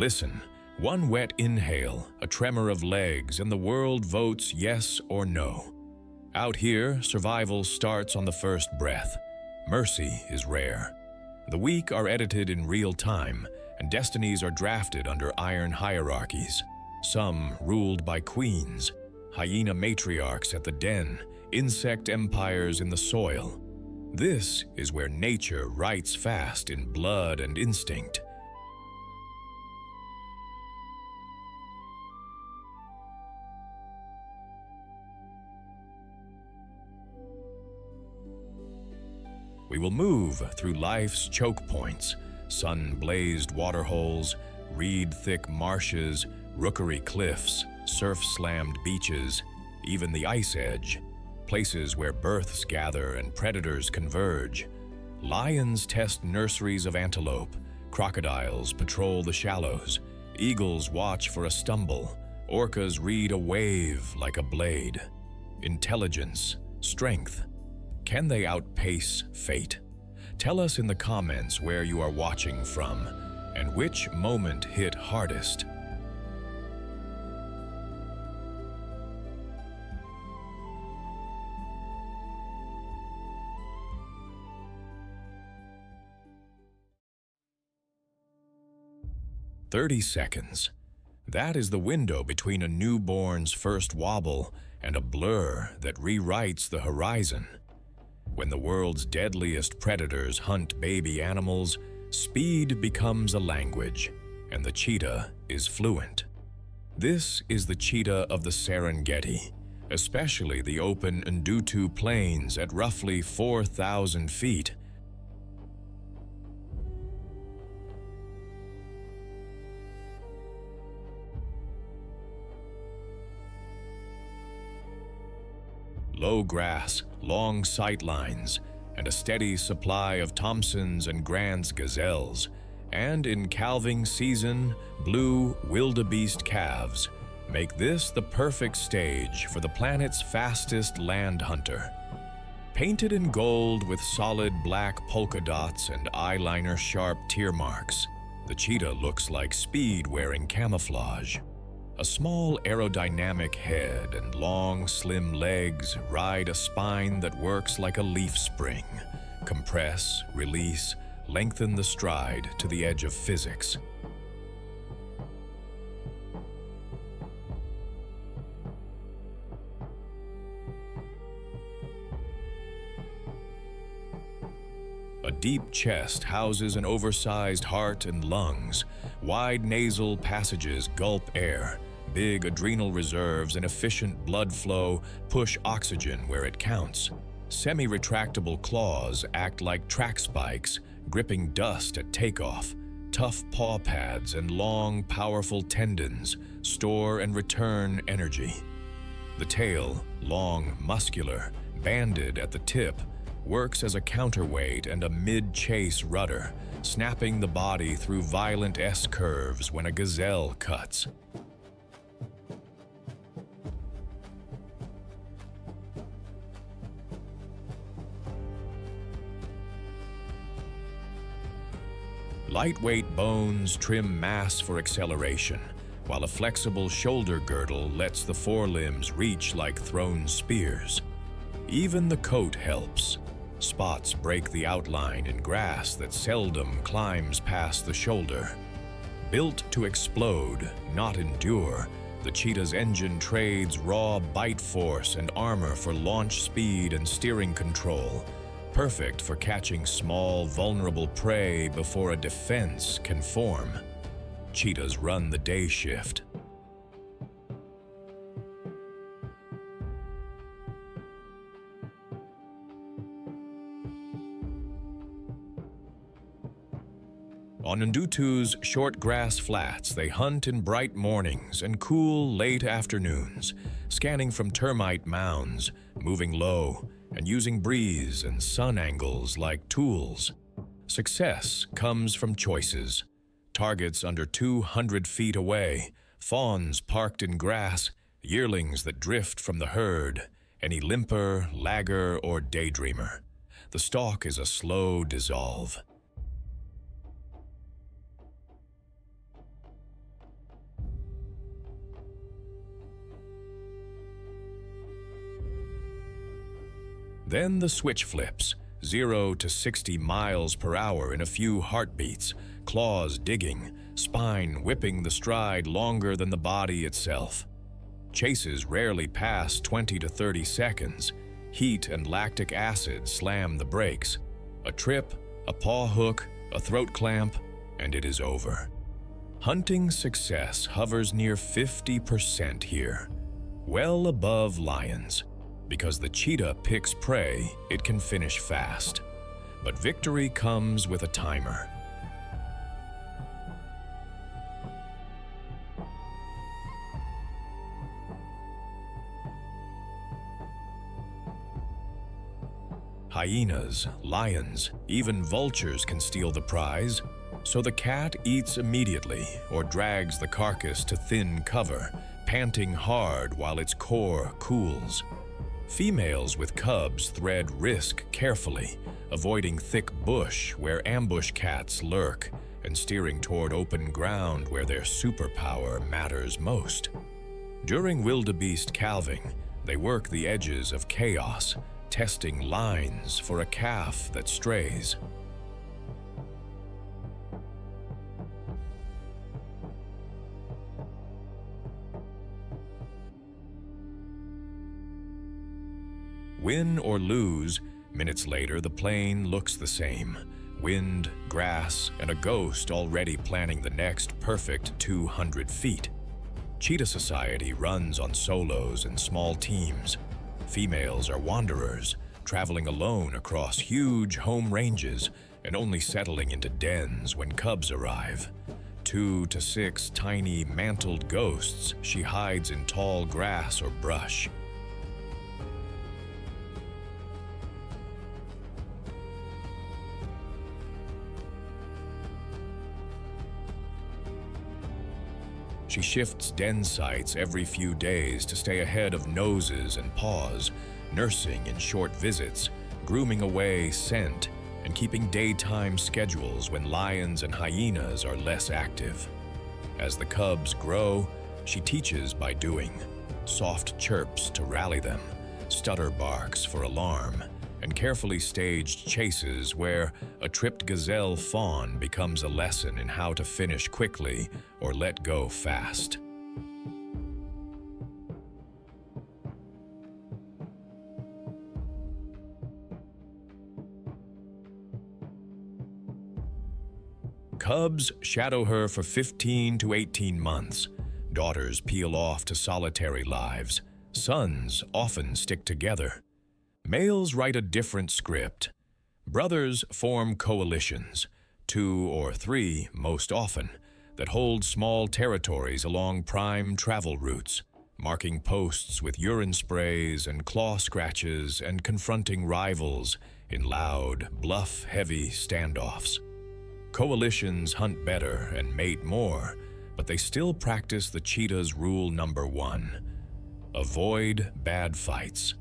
Listen, one wet inhale, a tremor of legs, and the world votes yes or no. Out here, survival starts on the first breath. Mercy is rare. The weak are edited in real time, and destinies are drafted under iron hierarchies. Some ruled by queens, hyena matriarchs at the den, insect empires in the soil. This is where nature writes fast in blood and instinct. We will move through life's choke points, sun-blazed waterholes, reed-thick marshes, rookery cliffs, surf-slammed beaches, even the ice edge, places where births gather and predators converge. Lions test nurseries of antelope, crocodiles patrol the shallows, eagles watch for a stumble, orcas read a wave like a blade. Intelligence, strength. Can they outpace fate? Tell us in the comments where you are watching from and which moment hit hardest. "30 seconds. That is the window between a newborn's first wobble and a blur that rewrites the horizon. When the world's deadliest predators hunt baby animals, speed becomes a language, and the cheetah is fluent. This is the cheetah of the Serengeti, especially the open Ndutu plains at roughly 4,000 feet. Low grass, long sight lines, and a steady supply of Thompsons and Grant's gazelles, and in calving season, blue wildebeest calves, make this the perfect stage for the planet's fastest land hunter. Painted in gold with solid black polka dots and eyeliner-sharp tear marks, the cheetah looks like speed wearing camouflage. A small aerodynamic head and long, slim legs ride a spine that works like a leaf spring. Compress, release, lengthen the stride to the edge of physics. A deep chest houses an oversized heart and lungs. Wide nasal passages gulp air. Big adrenal reserves and efficient blood flow push oxygen where it counts. Semi-retractable claws act like track spikes, gripping dust at takeoff. Tough paw pads and long, powerful tendons store and return energy. The tail, long, muscular, banded at the tip, works as a counterweight and a mid-chase rudder, snapping the body through violent S-curves when a gazelle cuts. Lightweight bones trim mass for acceleration, while a flexible shoulder girdle lets the forelimbs reach like thrown spears. Even the coat helps. Spots break the outline in grass that seldom climbs past the shoulder. Built to explode, not endure, the cheetah's engine trades raw bite force and armor for launch speed and steering control. Perfect for catching small, vulnerable prey before a defense can form. Cheetahs run the day shift. On Ndutu's short grass flats, they hunt in bright mornings and cool late afternoons, scanning from termite mounds, moving low, and using breeze and sun angles like tools. Success comes from choices. Targets under 200 feet away, fawns parked in grass, yearlings that drift from the herd, any limper, lagger, or daydreamer. The stalk is a slow dissolve. Then the switch flips, 0 to 60 miles per hour in a few heartbeats, claws digging, spine whipping the stride longer than the body itself. Chases rarely pass 20 to 30 seconds. Heat and lactic acid slam the brakes. A trip, a paw hook, a throat clamp, and it is over. Hunting success hovers near 50% here, well above lions. Because the cheetah picks prey, it can finish fast. But victory comes with a timer. Hyenas, lions, even vultures can steal the prize, so the cat eats immediately or drags the carcass to thin cover, panting hard while its core cools. Females with cubs thread risk carefully, avoiding thick bush where ambush cats lurk and steering toward open ground where their superpower matters most. During wildebeest calving, they work the edges of chaos, testing lines for a calf that strays. Win or lose, minutes later the plain looks the same. Wind, grass, and a ghost already planning the next perfect 200 feet. Cheetah society runs on solos and small teams. Females are wanderers, traveling alone across huge home ranges and only settling into dens when cubs arrive. 2 to 6 tiny mantled ghosts she hides in tall grass or brush. She shifts den sites every few days to stay ahead of noses and paws, nursing in short visits, grooming away scent, and keeping daytime schedules when lions and hyenas are less active. As the cubs grow, she teaches by doing. Soft chirps to rally them, stutter barks for alarm, and carefully staged chases where a tripped gazelle fawn becomes a lesson in how to finish quickly or let go fast. Cubs shadow her for 15 to 18 months. Daughters peel off to solitary lives. Sons often stick together. Males write a different script. Brothers form coalitions, 2 or 3 most often, that hold small territories along prime travel routes, marking posts with urine sprays and claw scratches and confronting rivals in loud, bluff-heavy standoffs. Coalitions hunt better and mate more, but they still practice the cheetah's rule number 1: avoid bad fights.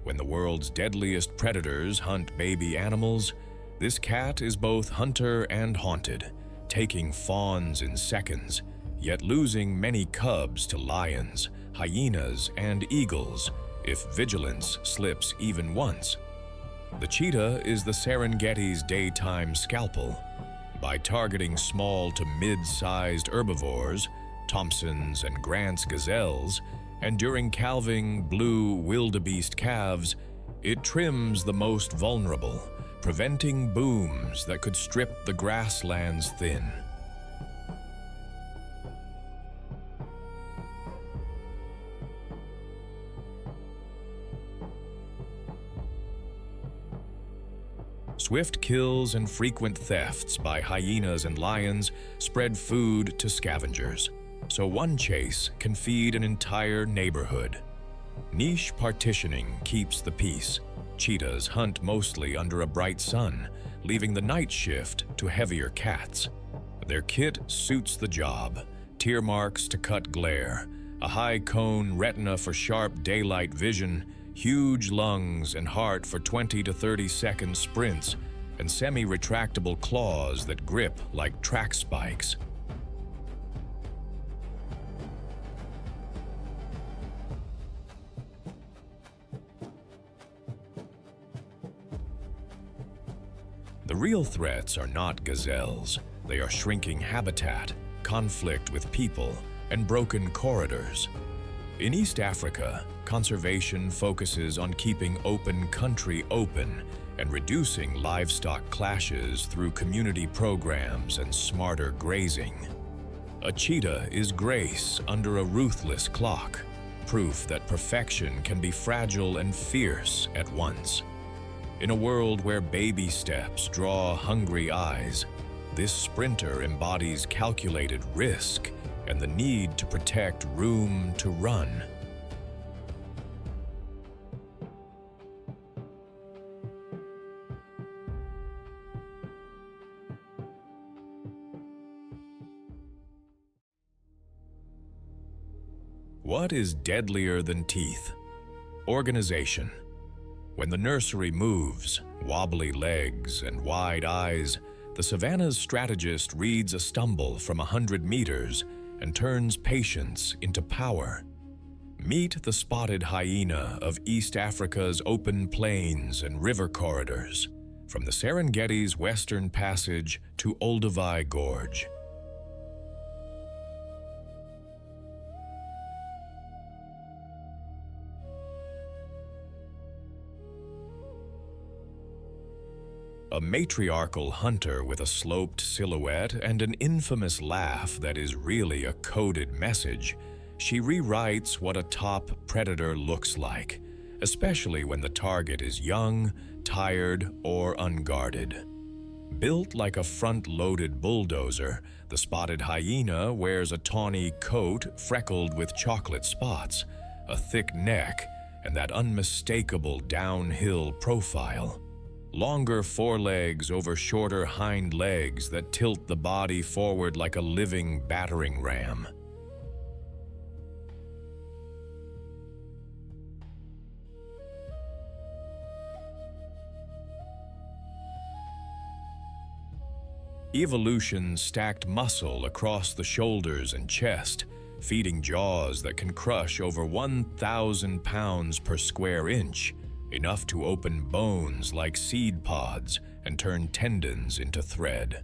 When the world's deadliest predators hunt baby animals, this cat is both hunter and haunted, taking fawns in seconds, yet losing many cubs to lions, hyenas, and eagles if vigilance slips even once. The cheetah is the Serengeti's daytime scalpel. By targeting small to mid-sized herbivores, Thompson's and Grant's gazelles, and during calving blue wildebeest calves, it trims the most vulnerable, preventing booms that could strip the grasslands thin. Swift kills and frequent thefts by hyenas and lions spread food to scavengers, so one chase can feed an entire neighborhood. Niche partitioning keeps the peace. Cheetahs hunt mostly under a bright sun, leaving the night shift to heavier cats. Their kit suits the job: tear marks to cut glare, a high cone retina for sharp daylight vision, huge lungs and heart for 20 to 30 second sprints, and semi-retractable claws that grip like track spikes. The real threats are not gazelles. They are shrinking habitat, conflict with people, and broken corridors. In East Africa, conservation focuses on keeping open country open and reducing livestock clashes through community programs and smarter grazing. A cheetah is grace under a ruthless clock, proof that perfection can be fragile and fierce at once. In a world where baby steps draw hungry eyes, this sprinter embodies calculated risk and the need to protect room to run. What is deadlier than teeth? Organization. When the nursery moves, wobbly legs and wide eyes, the savanna's strategist reads a stumble from 100 meters and turns patience into power. Meet the spotted hyena of East Africa's open plains and river corridors, from the Serengeti's western passage to Olduvai Gorge. A matriarchal hunter with a sloped silhouette and an infamous laugh that is really a coded message, she rewrites what a top predator looks like, especially when the target is young, tired, or unguarded. Built like a front-loaded bulldozer, the spotted hyena wears a tawny coat freckled with chocolate spots, a thick neck, and that unmistakable downhill profile. Longer forelegs over shorter hind legs that tilt the body forward like a living battering ram. Evolution stacked muscle across the shoulders and chest, feeding jaws that can crush over 1,000 pounds per square inch, enough to open bones like seed pods and turn tendons into thread.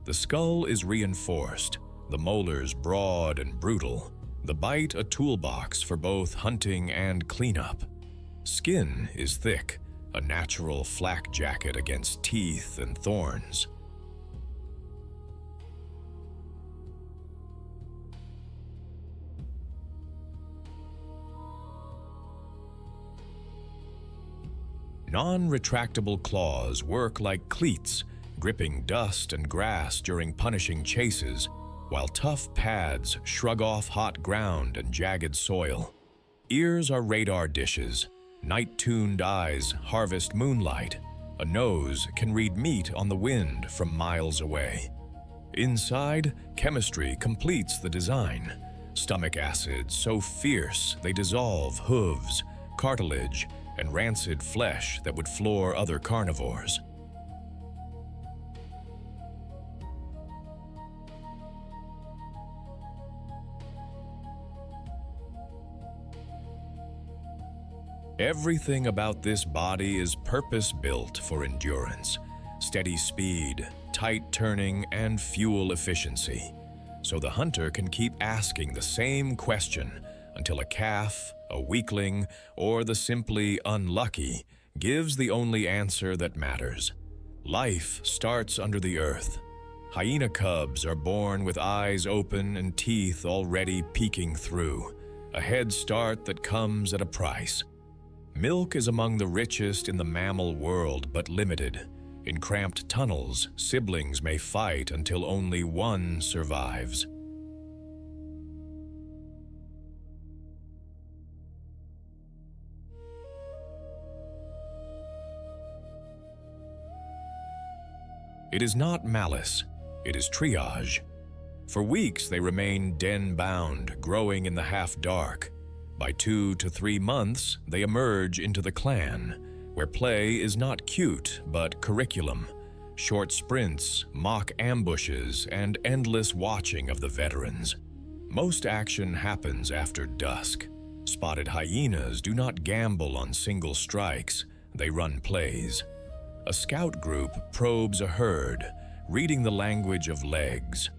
The skull is reinforced, the molars broad and brutal, the bite a toolbox for both hunting and cleanup. Skin is thick, a natural flak jacket against teeth and thorns. Non-retractable claws work like cleats, gripping dust and grass during punishing chases, while tough pads shrug off hot ground and jagged soil. Ears are radar dishes, night-tuned eyes harvest moonlight, a nose can read meat on the wind from miles away. Inside, chemistry completes the design. Stomach acids so fierce they dissolve hooves, cartilage, and rancid flesh that would floor other carnivores. Everything about this body is purpose-built for endurance, steady speed, tight turning, and fuel efficiency. So the hunter can keep asking the same question until a calf, a weakling, or the simply unlucky gives the only answer that matters. Life starts under the earth. Hyena cubs are born with eyes open and teeth already peeking through, a head start that comes at a price. Milk is among the richest in the mammal world, but limited. In cramped tunnels, siblings may fight until only one survives. It is not malice, it is triage. For weeks they remain den-bound, growing in the half-dark. By 2 to 3 months, they emerge into the clan, where play is not cute but curriculum, short sprints, mock ambushes, and endless watching of the veterans. Most action happens after dusk. Spotted hyenas do not gamble on single strikes, they run plays. A scout group probes a herd, reading the language of legs.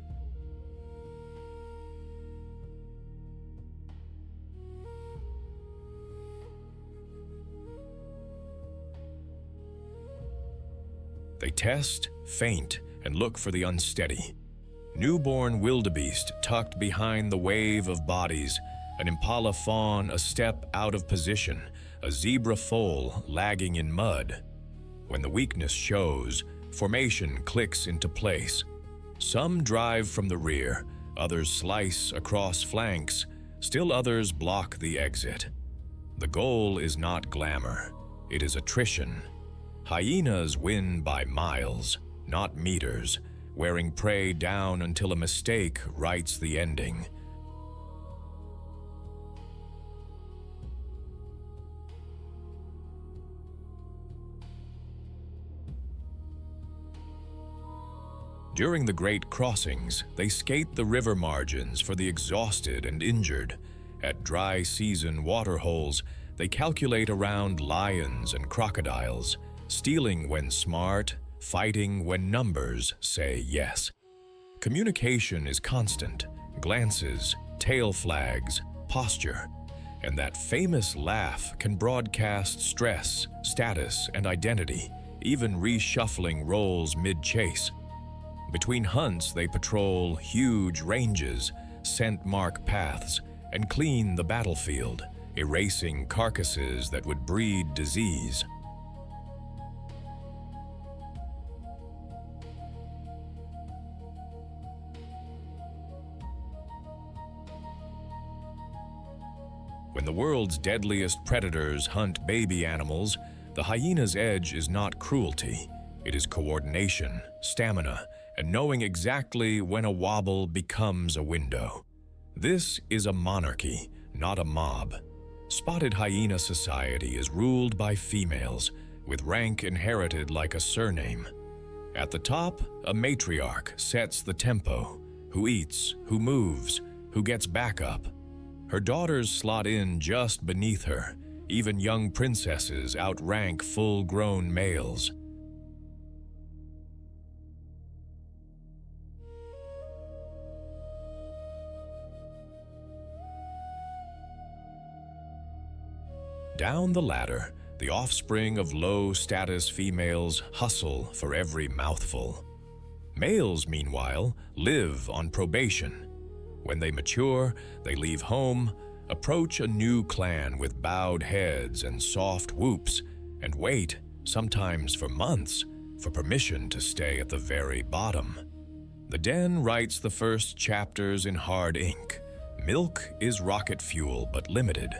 They test, feint, and look for the unsteady. Newborn wildebeest tucked behind the wave of bodies, an impala fawn a step out of position, a zebra foal lagging in mud. When the weakness shows, formation clicks into place. Some drive from the rear, others slice across flanks, still others block the exit. The goal is not glamour, it is attrition. Hyenas win by miles, not meters, wearing prey down until a mistake writes the ending. During the great crossings, they skate the river margins for the exhausted and injured. At dry season waterholes, they calculate around lions and crocodiles, stealing when smart, fighting when numbers say yes. Communication is constant, glances, tail flags, posture, and that famous laugh can broadcast stress, status, and identity, even reshuffling roles mid-chase. Between hunts, they patrol huge ranges, scent mark paths, and clean the battlefield, erasing carcasses that would breed disease. When the world's deadliest predators hunt baby animals, the hyena's edge is not cruelty. It is coordination, stamina, and knowing exactly when a wobble becomes a window. This is a monarchy, not a mob. Spotted hyena society is ruled by females, with rank inherited like a surname. At the top, a matriarch sets the tempo, who eats, who moves, who gets back up. Her daughters slot in just beneath her. Even young princesses outrank full-grown males. Down the ladder, the offspring of low-status females hustle for every mouthful. Males, meanwhile, live on probation. When they mature, they leave home, approach a new clan with bowed heads and soft whoops, and wait, sometimes for months, for permission to stay at the very bottom. The den writes the first chapters in hard ink. Milk is rocket fuel, but limited.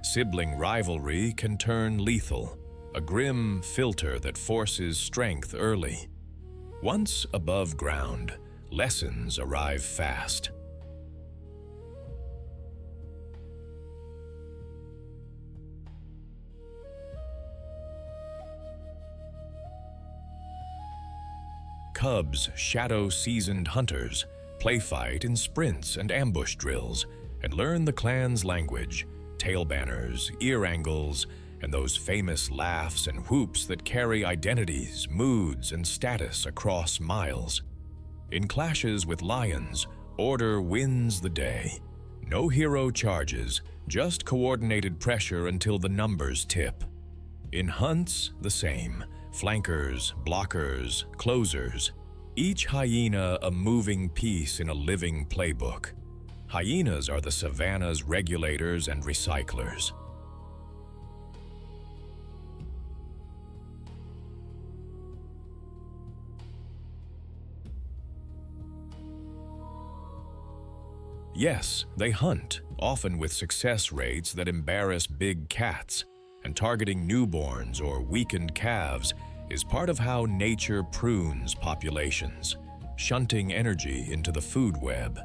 Sibling rivalry can turn lethal, a grim filter that forces strength early. Once above ground, lessons arrive fast. Cubs shadow seasoned hunters, play fight in sprints and ambush drills, and learn the clan's language, tail banners, ear angles, and those famous laughs and whoops that carry identities, moods, and status across miles. In clashes with lions, order wins the day. No hero charges, just coordinated pressure until the numbers tip. In hunts, the same. Flankers, blockers, closers. Each hyena a moving piece in a living playbook. Hyenas are the savanna's regulators and recyclers. Yes, they hunt, often with success rates that embarrass big cats, and targeting newborns or weakened calves is part of how nature prunes populations, shunting energy into the food web.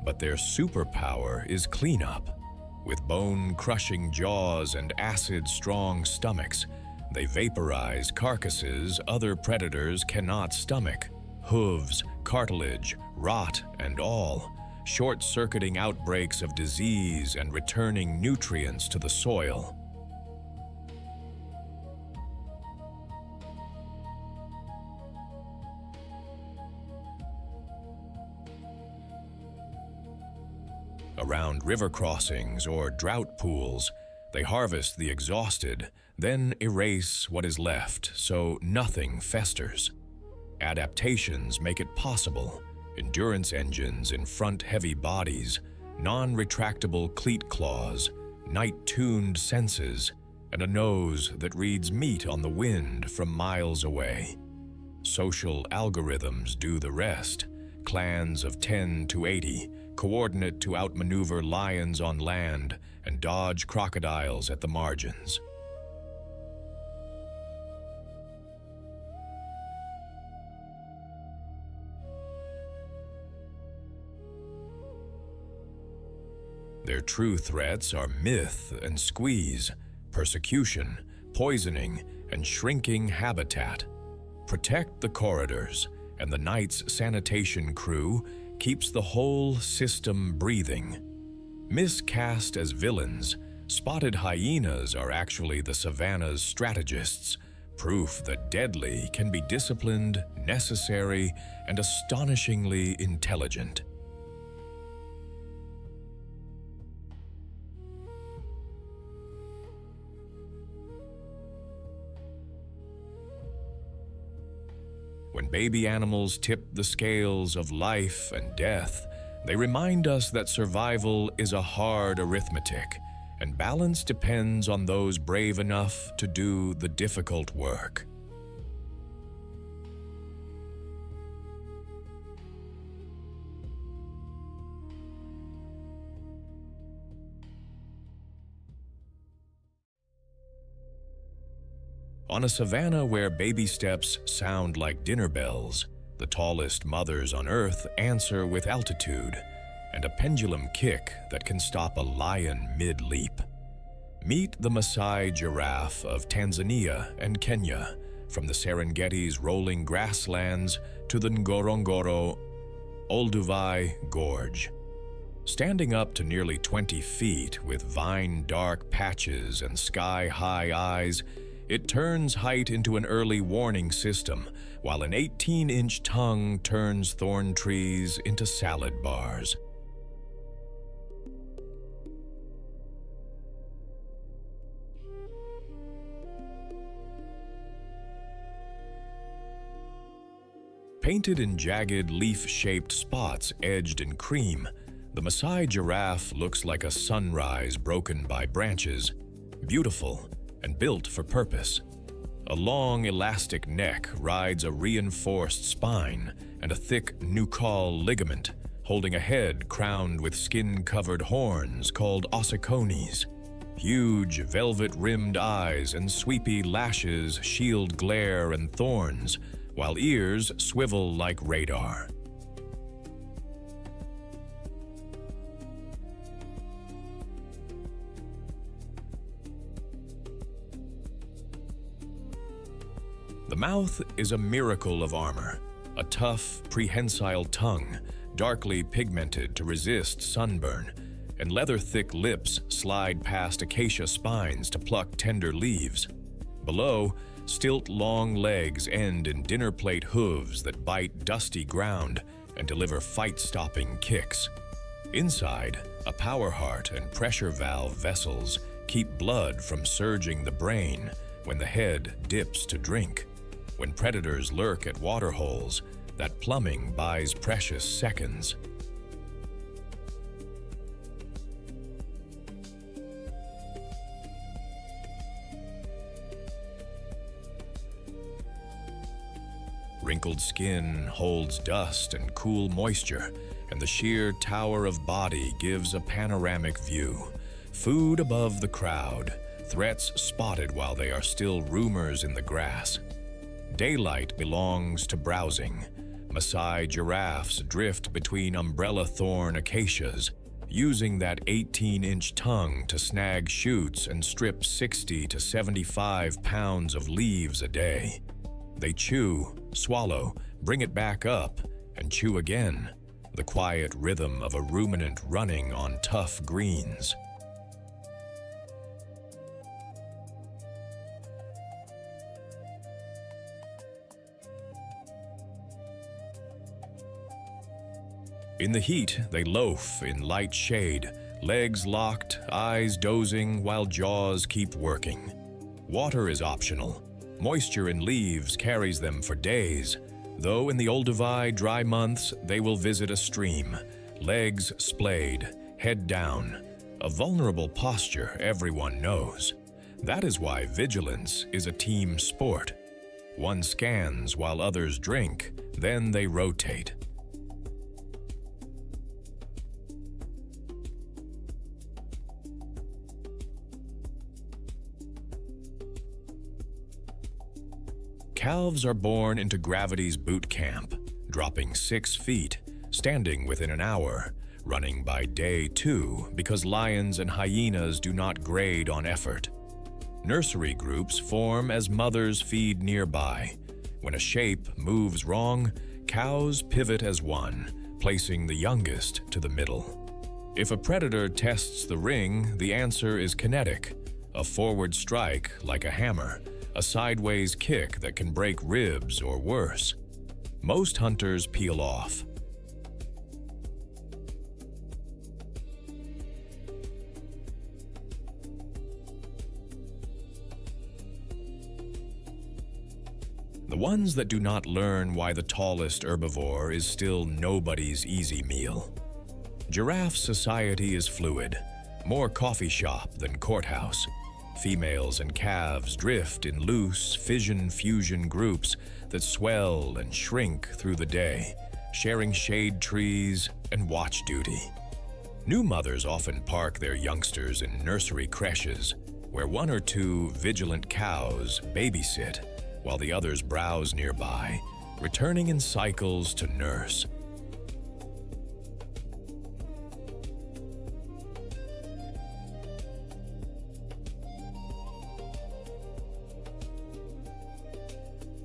But their superpower is cleanup. With bone-crushing jaws and acid-strong stomachs, They vaporize carcasses other predators cannot stomach, hooves, cartilage, rot, and all, short-circuiting outbreaks of disease and returning nutrients to the soil. Around river crossings or drought pools, they harvest the exhausted, then erase what is left so nothing festers. Adaptations make it possible: endurance engines in front-heavy bodies, non-retractable cleat claws, night-tuned senses, and a nose that reads meat on the wind from miles away. Social algorithms do the rest. Clans of 10 to 80 coordinate to outmaneuver lions on land and dodge crocodiles at the margins. Their true threats are myth and squeeze, persecution, poisoning, and shrinking habitat. Protect the corridors, and the night's sanitation crew keeps the whole system breathing. Miscast as villains, spotted hyenas are actually the savanna's strategists, proof that deadly can be disciplined, necessary, and astonishingly intelligent. When baby animals tip the scales of life and death, they remind us that survival is a hard arithmetic, and balance depends on those brave enough to do the difficult work. On a savanna where baby steps sound like dinner bells, the tallest mothers on Earth answer with altitude and a pendulum kick that can stop a lion mid-leap. Meet the Maasai giraffe of Tanzania and Kenya, from the Serengeti's rolling grasslands to the Ngorongoro Olduvai Gorge. Standing up to nearly 20 feet with vine-dark patches and sky-high eyes, it turns height into an early warning system, while an 18-inch tongue turns thorn trees into salad bars. Painted in jagged leaf-shaped spots edged in cream, the Maasai giraffe looks like a sunrise broken by branches, beautiful and built for purpose. A long, elastic neck rides a reinforced spine and a thick nuchal ligament, holding a head crowned with skin-covered horns called ossicones. Huge, velvet-rimmed eyes and sweepy lashes shield glare and thorns, while ears swivel like radar. The mouth is a miracle of armor, a tough, prehensile tongue, darkly pigmented to resist sunburn, and leather-thick lips slide past acacia spines to pluck tender leaves. Below, stilt-long legs end in dinner-plate hooves that bite dusty ground and deliver fight-stopping kicks. Inside, a power heart and pressure valve vessels keep blood from surging the brain when the head dips to drink. When predators lurk at waterholes, that plumbing buys precious seconds. Wrinkled skin holds dust and cool moisture, and the sheer tower of body gives a panoramic view. Food above the crowd, threats spotted while they are still rumors in the grass. Daylight belongs to browsing. Maasai giraffes drift between umbrella thorn acacias, using that 18-inch tongue to snag shoots and strip 60 to 75 pounds of leaves a day. They chew, swallow, bring it back up, and chew again, the quiet rhythm of a ruminant running on tough greens. In the heat, they loaf in light shade, legs locked, eyes dozing while jaws keep working. Water is optional. Moisture in leaves carries them for days, though in the Olduvai dry months they will visit a stream, legs splayed, head down, a vulnerable posture everyone knows. That is why vigilance is a team sport. One scans while others drink, then they rotate. Calves are born into gravity's boot camp, dropping 6 feet, standing within an hour, running by day 2 because lions and hyenas do not grade on effort. Nursery groups form as mothers feed nearby. When a shape moves wrong, cows pivot as one, placing the youngest to the middle. If a predator tests the ring, the answer is kinetic, a forward strike like a hammer, a sideways kick that can break ribs or worse. Most hunters peel off. The ones that do not learn why the tallest herbivore is still nobody's easy meal. Giraffe society is fluid, more coffee shop than courthouse. Females and calves drift in loose fission-fusion groups that swell and shrink through the day, sharing shade trees and watch duty. New mothers often park their youngsters in nursery creches, where 1 or 2 vigilant cows babysit while the others browse nearby, returning in cycles to nurse.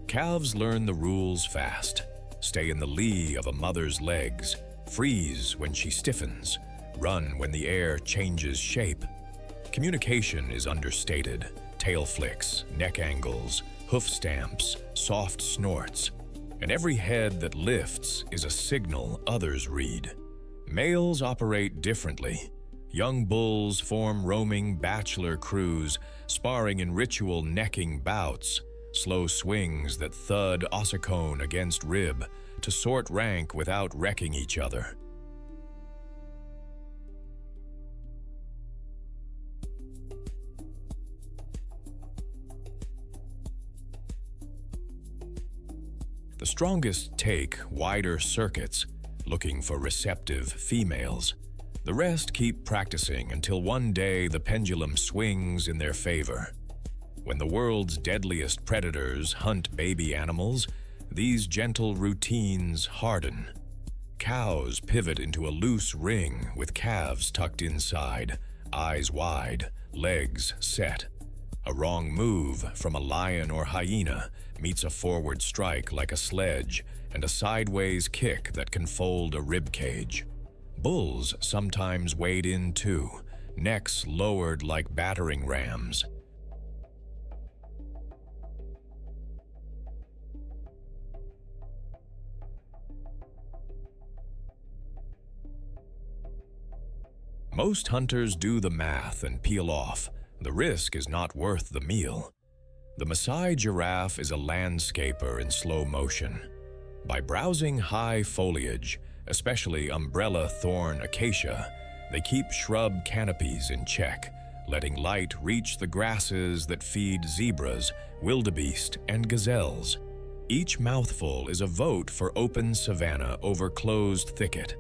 Calves learn the rules fast, stay in the lee of a mother's legs, freeze when she stiffens, run when the air changes shape. Communication is understated, tail flicks, neck angles, hoof stamps, soft snorts, and every head that lifts is a signal others read. Males operate differently. Young bulls form roaming bachelor crews, sparring in ritual necking bouts, slow swings that thud ossicone against rib to sort rank without wrecking each other. The strongest take wider circuits, looking for receptive females. The rest keep practicing until one day the pendulum swings in their favor. When the world's deadliest predators hunt baby animals, these gentle routines harden. Cows pivot into a loose ring with calves tucked inside, eyes wide, legs set. A wrong move from a lion or hyena meets a forward strike like a sledge and a sideways kick that can fold a rib cage. Bulls sometimes wade in too, necks lowered like battering rams. Most hunters do the math and peel off. The risk is not worth the meal. The Maasai giraffe is a landscaper in slow motion. By browsing high foliage, especially umbrella thorn acacia, they keep shrub canopies in check, letting light reach the grasses that feed zebras, wildebeest, and gazelles. Each mouthful is a vote for open savanna over closed thicket.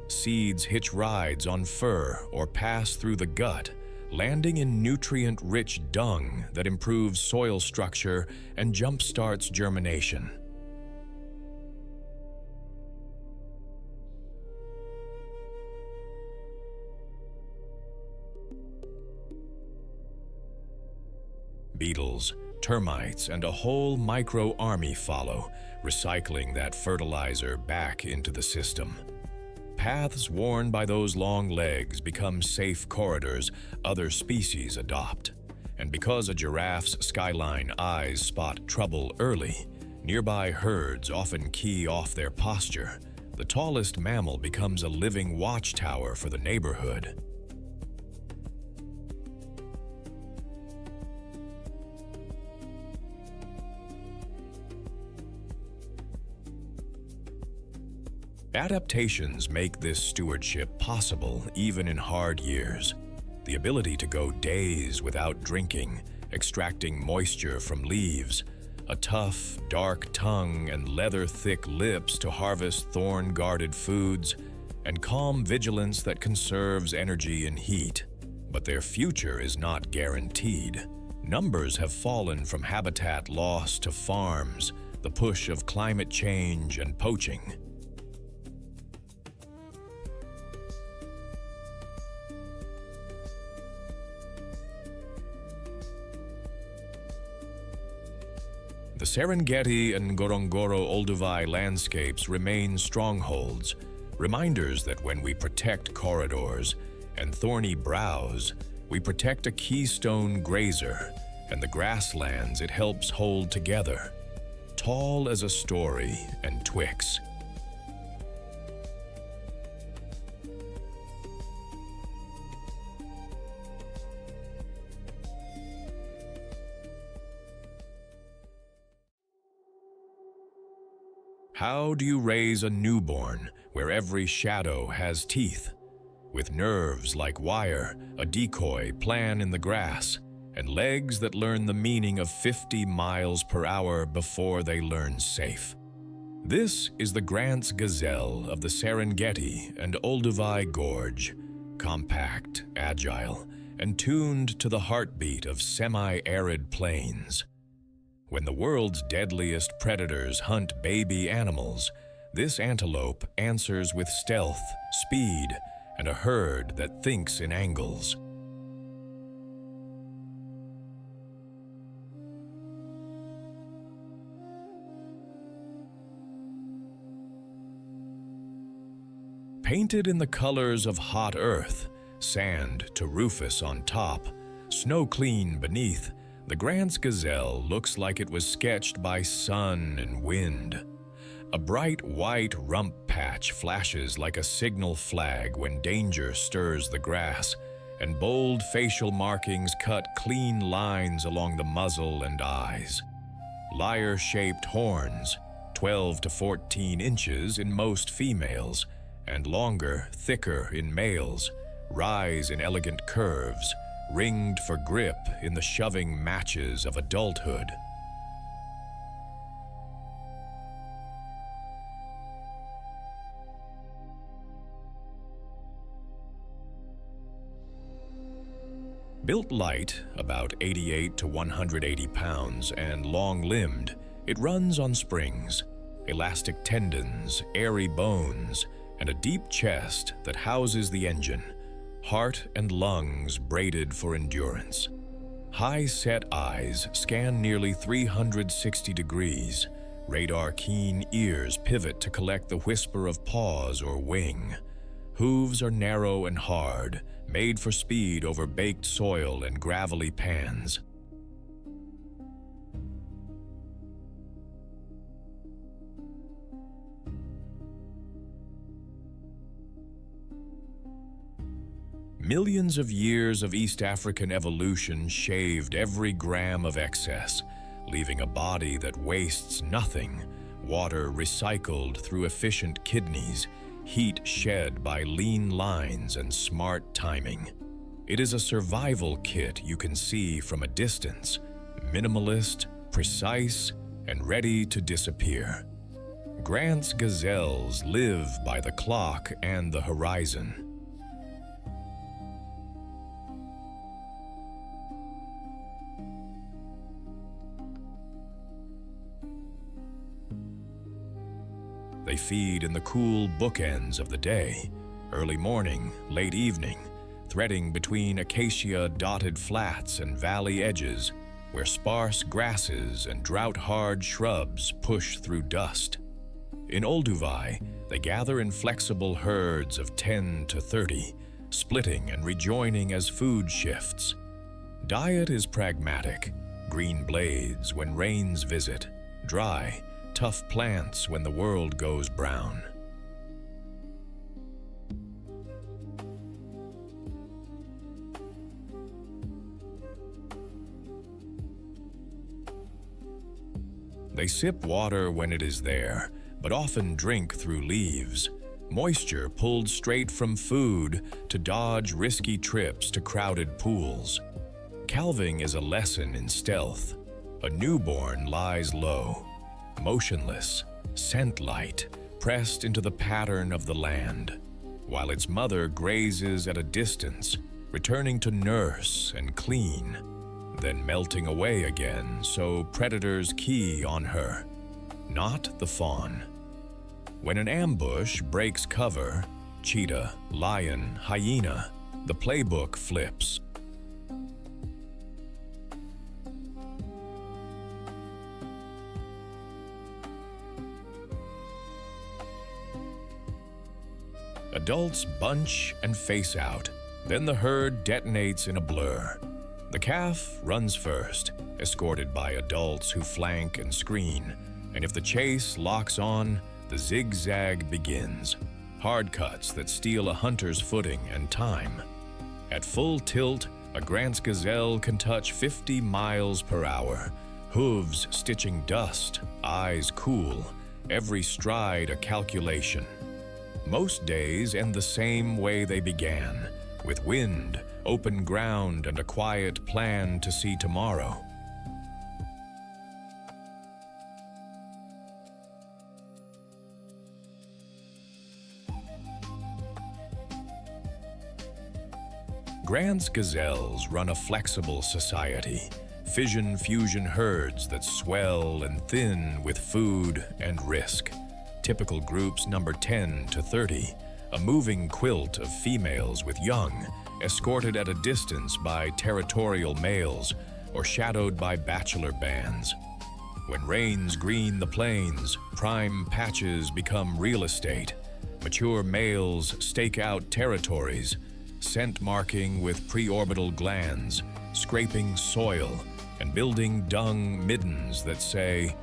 Seeds hitch rides on fur or pass through the gut, landing in nutrient-rich dung that improves soil structure and jump-starts germination. beetles, termites, and a whole micro-army follow, recycling that fertilizer back into the system. Paths worn by those long legs become safe corridors other species adopt. And because a giraffe's skyline eyes spot trouble early, nearby herds often key off their posture. The tallest mammal becomes a living watchtower for the neighborhood. Adaptations make this stewardship possible even in hard years. The ability to go days without drinking, extracting moisture from leaves, a tough, dark tongue and leather-thick lips to harvest thorn-guarded foods, and calm vigilance that conserves energy in heat. But their future is not guaranteed. Numbers have fallen from habitat loss to farms, the push of climate change and poaching. The Serengeti and Ngorongoro Olduvai landscapes remain strongholds, reminders that when we protect corridors and thorny browse, we protect a keystone grazer and the grasslands it helps hold together, tall as a story and twigs. How do you raise a newborn where every shadow has teeth? With nerves like wire, a decoy plan in the grass, and legs that learn the meaning of 50 miles per hour before they learn safe. This is the Grant's gazelle of the Serengeti and Olduvai Gorge, compact, agile, and tuned to the heartbeat of semi-arid plains. When the world's deadliest predators hunt baby animals, this antelope answers with stealth, speed, and a herd that thinks in angles. Painted in the colors of hot earth, sand to rufous on top, snow clean beneath, the Grant's gazelle looks like it was sketched by sun and wind. A bright white rump patch flashes like a signal flag when danger stirs the grass, and bold facial markings cut clean lines along the muzzle and eyes. Lyre-shaped horns, 12 to 14 inches in most females, and longer, thicker in males, rise in elegant curves, ringed for grip in the shoving matches of adulthood. Built light, about 88 to 180 pounds, and long-limbed, it runs on springs, elastic tendons, airy bones, and a deep chest that houses the engine, heart and lungs braided for endurance. High-set eyes scan nearly 360 degrees. Radar-keen ears pivot to collect the whisper of paws or wing. Hooves are narrow and hard, made for speed over baked soil and gravelly pans. Millions of years of East African evolution shaved every gram of excess, leaving a body that wastes nothing, water recycled through efficient kidneys, heat shed by lean lines and smart timing. It is a survival kit you can see from a distance, minimalist, precise, and ready to disappear. Grant's gazelles live by the clock and the horizon. They feed in the cool bookends of the day, early morning, late evening, threading between acacia-dotted flats and valley edges, where sparse grasses and drought-hard shrubs push through dust. In Olduvai, they gather in flexible herds of 10 to 30, splitting and rejoining as food shifts. Diet is pragmatic: green blades when rains visit, dry, tough plants when the world goes brown. They sip water when it is there, but often drink through leaves, moisture pulled straight from food to dodge risky trips to crowded pools. Calving is a lesson in stealth. A newborn lies low, motionless, scent-light, pressed into the pattern of the land, while its mother grazes at a distance, returning to nurse and clean, then melting away again so predators key on her, not the fawn. When an ambush breaks cover, cheetah, lion, hyena, the playbook flips. Adults bunch and face out, then the herd detonates in a blur. The calf runs first, escorted by adults who flank and screen, and if the chase locks on, the zigzag begins. Hard cuts that steal a hunter's footing and time. At full tilt, a Grant's gazelle can touch 50 miles per hour, hooves stitching dust, eyes cool, every stride a calculation. Most days end the same way they began, with wind, open ground, and a quiet plan to see tomorrow. Grant's gazelles run a flexible society, fission-fusion herds that swell and thin with food and risk. Typical groups number 10 to 30, a moving quilt of females with young, escorted at a distance by territorial males or shadowed by bachelor bands. When rains green the plains, prime patches become real estate. Mature males stake out territories, scent marking with preorbital glands, scraping soil, and building dung middens that say,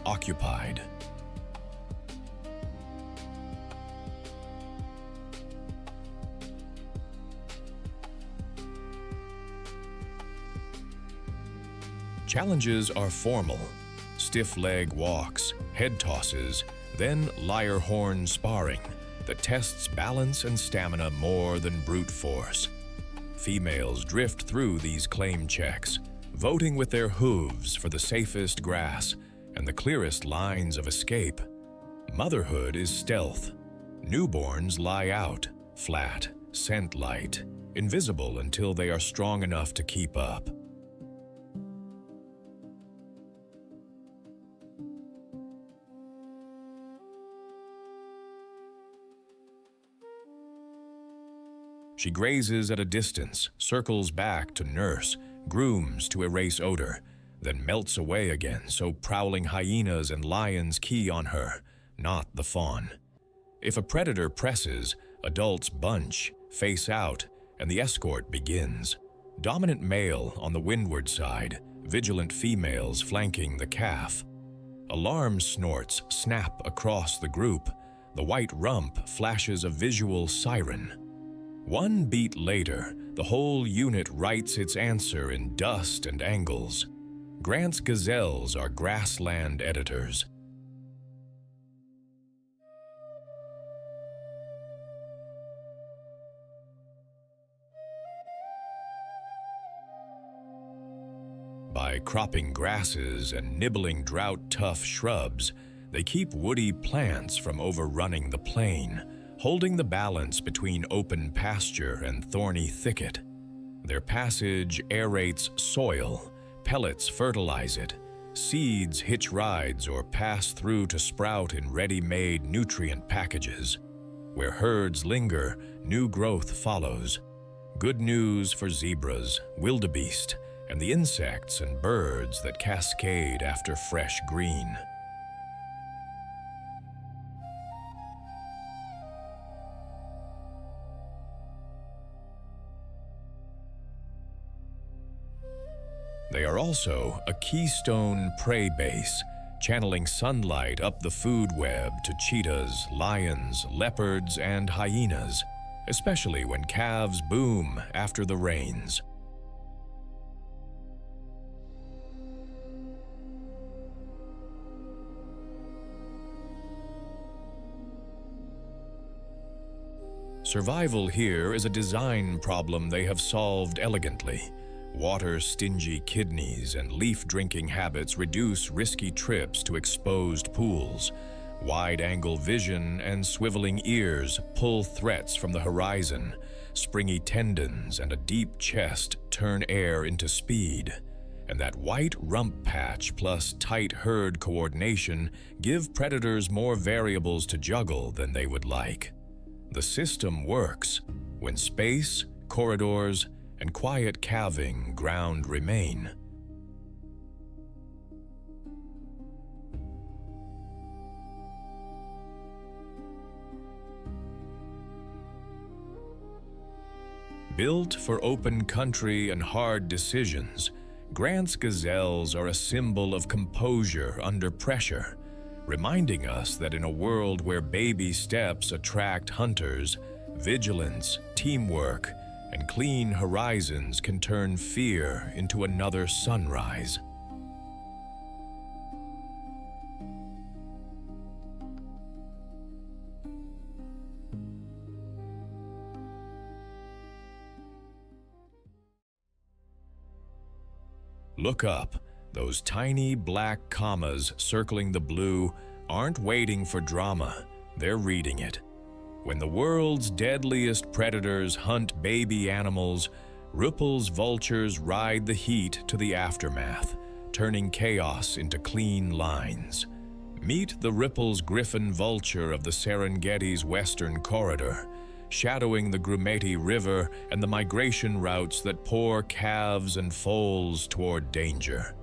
"Occupied." Challenges are formal: stiff leg walks, head tosses, then lyre horn sparring that tests balance and stamina more than brute force. Females drift through these claim checks, voting with their hooves for the safest grass and the clearest lines of escape. Motherhood is stealth. Newborns lie out, flat, scent light, invisible until they are strong enough to keep up. She grazes at a distance, circles back to nurse, grooms to erase odor, then melts away again so prowling hyenas and lions key on her, not the fawn. If a predator presses, adults bunch, face out, and the escort begins. Dominant male on the windward side, vigilant females flanking the calf. Alarm snorts snap across the group. The white rump flashes a visual siren. One beat later, the whole unit writes its answer in dust and angles. Grant's gazelles are grassland editors. By cropping grasses and nibbling drought-tough shrubs, they keep woody plants from overrunning the plain, holding the balance between open pasture and thorny thicket. Their passage aerates soil, pellets fertilize it, seeds hitch rides or pass through to sprout in ready-made nutrient packages. Where herds linger, new growth follows. Good news for zebras, wildebeest, and the insects and birds that cascade after fresh green. They are also a keystone prey base, channeling sunlight up the food web to cheetahs, lions, leopards, and hyenas, especially when calves boom after the rains. Survival here is a design problem they have solved elegantly. Water-stingy kidneys and leaf-drinking habits reduce risky trips to exposed pools. Wide-angle vision and swiveling ears pull threats from the horizon. Springy tendons and a deep chest turn air into speed. And that white rump patch plus tight herd coordination give predators more variables to juggle than they would like. The system works when space, corridors, and quiet calving ground remain. Built for open country and hard decisions, Grant's gazelles are a symbol of composure under pressure, reminding us that in a world where baby steps attract hunters, vigilance, teamwork, and clean horizons can turn fear into another sunrise. Look up. Those tiny black commas circling the blue aren't waiting for drama, they're reading it. When the world's deadliest predators hunt baby animals, Ruppel's vultures ride the heat to the aftermath, turning chaos into clean lines. Meet the Ruppel's griffin vulture of the Serengeti's western corridor, shadowing the Grumeti River and the migration routes that pour calves and foals toward danger.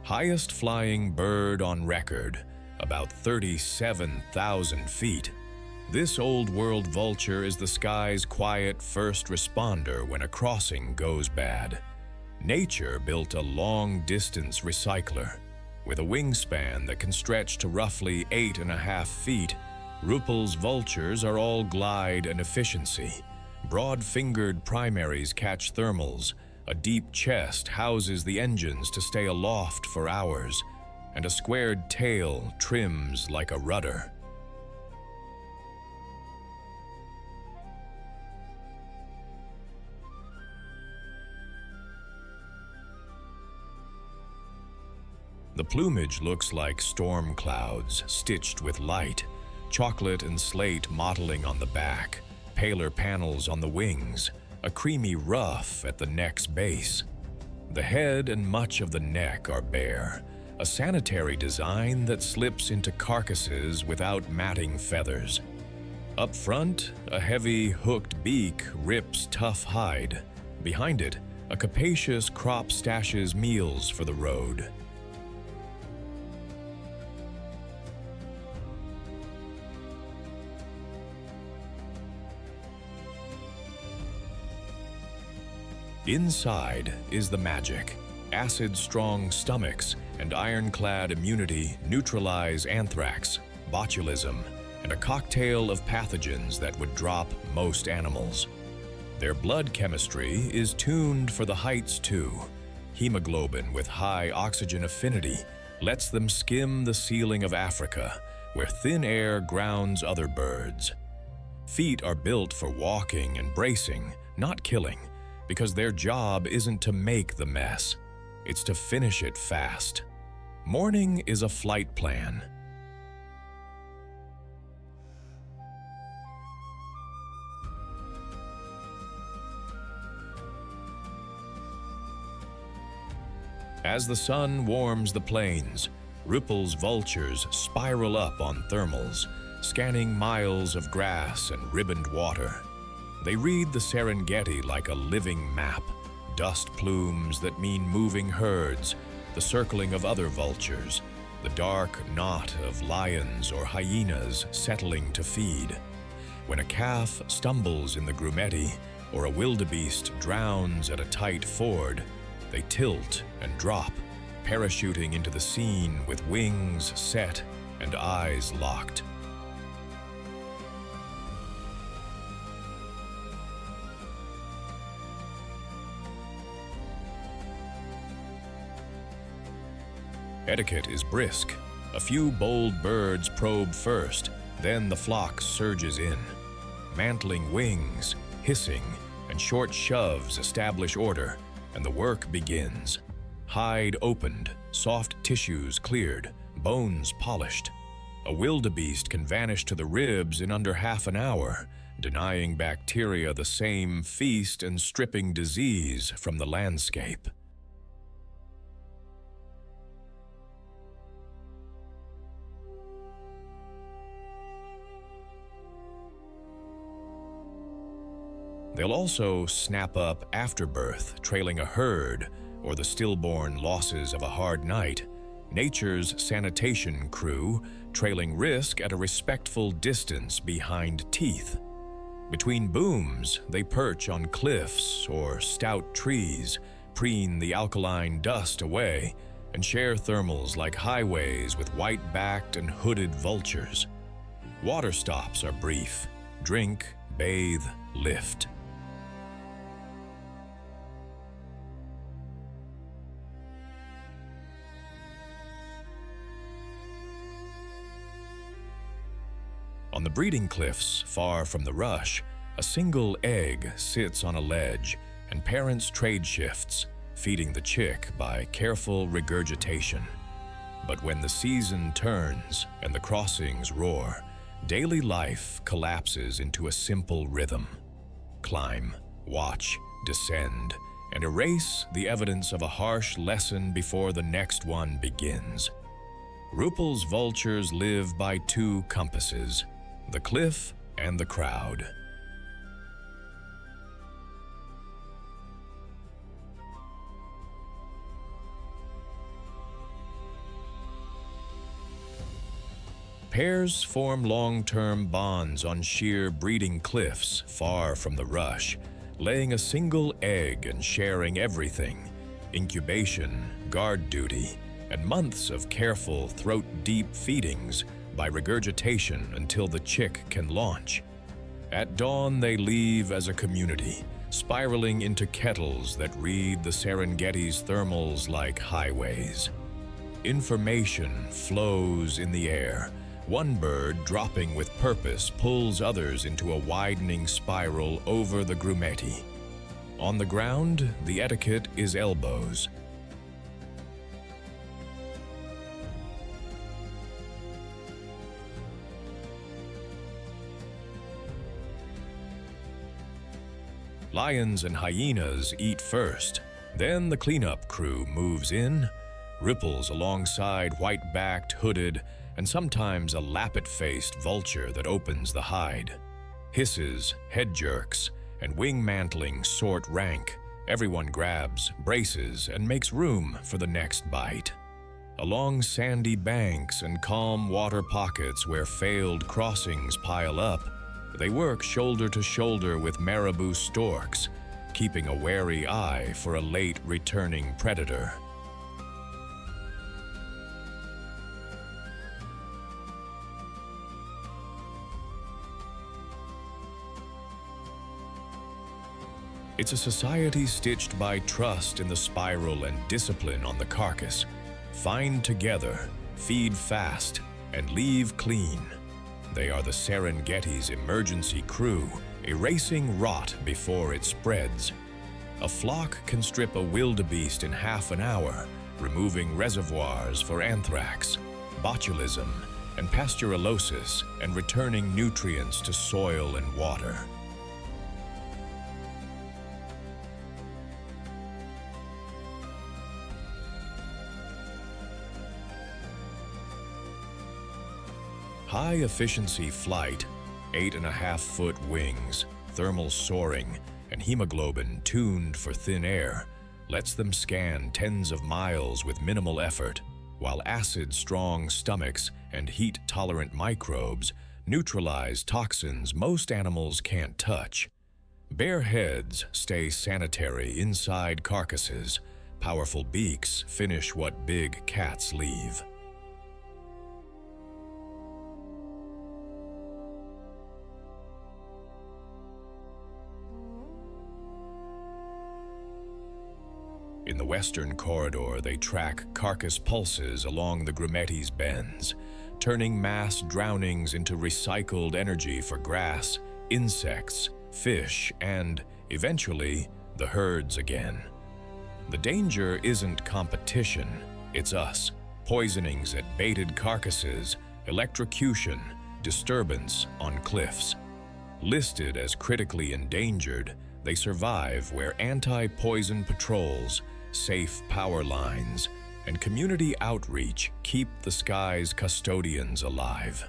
Highest flying bird on record, about 37,000 feet. This old-world vulture is the sky's quiet first responder when a crossing goes bad. Nature built a long-distance recycler. With a wingspan that can stretch to roughly 8.5 feet, Ruppel's vultures are all glide and efficiency. Broad-fingered primaries catch thermals. A deep chest houses the engines to stay aloft for hours, and a squared tail trims like a rudder. The plumage looks like storm clouds stitched with light, chocolate and slate mottling on the back, paler panels on the wings, a creamy ruff at the neck's base. The head and much of the neck are bare, a sanitary design that slips into carcasses without matting feathers. Up front, a heavy, hooked beak rips tough hide. Behind it, a capacious crop stashes meals for the road. Inside is the magic. Acid-strong stomachs and ironclad immunity neutralize anthrax, botulism, and a cocktail of pathogens that would drop most animals. Their blood chemistry is tuned for the heights too. Hemoglobin with high oxygen affinity lets them skim the ceiling of Africa, where thin air grounds other birds. Feet are built for walking and bracing, not killing, because their job isn't to make the mess, it's to finish it fast. Morning is a flight plan. As the sun warms the plains, Ruppel's vultures spiral up on thermals, scanning miles of grass and ribboned water. They read the Serengeti like a living map, dust plumes that mean moving herds, the circling of other vultures, the dark knot of lions or hyenas settling to feed. When a calf stumbles in the grumeti or a wildebeest drowns at a tight ford, they tilt and drop, parachuting into the scene with wings set and eyes locked. Etiquette is brisk. A few bold birds probe first, then the flock surges in. Mantling wings, hissing, and short shoves establish order, and the work begins. Hide opened, soft tissues cleared, bones polished. A wildebeest can vanish to the ribs in under half an hour, denying bacteria the same feast and stripping disease from the landscape. They'll also snap up after birth, trailing a herd, or the stillborn losses of a hard night. Nature's sanitation crew, trailing risk at a respectful distance behind teeth. Between booms, they perch on cliffs or stout trees, preen the alkaline dust away, and share thermals like highways with white-backed and hooded vultures. Water stops are brief. Drink, bathe, lift. On the breeding cliffs, far from the rush, a single egg sits on a ledge, and parents trade shifts, feeding the chick by careful regurgitation. But when the season turns and the crossings roar, daily life collapses into a simple rhythm. Climb, watch, descend, and erase the evidence of a harsh lesson before the next one begins. Ruppel's vultures live by two compasses: the cliff and the crowd. Pairs form long-term bonds on sheer breeding cliffs far from the rush, laying a single egg and sharing everything: incubation, guard duty, and months of careful throat-deep feedings by regurgitation until the chick can launch. At dawn, they leave as a community, spiraling into kettles that read the Serengeti's thermals like highways. Information flows in the air. One bird, dropping with purpose, pulls others into a widening spiral over the grumeti. On the ground, the etiquette is elbows. Lions and hyenas eat first, then the cleanup crew moves in, Ruppel's alongside white-backed, hooded, and sometimes a lappet-faced vulture that opens the hide. Hisses, head jerks, and wing mantling sort rank. Everyone grabs, braces, and makes room for the next bite. Along sandy banks and calm water pockets where failed crossings pile up, they work shoulder to shoulder with marabou storks, keeping a wary eye for a late returning predator. It's a society stitched by trust in the spiral and discipline on the carcass. Find together, feed fast, and leave clean. They are the Serengeti's emergency crew, erasing rot before it spreads. A flock can strip a wildebeest in half an hour, removing reservoirs for anthrax, botulism, and pasteurellosis, and returning nutrients to soil and water. High-efficiency flight, 8.5-foot wings, thermal soaring, and hemoglobin tuned for thin air lets them scan tens of miles with minimal effort, while acid-strong stomachs and heat-tolerant microbes neutralize toxins most animals can't touch. Bare heads stay sanitary inside carcasses. Powerful beaks finish what big cats leave. In the western corridor, they track carcass pulses along the Grumeti's bends, turning mass drownings into recycled energy for grass, insects, fish, and, eventually, the herds again. The danger isn't competition, it's us. Poisonings at baited carcasses, electrocution, disturbance on cliffs. Listed as critically endangered, they survive where anti-poison patrols, safe power lines, and community outreach keep the sky's custodians alive.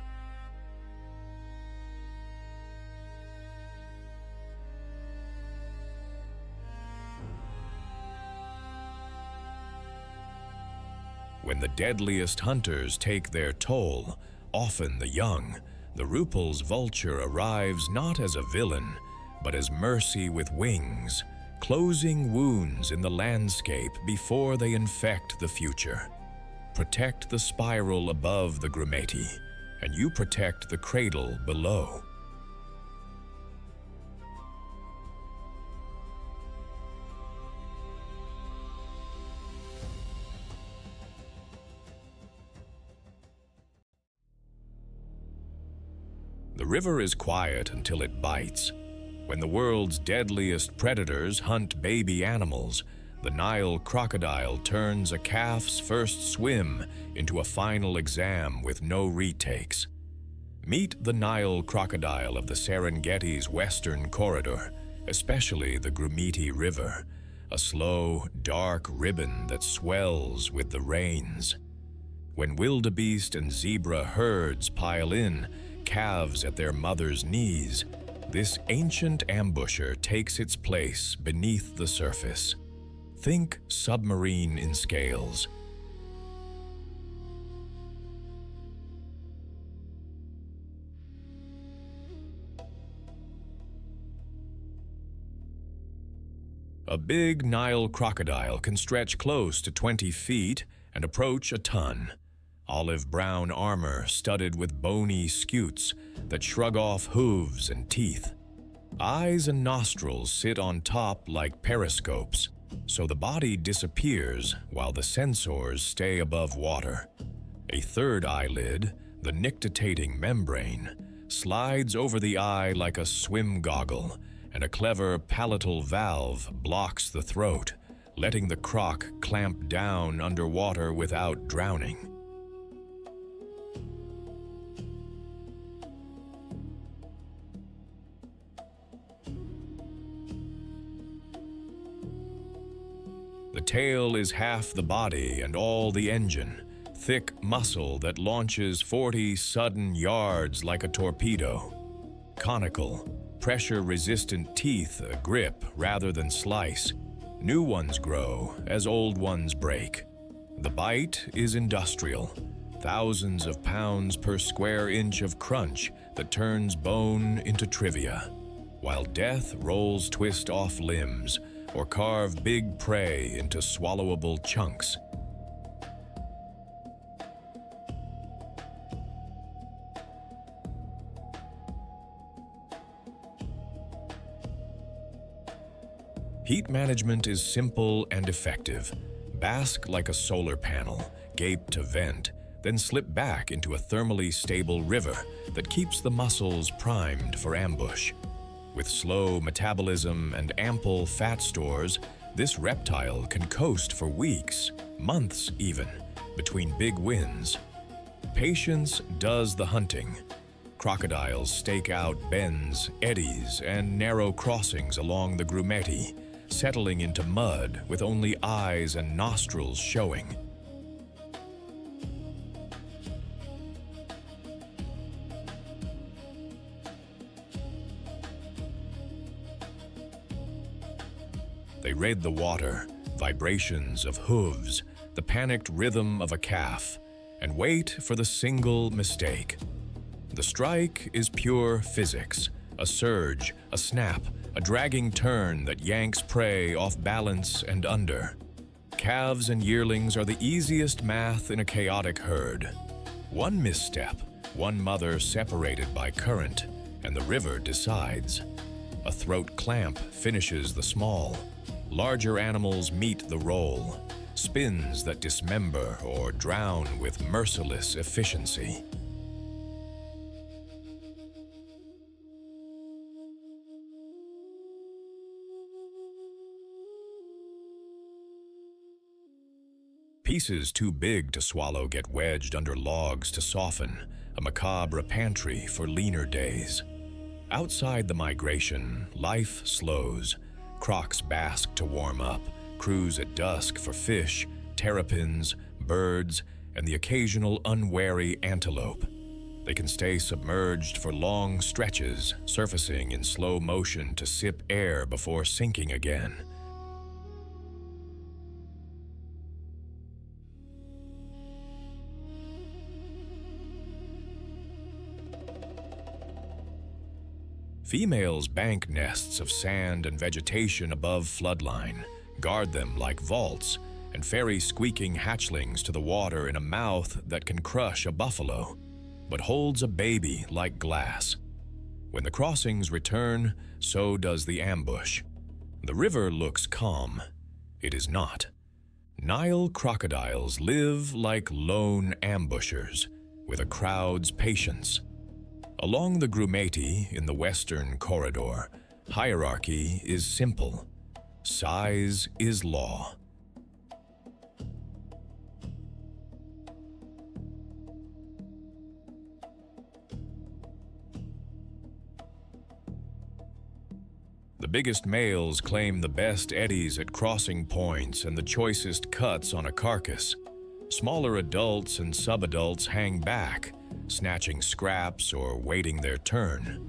When the deadliest hunters take their toll, often the young, the Rupel's vulture arrives not as a villain, but as mercy with wings, closing wounds in the landscape before they infect the future. Protect the spiral above the Grumeti, and you protect the cradle below. The river is quiet until it bites. When the world's deadliest predators hunt baby animals, the Nile crocodile turns a calf's first swim into a final exam with no retakes. Meet the Nile crocodile of the Serengeti's western corridor, especially the Grumeti River, a slow, dark ribbon that swells with the rains. When wildebeest and zebra herds pile in, calves at their mother's knees, this ancient ambusher takes its place beneath the surface. Think submarine in scales. A big Nile crocodile can stretch close to 20 feet and approach a ton. Olive-brown armor studded with bony scutes that shrug off hooves and teeth. Eyes and nostrils sit on top like periscopes, so the body disappears while the sensors stay above water. A third eyelid, the nictitating membrane, slides over the eye like a swim goggle, and a clever palatal valve blocks the throat, letting the croc clamp down underwater without drowning. The tail is half the body and all the engine, thick muscle that launches 40 sudden yards like a torpedo. Conical, pressure-resistant teeth grip rather than slice. New ones grow as old ones break. The bite is industrial, thousands of pounds per square inch of crunch that turns bone into trivia, while death rolls twist off limbs or carve big prey into swallowable chunks. Heat management is simple and effective. Bask like a solar panel, gape to vent, then slip back into a thermally stable river that keeps the muscles primed for ambush. With slow metabolism and ample fat stores, this reptile can coast for weeks, months even, between big wins. Patience does the hunting. Crocodiles stake out bends, eddies, and narrow crossings along the Grumeti, settling into mud with only eyes and nostrils showing. They raid the water, vibrations of hooves, the panicked rhythm of a calf, and wait for the single mistake. The strike is pure physics, a surge, a snap, a dragging turn that yanks prey off balance and under. Calves and yearlings are the easiest math in a chaotic herd. One misstep, one mother separated by current, and the river decides. A throat clamp finishes the small. Larger animals meet the roll, spins that dismember or drown with merciless efficiency. Pieces too big to swallow get wedged under logs to soften, a macabre pantry for leaner days. Outside the migration, life slows. Crocs bask to warm up, cruise at dusk for fish, terrapins, birds, and the occasional unwary antelope. They can stay submerged for long stretches, surfacing in slow motion to sip air before sinking again. Females bank nests of sand and vegetation above floodline, guard them like vaults, and ferry squeaking hatchlings to the water in a mouth that can crush a buffalo, but holds a baby like glass. When the crossings return, so does the ambush. The river looks calm. It is not. Nile crocodiles live like lone ambushers, with a crowd's patience. Along the Grumeti in the western corridor, hierarchy is simple. Size is law. The biggest males claim the best eddies at crossing points and the choicest cuts on a carcass. Smaller adults and subadults hang back, snatching scraps or waiting their turn.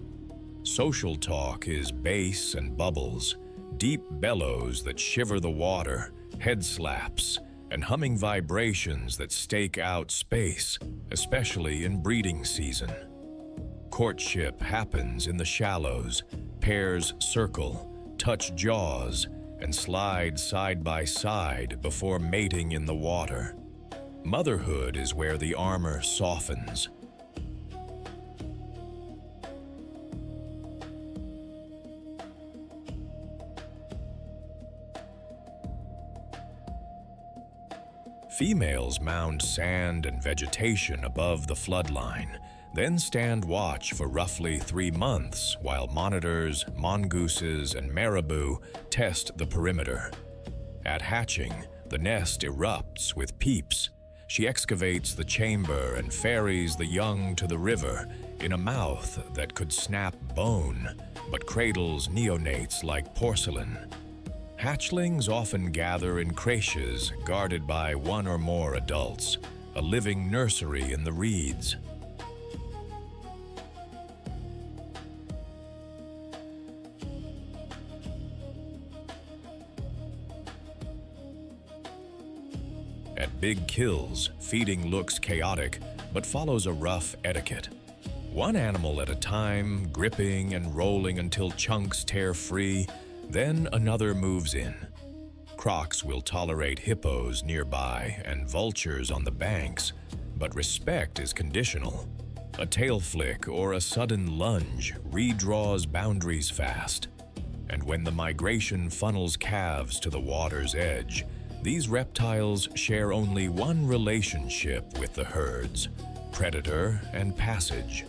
Social talk is bass and bubbles, deep bellows that shiver the water, head slaps, and humming vibrations that stake out space, especially in breeding season. Courtship happens in the shallows, pairs circle, touch jaws, and slide side by side before mating in the water. Motherhood is where the armor softens. Females mound sand and vegetation above the floodline, then stand watch for roughly 3 months while monitors, mongooses, and marabou test the perimeter. At hatching, the nest erupts with peeps. She excavates the chamber and ferries the young to the river in a mouth that could snap bone, but cradles neonates like porcelain. Hatchlings often gather in creches guarded by 1 or more adults, a living nursery in the reeds. At big kills, feeding looks chaotic, but follows a rough etiquette. One animal at a time, gripping and rolling until chunks tear free, then another moves in. Crocs will tolerate hippos nearby and vultures on the banks, but respect is conditional. A tail flick or a sudden lunge redraws boundaries fast. And when the migration funnels calves to the water's edge, these reptiles share only one relationship with the herds: predator and passage.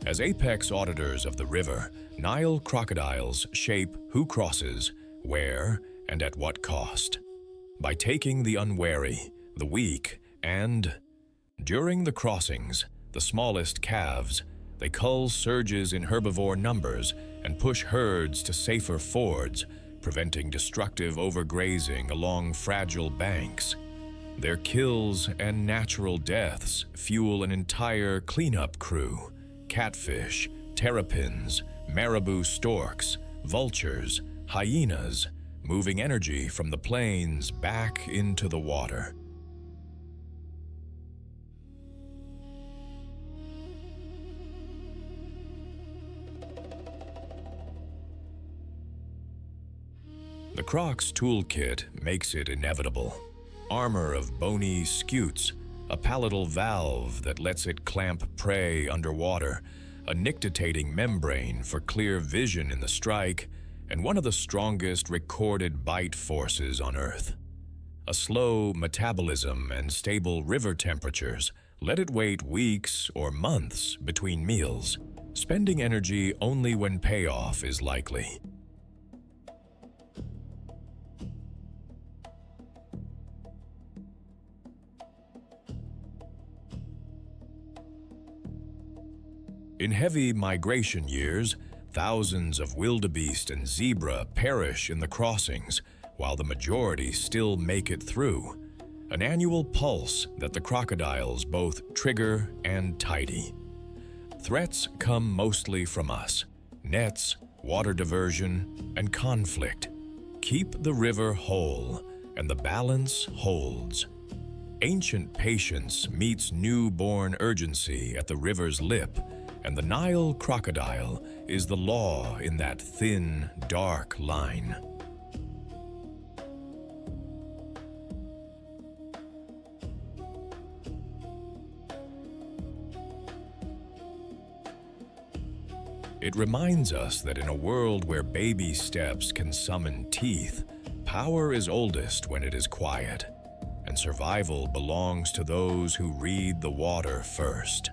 As apex auditors of the river, Nile crocodiles shape who crosses, where, and at what cost. By taking the unwary, the weak, and, during the crossings, the smallest calves, they cull surges in herbivore numbers and push herds to safer fords, preventing destructive overgrazing along fragile banks. Their kills and natural deaths fuel an entire cleanup crew: catfish, terrapins, marabou storks, vultures, hyenas, moving energy from the plains back into the water. The Croc's toolkit makes it inevitable. Armor of bony scutes, a palatal valve that lets it clamp prey underwater, a nictitating membrane for clear vision in the strike, and one of the strongest recorded bite forces on Earth. A slow metabolism and stable river temperatures let it wait weeks or months between meals, spending energy only when payoff is likely. In heavy migration years, thousands of wildebeest and zebra perish in the crossings, while the majority still make it through, an annual pulse that the crocodiles both trigger and tidy. Threats come mostly from us: nets, water diversion, and conflict. Keep the river whole, and the balance holds. Ancient patience meets newborn urgency at the river's lip, and the Nile crocodile is the law in that thin, dark line. It reminds us that in a world where baby steps can summon teeth, power is oldest when it is quiet, and survival belongs to those who read the water first.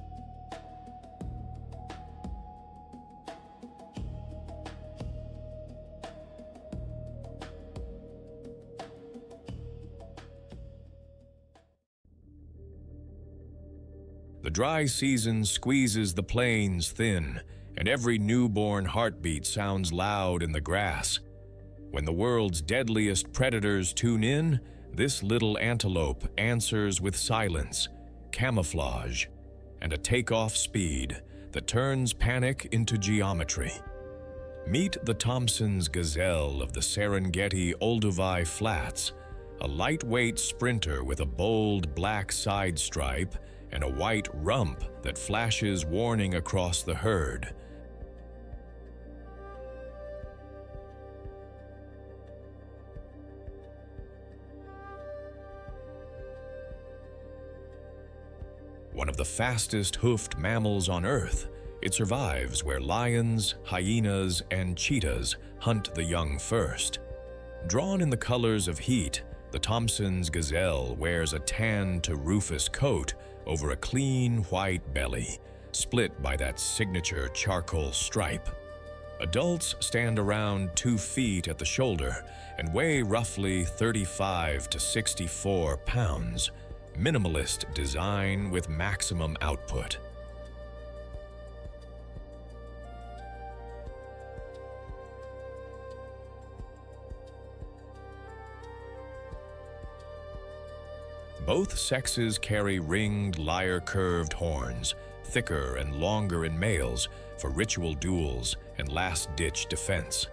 The dry season squeezes the plains thin, and every newborn heartbeat sounds loud in the grass. When the world's deadliest predators tune in, this little antelope answers with silence, camouflage, and a takeoff speed that turns panic into geometry. Meet the Thompson's gazelle of the Serengeti Olduvai Flats, a lightweight sprinter with a bold black side stripe and a white rump that flashes warning across the herd. One of the fastest hoofed mammals on Earth, it survives where lions, hyenas, and cheetahs hunt the young first. Drawn in the colors of heat, the Thompson's gazelle wears a tan to rufous coat over a clean white belly, split by that signature charcoal stripe. Adults stand around 2 feet at the shoulder and weigh roughly 35 to 64 pounds. Minimalist design with maximum output. Both sexes carry ringed, lyre-curved horns, thicker and longer in males for ritual duels and last-ditch defense.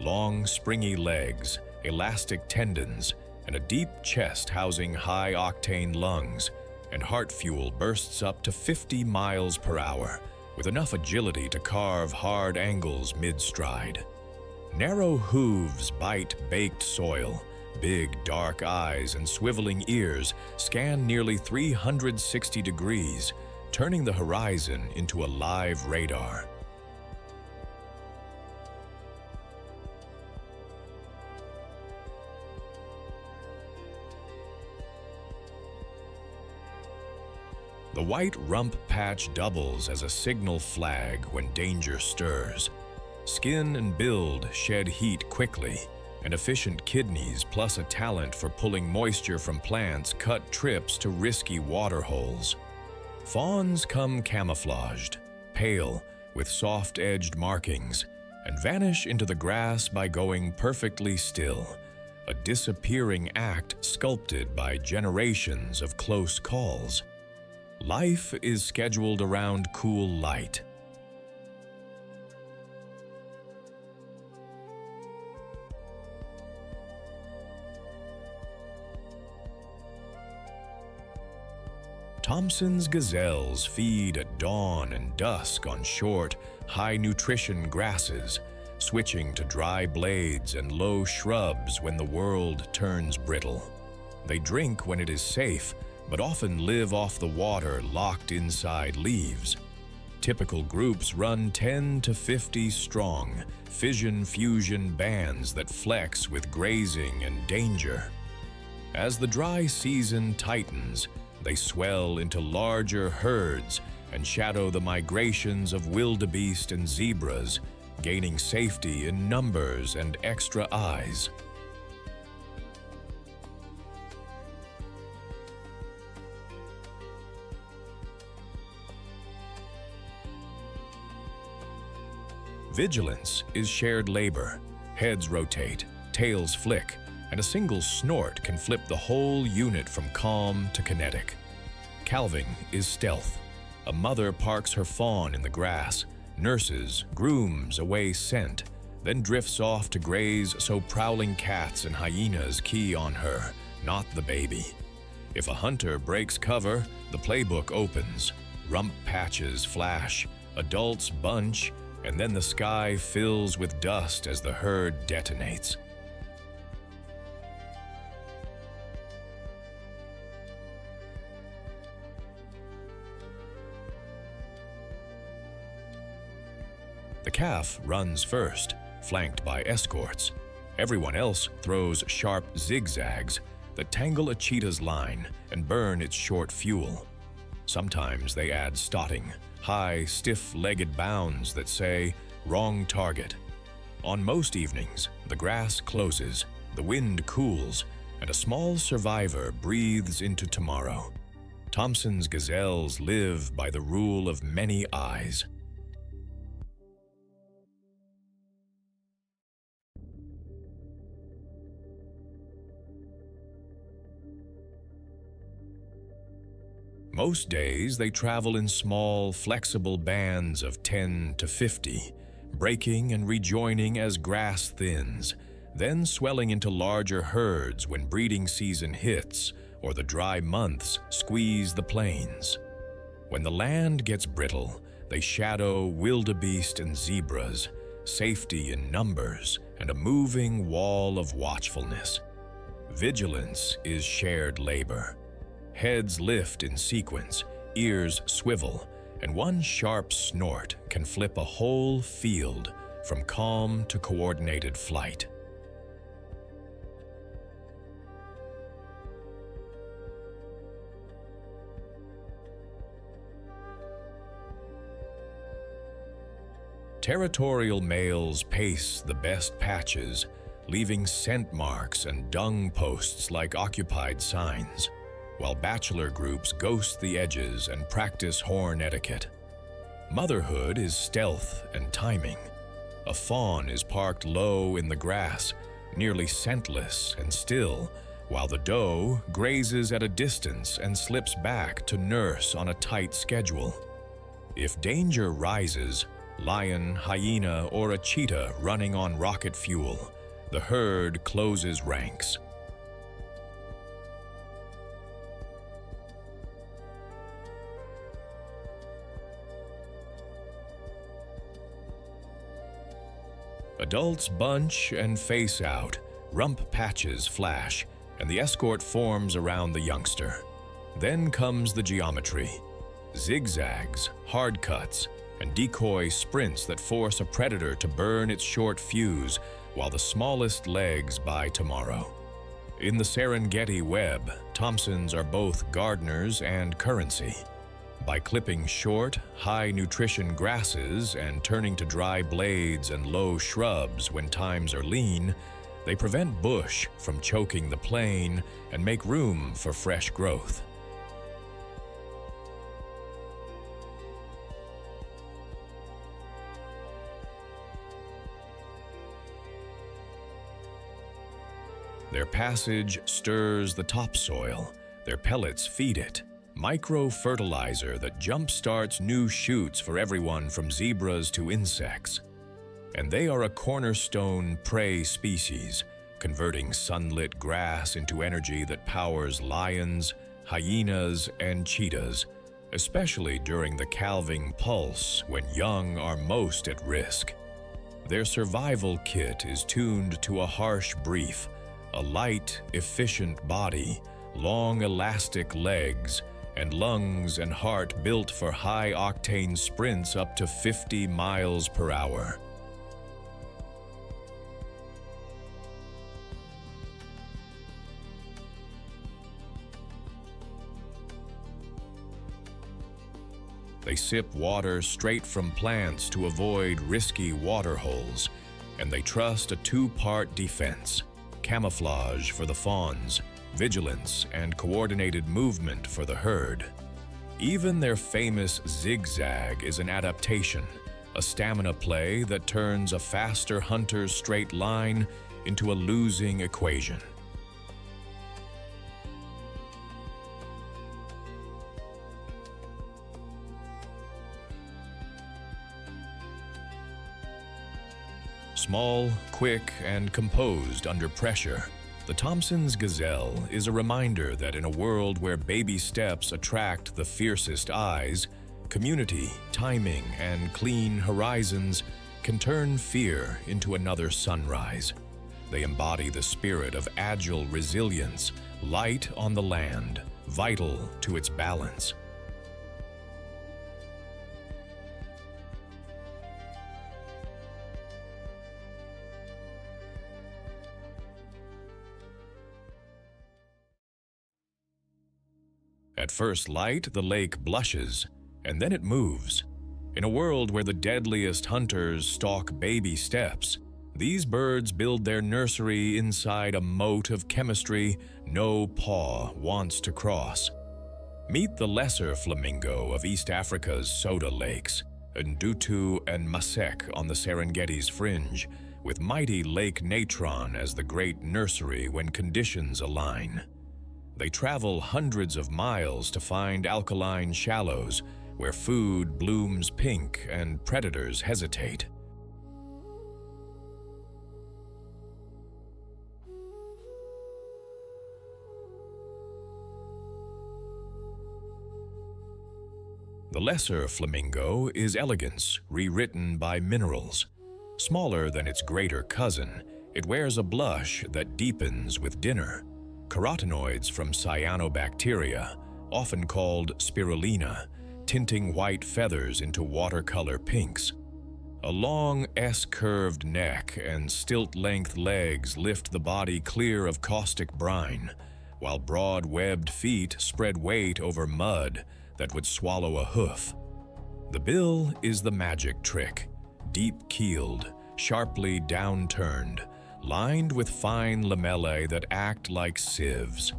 Long, springy legs, elastic tendons, and a deep chest housing high-octane lungs, and heart fuel bursts up to 50 miles per hour, with enough agility to carve hard angles mid-stride. Narrow hooves bite baked soil. Big, dark eyes and swiveling ears scan nearly 360 degrees, turning the horizon into a live radar. The white rump patch doubles as a signal flag when danger stirs. Skin and build shed heat quickly, and efficient kidneys plus a talent for pulling moisture from plants cut trips to risky water holes. Fawns come camouflaged, pale, with soft-edged markings, and vanish into the grass by going perfectly still, a disappearing act sculpted by generations of close calls. Life is scheduled around cool light. Thomson's gazelles feed at dawn and dusk on short, high-nutrition grasses, switching to dry blades and low shrubs when the world turns brittle. They drink when it is safe, but often live off the water locked inside leaves. Typical groups run 10 to 50 strong, fission-fusion bands that flex with grazing and danger. As the dry season tightens, they swell into larger herds and shadow the migrations of wildebeest and zebras, gaining safety in numbers and extra eyes. Vigilance is shared labor. Heads rotate, tails flick, and a single snort can flip the whole unit from calm to kinetic. Calving is stealth. A mother parks her fawn in the grass, nurses, grooms away scent, then drifts off to graze so prowling cats and hyenas key on her, not the baby. If a hunter breaks cover, the playbook opens. Rump patches flash, adults bunch, and then the sky fills with dust as the herd detonates. The calf runs first, flanked by escorts. Everyone else throws sharp zigzags that tangle a cheetah's line and burn its short fuel. Sometimes they add stotting, high, stiff-legged bounds that say, "Wrong target." On most evenings, the grass closes, the wind cools, and a small survivor breathes into tomorrow. Thomson's gazelles live by the rule of many eyes. Most days, they travel in small, flexible bands of 10 to 50, breaking and rejoining as grass thins, then swelling into larger herds when breeding season hits or the dry months squeeze the plains. When the land gets brittle, they shadow wildebeest and zebras, safety in numbers, and a moving wall of watchfulness. Vigilance is shared labor. Heads lift in sequence, ears swivel, and one sharp snort can flip a whole field from calm to coordinated flight. Territorial males pace the best patches, leaving scent marks and dung posts like occupied signs, while bachelor groups ghost the edges and practice horn etiquette. Motherhood is stealth and timing. A fawn is parked low in the grass, nearly scentless and still, while the doe grazes at a distance and slips back to nurse on a tight schedule. If danger rises, lion, hyena, or a cheetah running on rocket fuel, the herd closes ranks. Adults bunch and face out, rump patches flash, and the escort forms around the youngster. Then comes the geometry. Zigzags, hard cuts, and decoy sprints that force a predator to burn its short fuse while the smallest legs buy tomorrow. In the Serengeti web, Thomsons are both gardeners and currency. By clipping short, high-nutrition grasses and turning to dry blades and low shrubs when times are lean, they prevent bush from choking the plain and make room for fresh growth. Their passage stirs the topsoil, their pellets feed it, micro-fertilizer that jump-starts new shoots for everyone from zebras to insects. And they are a cornerstone prey species, converting sunlit grass into energy that powers lions, hyenas, and cheetahs, especially during the calving pulse when young are most at risk. Their survival kit is tuned to a harsh brief, a light, efficient body, long elastic legs, and lungs and heart built for high-octane sprints up to 50 miles per hour. They sip water straight from plants to avoid risky water holes, and they trust a two-part defense: camouflage for the fawns, vigilance and coordinated movement for the herd. Even their famous zigzag is an adaptation, a stamina play that turns a faster hunter's straight line into a losing equation. Small, quick, and composed under pressure, the Thompson's gazelle is a reminder that in a world where baby steps attract the fiercest eyes, community, timing, and clean horizons can turn fear into another sunrise. They embody the spirit of agile resilience, light on the land, vital to its balance. At first light, the lake blushes, and then it moves. In a world where the deadliest hunters stalk baby steps, these birds build their nursery inside a moat of chemistry no paw wants to cross. Meet the lesser flamingo of East Africa's soda lakes, Ndutu and Masek on the Serengeti's fringe, with mighty Lake Natron as the great nursery when conditions align. They travel hundreds of miles to find alkaline shallows where food blooms pink and predators hesitate. The lesser flamingo is elegance rewritten by minerals. Smaller than its greater cousin, it wears a blush that deepens with dinner. Carotenoids from cyanobacteria, often called spirulina, tinting white feathers into watercolor pinks. A long S-curved neck and stilt-length legs lift the body clear of caustic brine, while broad webbed feet spread weight over mud that would swallow a hoof. The bill is the magic trick, deep-keeled, sharply downturned, lined with fine lamellae that act like sieves.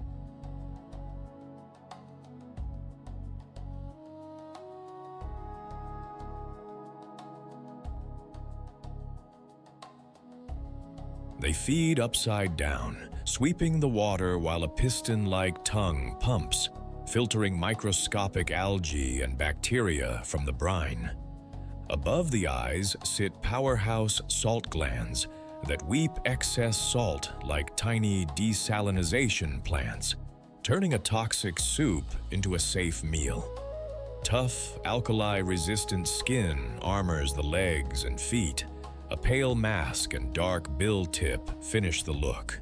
They feed upside down, sweeping the water while a piston-like tongue pumps, filtering microscopic algae and bacteria from the brine. Above the eyes sit powerhouse salt glands that weep excess salt like tiny desalinization plants, turning a toxic soup into a safe meal. Tough, alkali-resistant skin armors the legs and feet. A pale mask and dark bill tip finish the look.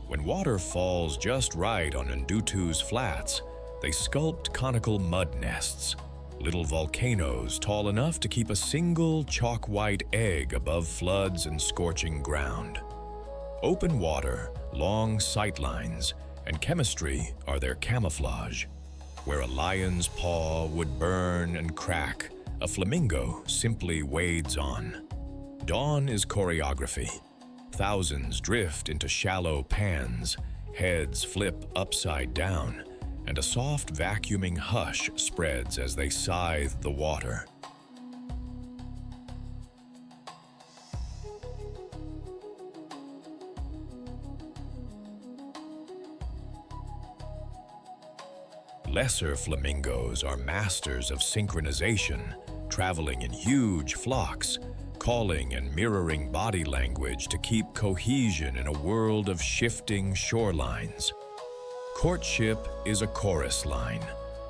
When water falls just right on Ndutu's flats, they sculpt conical mud nests, little volcanoes tall enough to keep a single chalk-white egg above floods and scorching ground. Open water, long sightlines, and chemistry are their camouflage. Where a lion's paw would burn and crack, a flamingo simply wades on. Dawn is choreography. Thousands drift into shallow pans, heads flip upside down, and a soft vacuuming hush spreads as they scythe the water. Lesser flamingos are masters of synchronization, traveling in huge flocks, calling and mirroring body language to keep cohesion in a world of shifting shorelines. Courtship is a chorus line,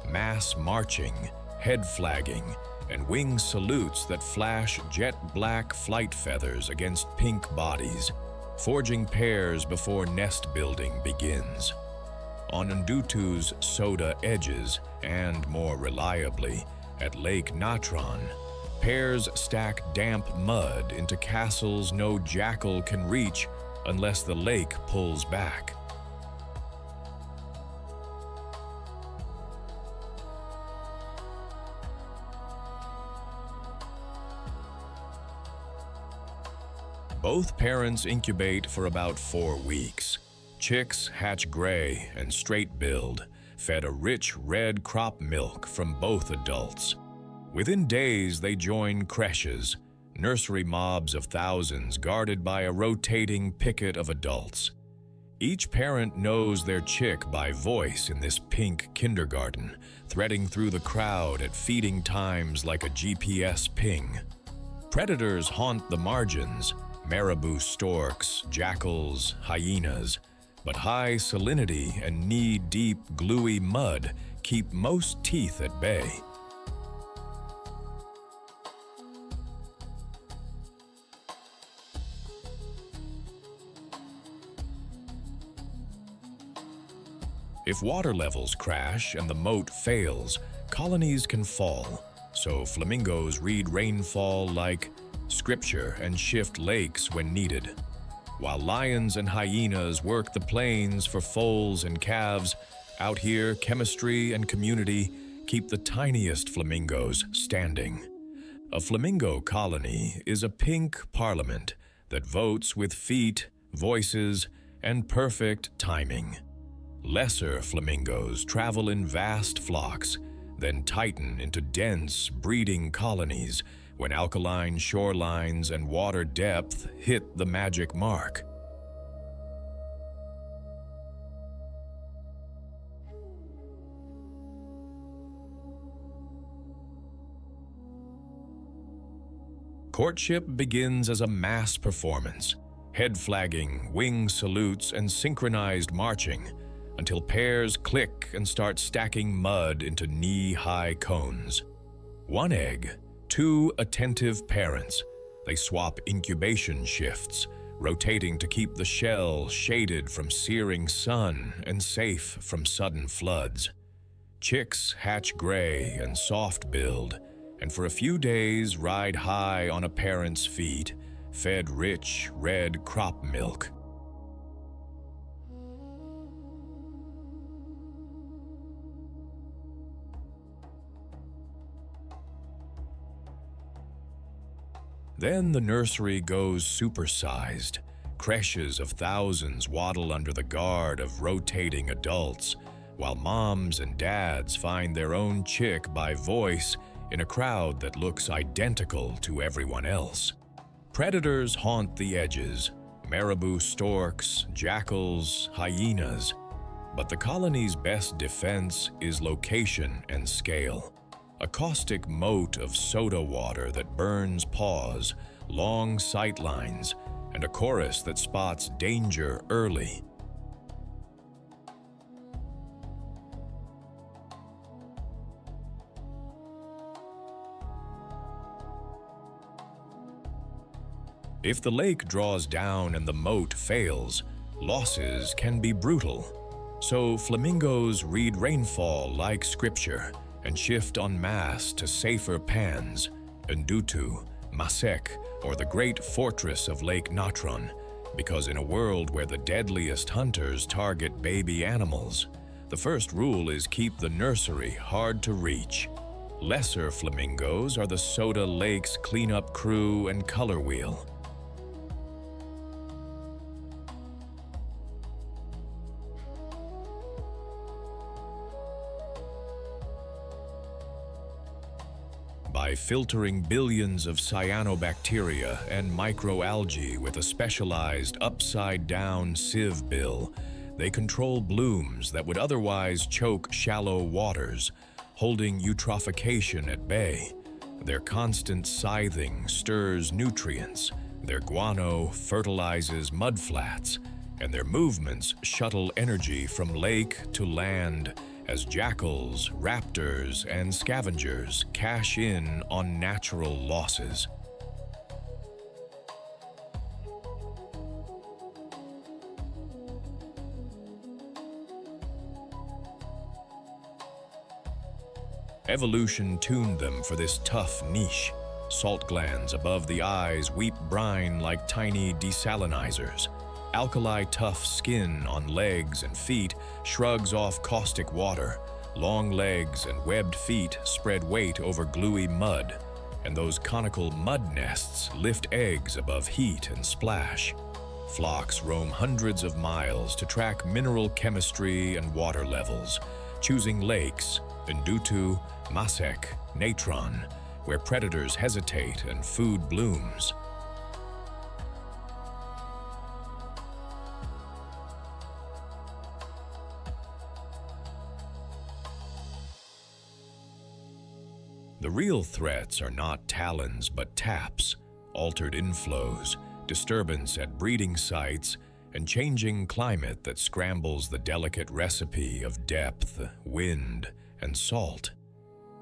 mass marching, head flagging, and wing salutes that flash jet-black flight feathers against pink bodies, forging pairs before nest building begins. On Ndutu's soda edges, and more reliably, at Lake Natron, pairs stack damp mud into castles no jackal can reach unless the lake pulls back. Both parents incubate for about 4 weeks. Chicks hatch gray and straight-billed, fed a rich red crop milk from both adults. Within days, they join creches, nursery mobs of thousands guarded by a rotating picket of adults. Each parent knows their chick by voice in this pink kindergarten, threading through the crowd at feeding times like a GPS ping. Predators haunt the margins, marabou storks, jackals, hyenas, but high salinity and knee-deep gluey mud keep most teeth at bay. If water levels crash and the moat fails, colonies can fall, so flamingos read rainfall like scripture and shift lakes when needed. While lions and hyenas work the plains for foals and calves, out here chemistry and community keep the tiniest flamingos standing. A flamingo colony is a pink parliament that votes with feet, voices, and perfect timing. Lesser flamingos travel in vast flocks, then tighten into dense breeding colonies when alkaline shorelines and water depth hit the magic mark. Courtship begins as a mass performance, head flagging, wing salutes, and synchronized marching, until pairs click and start stacking mud into knee-high cones. One egg, 2 attentive parents. They swap incubation shifts, rotating to keep the shell shaded from searing sun and safe from sudden floods. Chicks hatch gray and soft-billed, and for a few days ride high on a parent's feet, fed rich red crop milk. Then the nursery goes supersized. Creches of thousands waddle under the guard of rotating adults, while moms and dads find their own chick by voice in a crowd that looks identical to everyone else. Predators haunt the edges, marabou storks, jackals, hyenas, but the colony's best defense is location and scale. A caustic moat of soda water that burns paws, long sight lines, and a chorus that spots danger early. If the lake draws down and the moat fails, losses can be brutal. So flamingos read rainfall like scripture and shift en masse to safer pans, Ndutu, Masek, or the great fortress of Lake Natron, because in a world where the deadliest hunters target baby animals, the first rule is keep the nursery hard to reach. Lesser flamingos are the Soda Lake's cleanup crew and color wheel. By filtering billions of cyanobacteria and microalgae with a specialized upside-down sieve bill, they control blooms that would otherwise choke shallow waters, holding eutrophication at bay. Their constant scything stirs nutrients, their guano fertilizes mudflats, and their movements shuttle energy from lake to land as jackals, raptors, and scavengers cash in on natural losses. Evolution tuned them for this tough niche. Salt glands above the eyes weep brine like tiny desalinizers. Alkali-tough skin on legs and feet shrugs off caustic water. Long legs and webbed feet spread weight over gluey mud, and those conical mud nests lift eggs above heat and splash. Flocks roam hundreds of miles to track mineral chemistry and water levels, choosing lakes, Ndutu, Masek, Natron, where predators hesitate and food blooms. The real threats are not talons but taps, altered inflows, disturbance at breeding sites, and changing climate that scrambles the delicate recipe of depth, wind, and salt.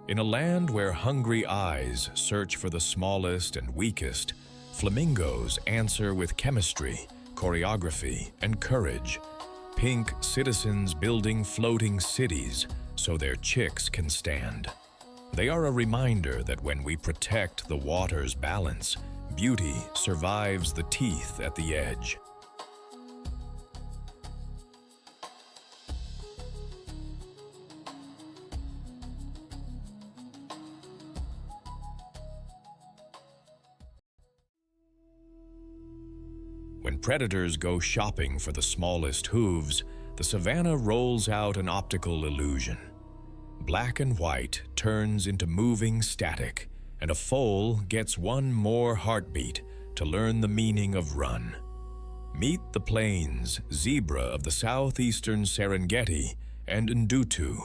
In a land where hungry eyes search for the smallest and weakest, flamingos answer with chemistry, choreography, and courage. Pink citizens building floating cities so their chicks can stand. They are a reminder that when we protect the water's balance, beauty survives the teeth at the edge. When predators go shopping for the smallest hooves, the savanna rolls out an optical illusion. Black and white turns into moving static, and a foal gets one more heartbeat to learn the meaning of run. Meet the plains zebra of the southeastern Serengeti and Ndutu,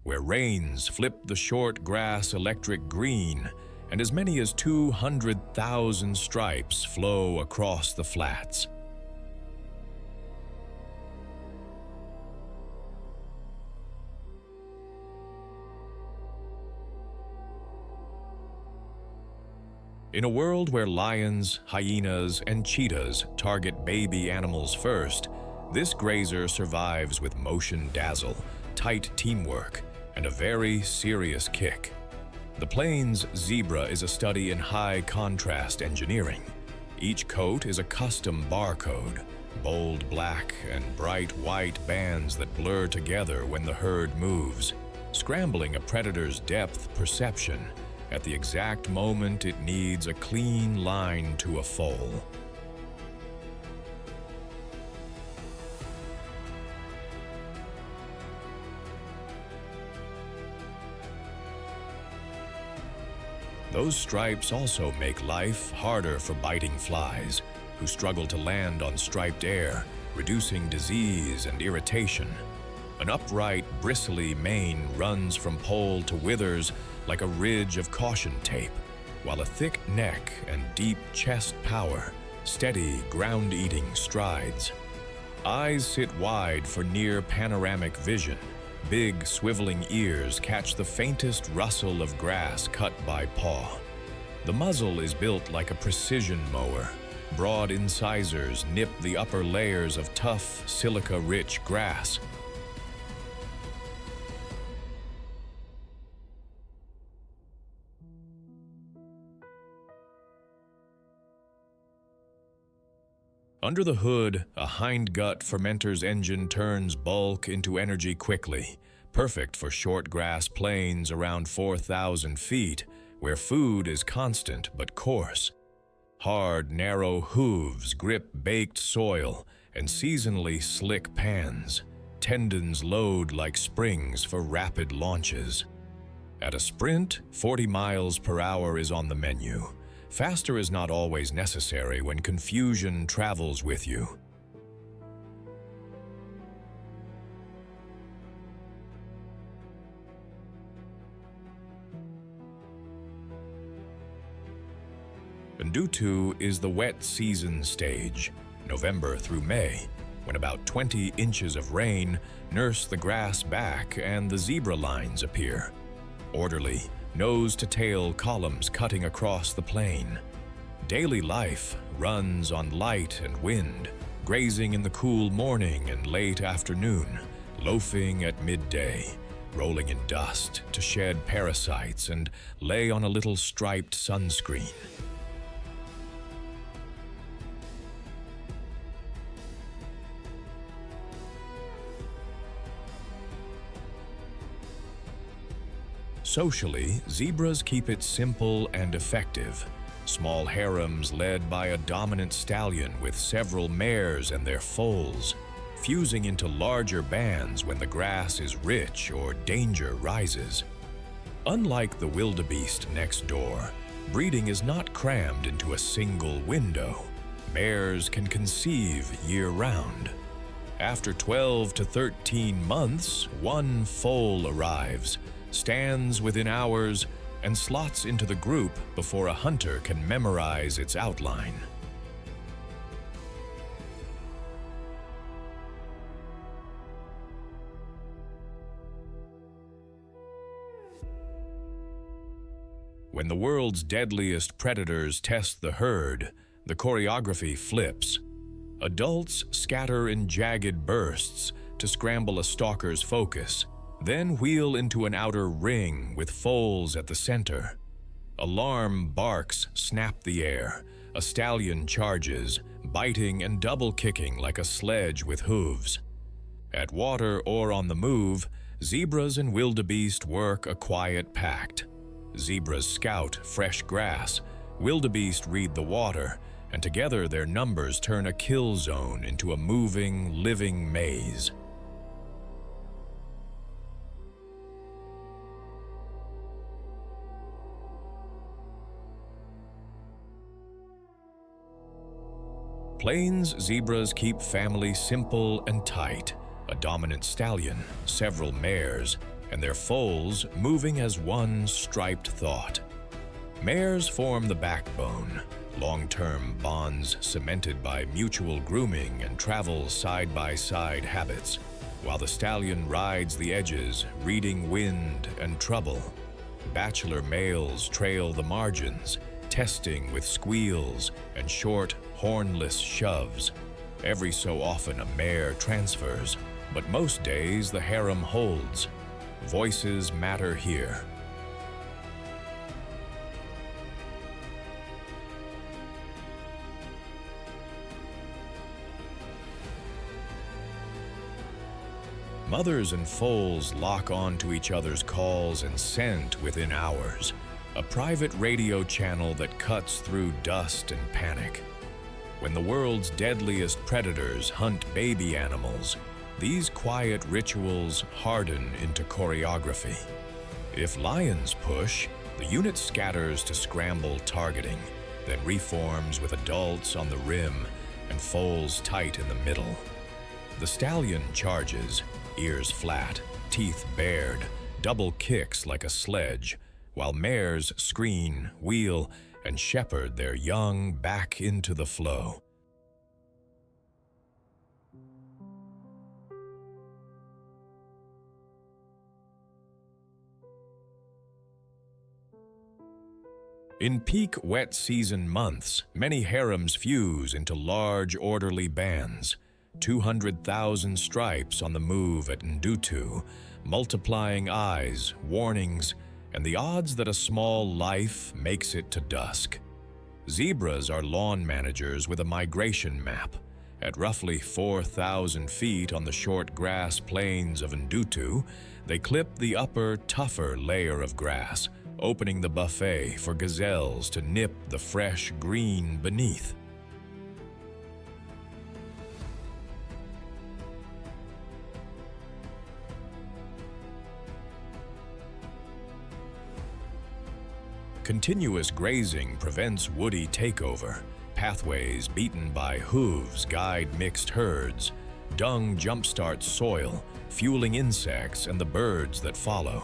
where rains flip the short grass electric green, and as many as 200,000 stripes flow across the flats. In a world where lions, hyenas, and cheetahs target baby animals first, this grazer survives with motion dazzle, tight teamwork, and a very serious kick. The plains zebra is a study in high-contrast engineering. Each coat is a custom barcode, bold black and bright white bands that blur together when the herd moves, scrambling a predator's depth perception at the exact moment it needs a clean line to a foal. Those stripes also make life harder for biting flies, who struggle to land on striped air, reducing disease and irritation. An upright, bristly mane runs from poll to withers like a ridge of caution tape, while a thick neck and deep chest power steady ground-eating strides. Eyes sit wide for near panoramic vision. Big, swiveling ears catch the faintest rustle of grass cut by paw. The muzzle is built like a precision mower. Broad incisors nip the upper layers of tough, silica-rich grass. Under the hood, a hindgut fermenter's engine turns bulk into energy quickly, perfect for short grass plains around 4,000 feet, where food is constant but coarse. Hard, narrow hooves grip baked soil and seasonally slick pans. Tendons load like springs for rapid launches. At a sprint, 40 miles per hour is on the menu. Faster is not always necessary when confusion travels with you. Ndutu is the wet season stage, November through May, when about 20 inches of rain nurse the grass back and the zebra lines appear. Orderly, nose-to-tail columns cutting across the plain. Daily life runs on light and wind, grazing in the cool morning and late afternoon, loafing at midday, rolling in dust to shed parasites and lay on a little striped sunscreen. Socially, zebras keep it simple and effective. Small harems led by a dominant stallion with several mares and their foals, fusing into larger bands when the grass is rich or danger rises. Unlike the wildebeest next door, breeding is not crammed into a single window. Mares can conceive year-round. After 12 to 13 months, one foal arrives, stands within hours, and slots into the group before a hunter can memorize its outline. When the world's deadliest predators test the herd, the choreography flips. Adults scatter in jagged bursts to scramble a stalker's focus, then wheel into an outer ring with foals at the center. Alarm barks snap the air. A stallion charges, biting and double-kicking like a sledge with hooves. At water or on the move, zebras and wildebeest work a quiet pact. Zebras scout fresh grass, wildebeest read the water, and together their numbers turn a kill zone into a moving, living maze. Plains zebras keep family simple and tight, a dominant stallion, several mares, and their foals moving as one striped thought. Mares form the backbone, long-term bonds cemented by mutual grooming and travel side-by-side habits, while the stallion rides the edges, reading wind and trouble. Bachelor males trail the margins, testing with squeals and short, hornless shoves. Every so often a mare transfers, but most days the harem holds. Voices matter here. Mothers and foals lock on to each other's calls and scent within hours, a private radio channel that cuts through dust and panic. When the world's deadliest predators hunt baby animals, these quiet rituals harden into choreography. If lions push, the unit scatters to scramble targeting, then reforms with adults on the rim and foals tight in the middle. The stallion charges, ears flat, teeth bared, double kicks like a sledge, while mares screen, wheel, and shepherd their young back into the flow. In peak wet season months, many harems fuse into large orderly bands. 200,000 stripes on the move at Ndutu, multiplying eyes, warnings, and the odds that a small life makes it to dusk. Zebras are lawn managers with a migration map. At roughly 4,000 feet on the short grass plains of Ndutu, they clip the upper, tougher layer of grass, opening the buffet for gazelles to nip the fresh green beneath. Continuous grazing prevents woody takeover. Pathways beaten by hooves guide mixed herds. Dung jumpstarts soil, fueling insects and the birds that follow.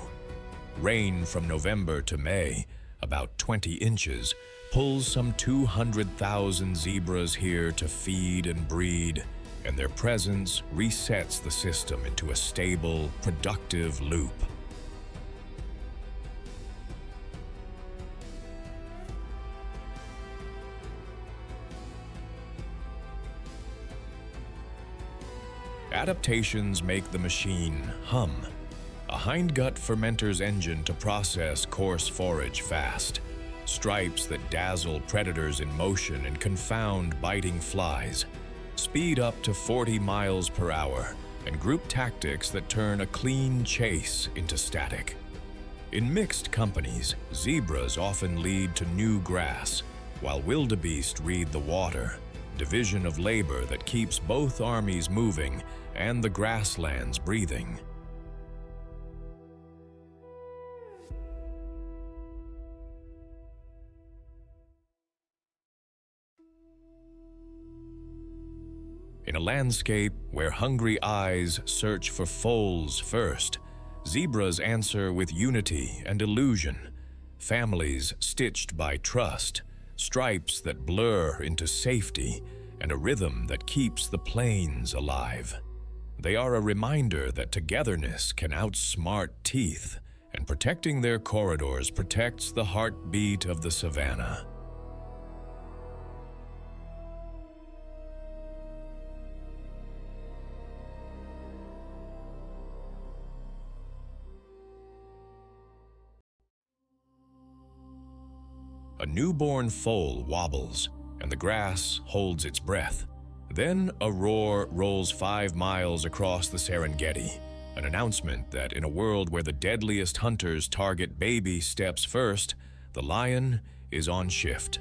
Rain from November to May, about 20 inches, pulls some 200,000 zebras here to feed and breed, and their presence resets the system into a stable, productive loop. Adaptations make the machine hum. A hindgut fermenter's engine to process coarse forage fast. Stripes that dazzle predators in motion and confound biting flies. Speed up to 40 miles per hour, and group tactics that turn a clean chase into static. In mixed companies, zebras often lead to new grass, while wildebeest read the water. Division of labor that keeps both armies moving and the grasslands breathing. In a landscape where hungry eyes search for foals first, zebras answer with unity and illusion, families stitched by trust, stripes that blur into safety, and a rhythm that keeps the plains alive. They are a reminder that togetherness can outsmart teeth, and protecting their corridors protects the heartbeat of the savanna. A newborn foal wobbles, and the grass holds its breath. Then a roar rolls 5 miles across the Serengeti, an announcement that in a world where the deadliest hunters target baby steps first, the lion is on shift.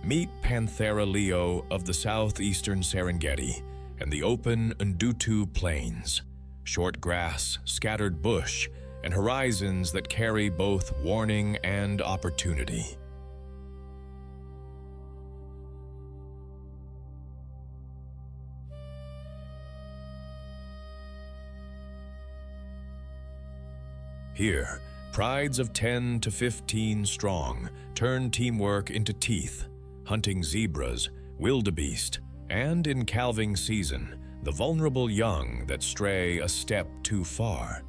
Meet Panthera leo of the southeastern Serengeti and the open Ndutu plains. Short grass, scattered bush, and horizons that carry both warning and opportunity. Here, prides of 10 to 15 strong turn teamwork into teeth, hunting zebras, wildebeest, and in calving season, the vulnerable young that stray a step too far.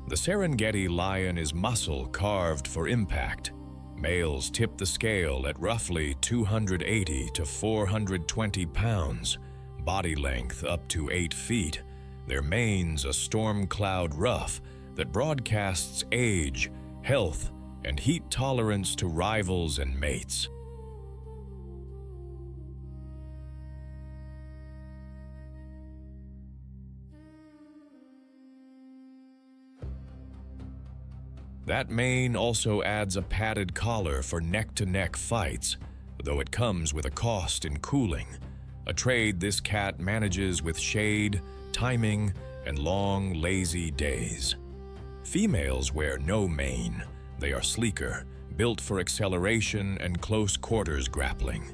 The Serengeti lion is muscle carved for impact. Males tip the scale at roughly 280 to 420 pounds, body length up to 8 feet, their manes a storm cloud ruff that broadcasts age, health, and heat tolerance to rivals and mates. That mane also adds a padded collar for neck-to-neck fights, though it comes with a cost in cooling, a trade this cat manages with shade, timing, and long, lazy days. Females wear no mane. They are sleeker, built for acceleration and close quarters grappling.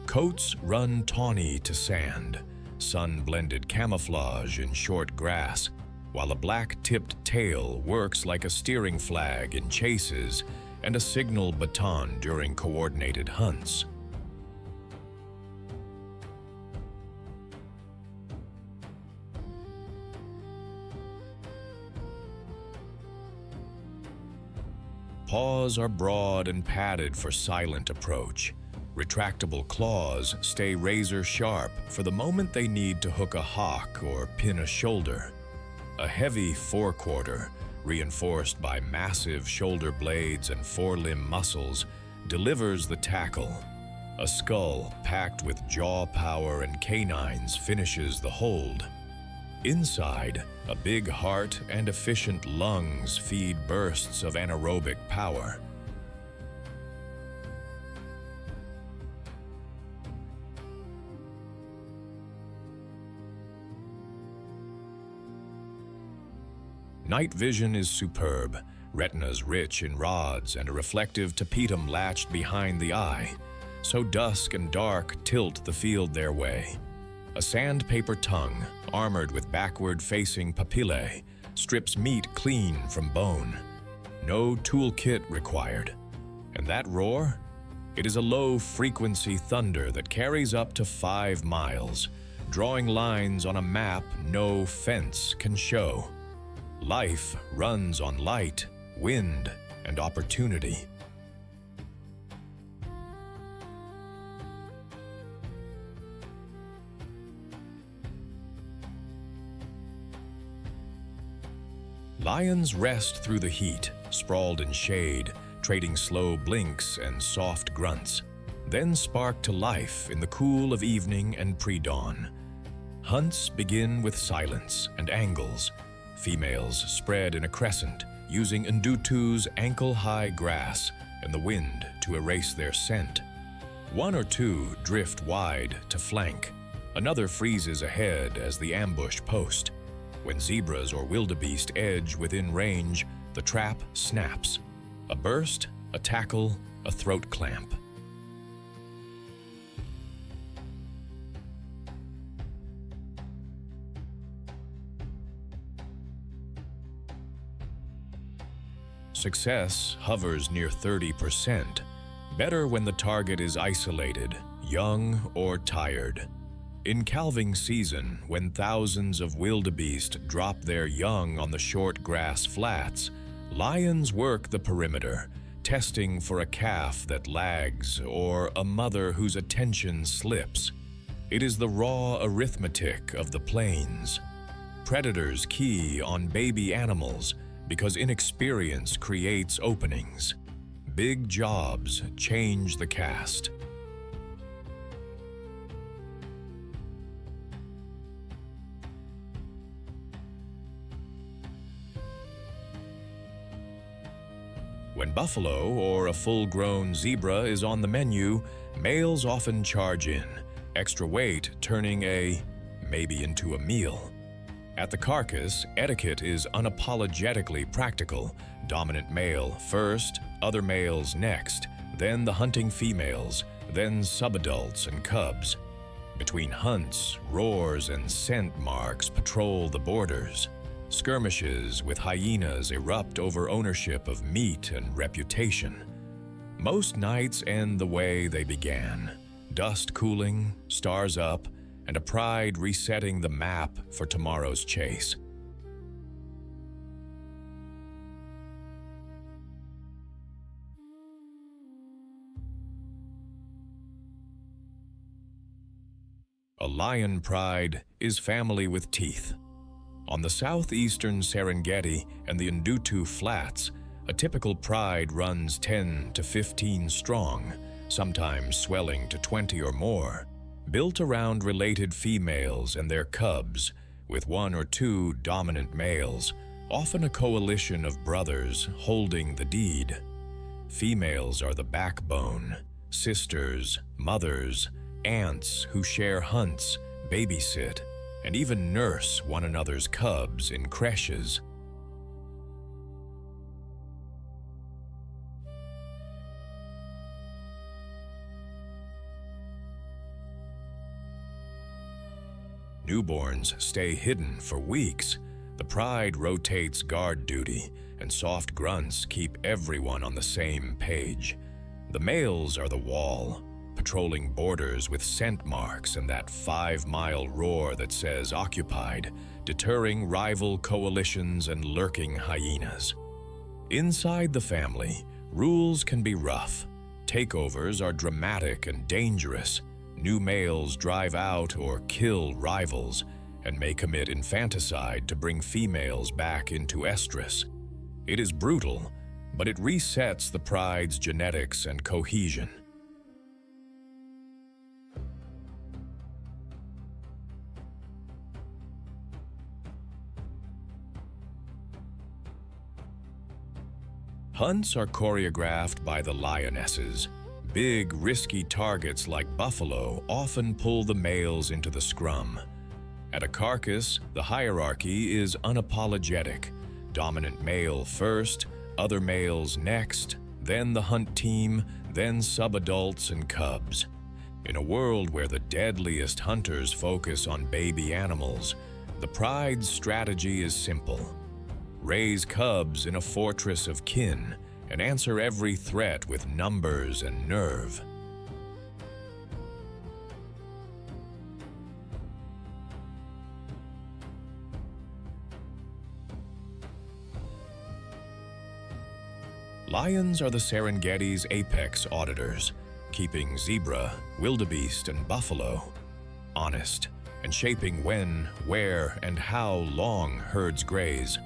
Coats run tawny to sand, sun-blended camouflage in short grass, while a black-tipped tail works like a steering flag in chases and a signal baton during coordinated hunts. Paws are broad and padded for silent approach. Retractable claws stay razor sharp for the moment they need to hook a hawk or pin a shoulder. A heavy forequarter, reinforced by massive shoulder blades and forelimb muscles, delivers the tackle. A skull packed with jaw power and canines finishes the hold. Inside, a big heart and efficient lungs feed bursts of anaerobic power. Night vision is superb. retinas rich in rods and a reflective tapetum latched behind the eye, so dusk and dark tilt the field their way. A sandpaper tongue, armored with backward-facing papillae, strips meat clean from bone. No toolkit required. And that roar? It is a low-frequency thunder that carries up to 5 miles, drawing lines on a map no fence can show. Life runs on light, wind, and opportunity. Lions rest through the heat, sprawled in shade, trading slow blinks and soft grunts, then spark to life in the cool of evening and pre-dawn. Hunts begin with silence and angles. Females spread in a crescent, using Ndutu's ankle-high grass and the wind to erase their scent. One or two drift wide to flank. Another freezes ahead as the ambush post. When zebras or wildebeest edge within range, the trap snaps. A burst, a tackle, a throat clamp. Success hovers near 30%. Better when the target is isolated, young, or tired. In calving season, when thousands of wildebeest drop their young on the short grass flats, lions work the perimeter, testing for a calf that lags or a mother whose attention slips. It is the raw arithmetic of the plains. Predators key on baby animals because inexperience creates openings. Big jobs change the cast. When buffalo or a full-grown zebra is on the menu, males often charge in, extra weight turning maybe into a meal. At the carcass, etiquette is unapologetically practical. Dominant male first, other males next, then the hunting females, then subadults and cubs. Between hunts, roars and scent marks patrol the borders. Skirmishes with hyenas erupt over ownership of meat and reputation. Most nights end the way they began. Dust cooling, stars up, and a pride resetting the map for tomorrow's chase. A lion pride is family with teeth. On the southeastern Serengeti and the Ndutu Flats, a typical pride runs 10 to 15 strong, sometimes swelling to 20 or more, built around related females and their cubs, with 1 or 2 dominant males, often a coalition of brothers holding the deed. Females are the backbone, sisters, mothers, aunts who share hunts, babysit, and even nurse one another's cubs in creches. Newborns stay hidden for weeks. The pride rotates guard duty, and soft grunts keep everyone on the same page. The males are the wall, patrolling borders with scent marks and that 5-mile roar that says occupied, deterring rival coalitions and lurking hyenas. Inside the family, rules can be rough. Takeovers are dramatic and dangerous. New males drive out or kill rivals and may commit infanticide to bring females back into estrus. It is brutal, but it resets the pride's genetics and cohesion. Hunts are choreographed by the lionesses. Big, risky targets like buffalo often pull the males into the scrum. At a carcass, the hierarchy is unapologetic. Dominant male first, other males next, then the hunt team, then subadults and cubs. In a world where the deadliest hunters focus on baby animals, the pride's strategy is simple. Raise cubs in a fortress of kin and answer every threat with numbers and nerve. Lions are the Serengeti's apex auditors, keeping zebra, wildebeest, and buffalo honest and shaping when, where, and how long herds graze.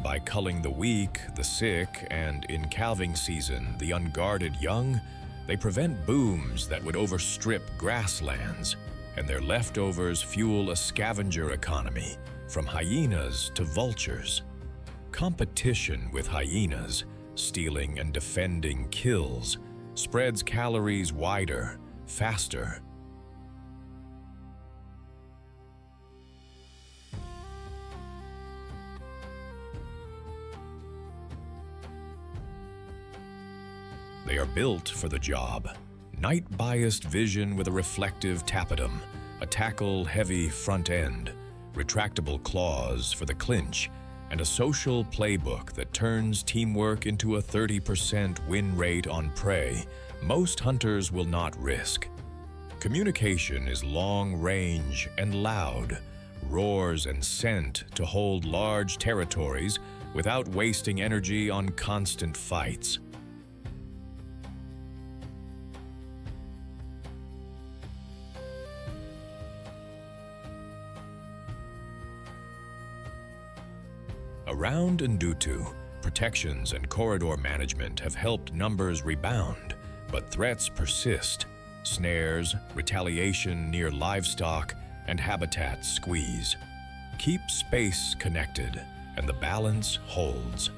By culling the weak, the sick, and, in calving season, the unguarded young, they prevent booms that would overstrip grasslands, and their leftovers fuel a scavenger economy, from hyenas to vultures. Competition with hyenas, stealing and defending kills, spreads calories wider, faster. They are built for the job. Night-biased vision with a reflective tapetum, a tackle-heavy front end, retractable claws for the clinch, and a social playbook that turns teamwork into a 30% win rate on prey most hunters will not risk. Communication is long-range and loud, roars and scent to hold large territories without wasting energy on constant fights. Around Ndutu, protections and corridor management have helped numbers rebound, but threats persist. Snares, retaliation near livestock, and habitat squeeze. Keep space connected, and the balance holds.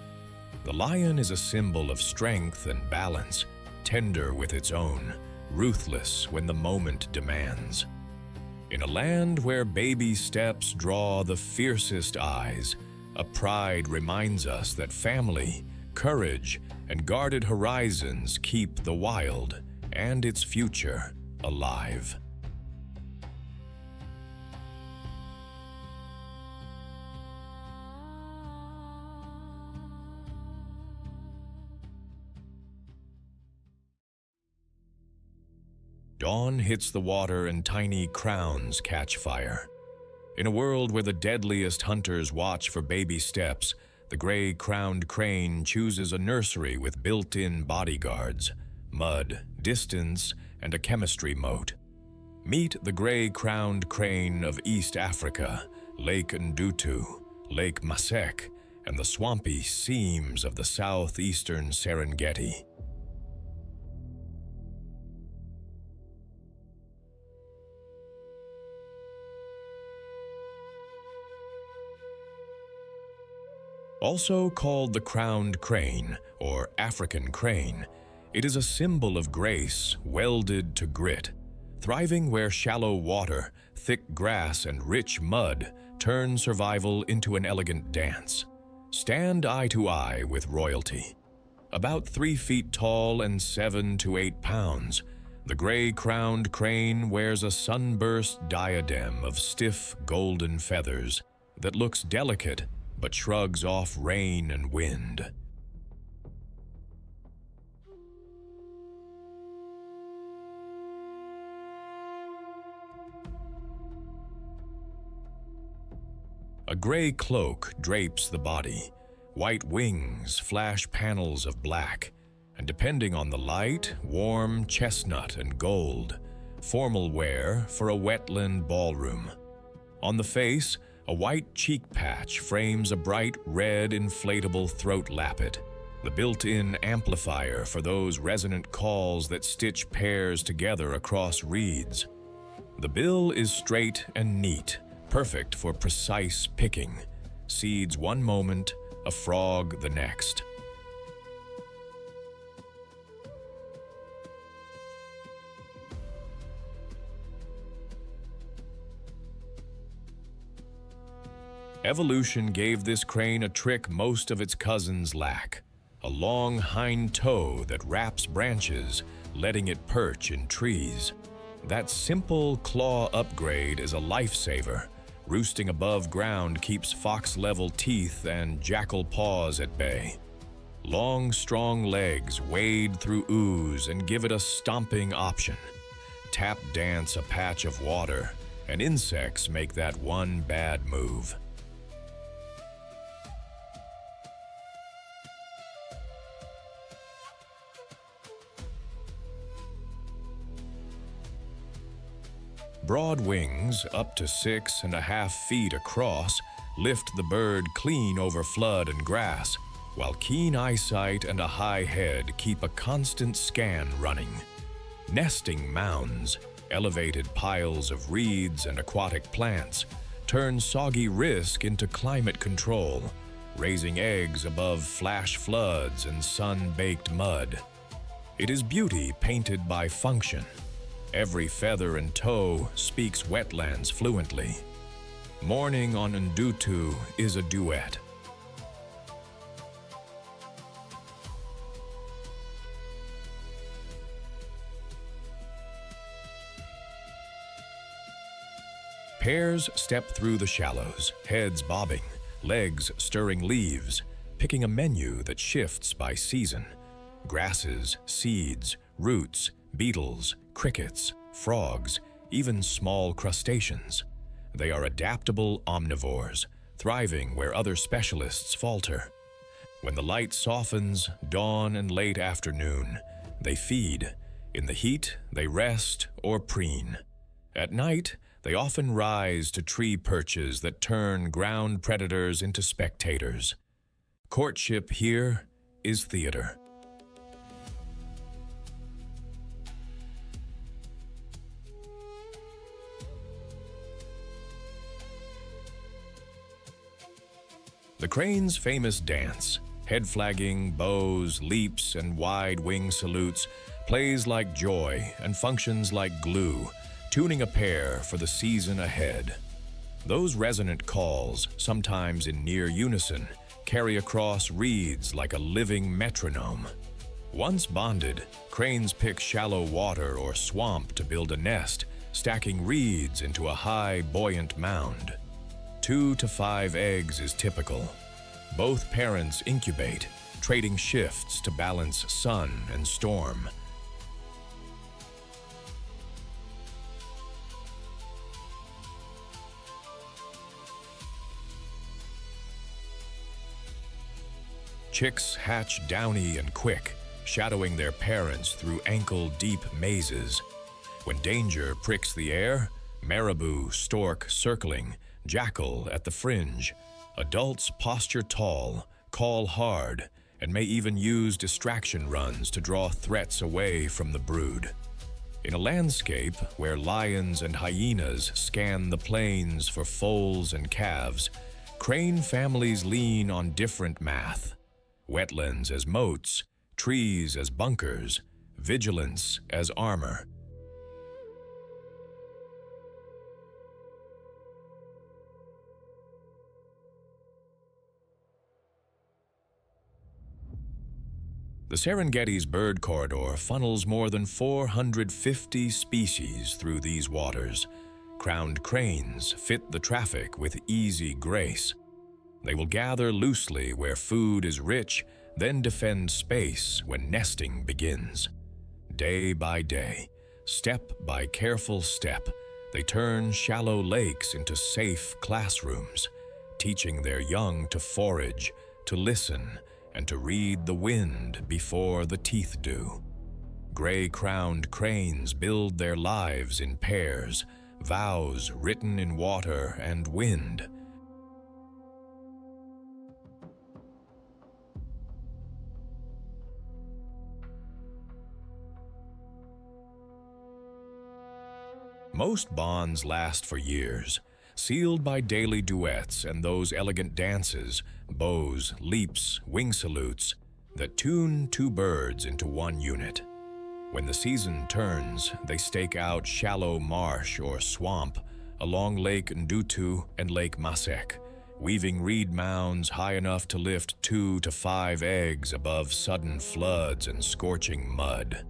The lion is a symbol of strength and balance, tender with its own, ruthless when the moment demands. In a land where baby steps draw the fiercest eyes, a pride reminds us that family, courage, and guarded horizons keep the wild and its future alive. Dawn hits the water and tiny crowns catch fire. In a world where the deadliest hunters watch for baby steps, the gray-crowned crane chooses a nursery with built-in bodyguards, mud, distance, and a chemistry moat. Meet the gray-crowned crane of East Africa, Lake Ndutu, Lake Masek, and the swampy seams of the southeastern Serengeti. Also called the crowned crane, or African crane, it is a symbol of grace welded to grit, thriving where shallow water, thick grass, and rich mud turn survival into an elegant dance. Stand eye to eye with royalty. About 3 feet tall and 7 to 8 pounds, the gray-crowned crane wears a sunburst diadem of stiff golden feathers that looks delicate but shrugs off rain and wind. A gray cloak drapes the body, white wings flash panels of black, and depending on the light, warm chestnut and gold, formal wear for a wetland ballroom. On the face, a white cheek patch frames a bright red inflatable throat lappet, the built-in amplifier for those resonant calls that stitch pairs together across reeds. The bill is straight and neat, perfect for precise picking. Seeds one moment, a frog the next. Evolution gave this crane a trick most of its cousins lack: a long hind toe that wraps branches, letting it perch in trees. That simple claw upgrade is a lifesaver. Roosting above ground keeps fox-level teeth and jackal paws at bay. Long, strong legs wade through ooze and give it a stomping option. Tap dance a patch of water, and insects make that one bad move. Broad wings, up to 6.5 feet across, lift the bird clean over flood and grass, while keen eyesight and a high head keep a constant scan running. Nesting mounds, elevated piles of reeds and aquatic plants, turn soggy risk into climate control, raising eggs above flash floods and sun-baked mud. It is beauty painted by function. Every feather and toe speaks wetlands fluently. Morning on Ndutu is a duet. Pairs step through the shallows, heads bobbing, legs stirring leaves, picking a menu that shifts by season. Grasses, seeds, roots, beetles, crickets, frogs, even small crustaceans. They are adaptable omnivores, thriving where other specialists falter. When the light softens, dawn and late afternoon, they feed. In the heat, they rest or preen. At night, they often rise to tree perches that turn ground predators into spectators. Courtship here is theater. The crane's famous dance, head flagging, bows, leaps, and wide wing salutes, plays like joy and functions like glue, tuning a pair for the season ahead. Those resonant calls, sometimes in near unison, carry across reeds like a living metronome. Once bonded, cranes pick shallow water or swamp to build a nest, stacking reeds into a high, buoyant mound. 2 to 5 eggs is typical. Both parents incubate, trading shifts to balance sun and storm. Chicks hatch downy and quick, shadowing their parents through ankle-deep mazes. When danger pricks the air, marabou, stork circling, jackal at the fringe. Adults posture tall, call hard, and may even use distraction runs to draw threats away from the brood. In a landscape where lions and hyenas scan the plains for foals and calves, crane families lean on different math. Wetlands as moats, trees as bunkers, vigilance as armor. The Serengeti's bird corridor funnels more than 450 species through these waters. Crowned cranes fit the traffic with easy grace. They will gather loosely where food is rich, then defend space when nesting begins. Day by day, step by careful step, they turn shallow lakes into safe classrooms, teaching their young to forage, to listen, and to read the wind before the teeth do. Gray-crowned cranes build their lives in pairs, vows written in water and wind. Most bonds last for years, sealed by daily duets and those elegant dances, bows, leaps, wing salutes, that tune two birds into one unit. When the season turns, they stake out shallow marsh or swamp along Lake Ndutu and Lake Masek, weaving reed mounds high enough to lift 2 to 5 eggs above sudden floods and scorching mud.